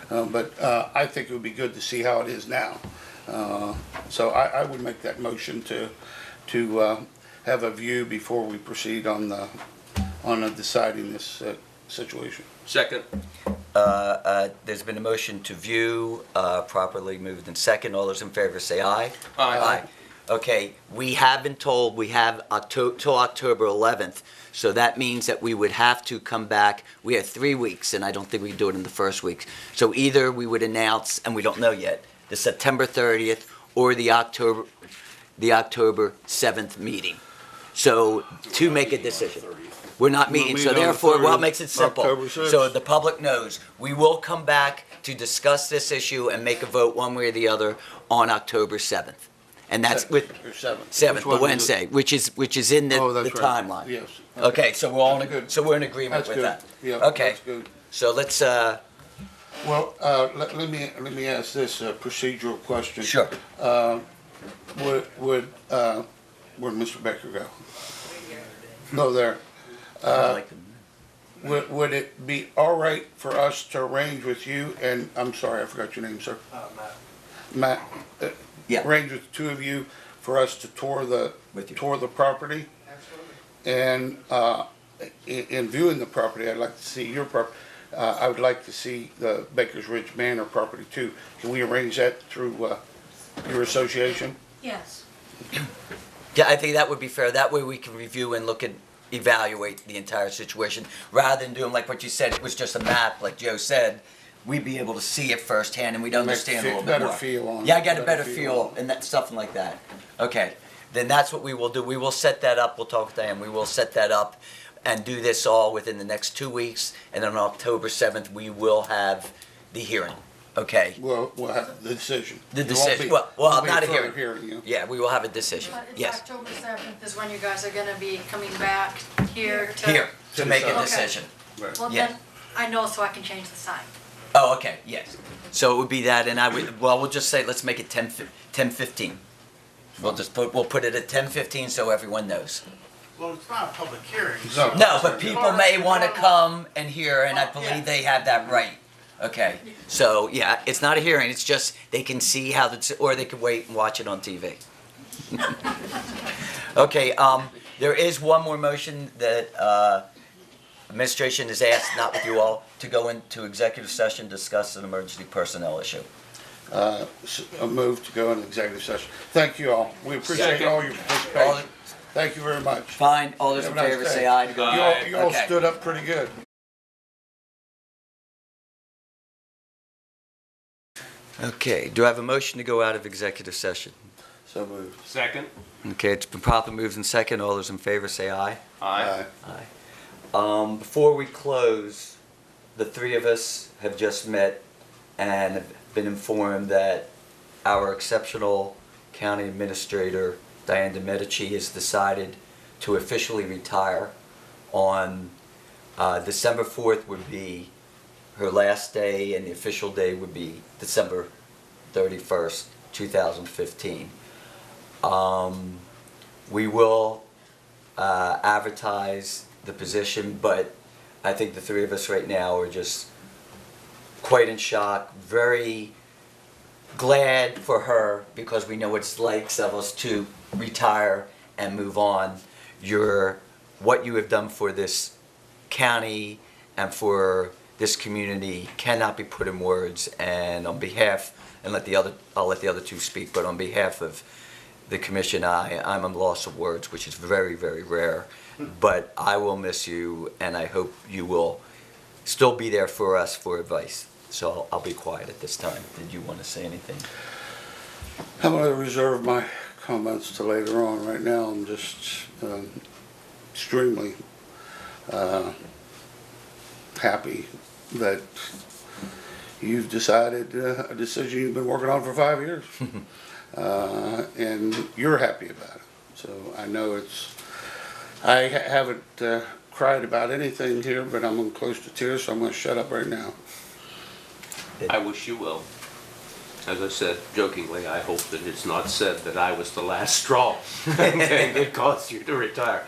but I think it would be good to see how it is now. So I would make that motion to have a view before we proceed on deciding this situation. Second. There's been a motion to view, properly moved in second. All those in favor say aye. Aye. Okay, we have been told we have till October 11th, so that means that we would have to come back. We have 3 weeks, and I don't think we can do it in the first week. So either we would announce, and we don't know yet, the September 30th or the October 7th meeting. So to make a decision. We're not meeting, so meeting on the therefore, well, it 30th, makes it simple. October 6th. So the public knows, we will come back to discuss this issue and make a vote one way or the other on October 7th. And that's with, Or 7th. 7th, Which the one is it? Wednesday, which is in the Oh, that's the right. timeline. Yes. Okay, so we're all, Good. so we're in agreement That's with good. that. Yeah, Okay, that's good. so let's, Well, let me ask this procedural question. Sure. Where'd Mr. Baker go? No, there. Would it be all right for us to arrange with you, and I'm sorry, I forgot your name, sir? Matt. Yeah. Arrange with the two of you for us to tour the property? And in viewing the property, I'd like to see your property. I would like to see the Baker's Ridge Manor property too. Can we arrange that through your association? Yes. yeah, I think that would be fair. That way we can review and look at, evaluate the entire situation, rather than doing like what you said, it was just a map, like Joe said. We'd be able to see it firsthand and we'd understand a little bit more. Better feel on it. Yeah, I got a better feel and that, stuff like that. Okay, then that's what we will do. We will set that up. We'll talk with Diane. We will set that up and do this all within the next 2 weeks. And on October 7th, we will have the hearing. Okay? We'll have the decision. The It won't decision. be- Well, won't be not a further hearing. yeah. Yeah, we will have a decision. But it's Yes. October 7th is when you guys are gonna be coming back here to. Here, to make a Okay. decision. Well, Yeah. then, I know so I can change the sign. Oh, okay, yes. So it would be that, and I would, well, we'll just say, let's make it 10:15. We'll put it at 10:15 so everyone knows. Well, it's not a public hearing. No, but people may want to come and hear, and I believe they have that right. Okay, so, yeah, it's not a hearing, it's just, they can see how the, or they can wait and watch it on TV. Okay, there is one more motion that, administration has asked, not with you all, to go into executive session, discuss an emergency personnel issue. A move to go into executive session. Thank you all. We appreciate Second. all your participation. Thank you very much. Fine, all those in Have a nice favor day. say aye to go. You all Okay. stood up pretty good. Okay, do I have a motion to go out of executive session? So moved. Second? Okay, it's been properly moved in second. All those in favor say aye. Aye. Aye. Before we close, the three of us have just met and have been informed that our exceptional county administrator, Diane DeMedici, has decided to officially retire on December 4th would be her last day, and the official day would be December 31st, 2015. We will advertise the position, but I think the three of us right now are just quite in shock, very glad for her, because we know what it's like, some of us, to retire and move on. What you have done for this county and for this community cannot be put in words, and on behalf, and I'll let the other two speak, but on behalf of the commission, I'm a loss of words, which is very, very rare. But I will miss you, and I hope you will still be there for us for advice. So I'll be quiet at this time. Did you want to say anything? I'm going to reserve my comments to later on. Right now, I'm just extremely happy that you've decided a decision you've been working on for 5 years. And you're happy about it. So I know I haven't cried about anything here, but I'm close to tears, so I'm going to shut up right now. I wish you well. As I said jokingly, I hope that it's not said that I was the last straw that caused you to retire.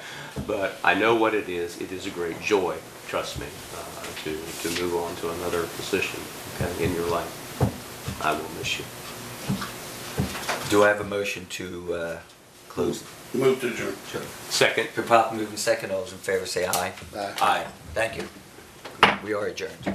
But I know what it is. It is a great joy, trust me, to move on to another position, okay, in your life. I will miss you. Do I have a motion to close? Move to adjourn. Sure. Second. Been properly moved in second. All those in favor say aye. Aye. Aye. Thank you. We are adjourned.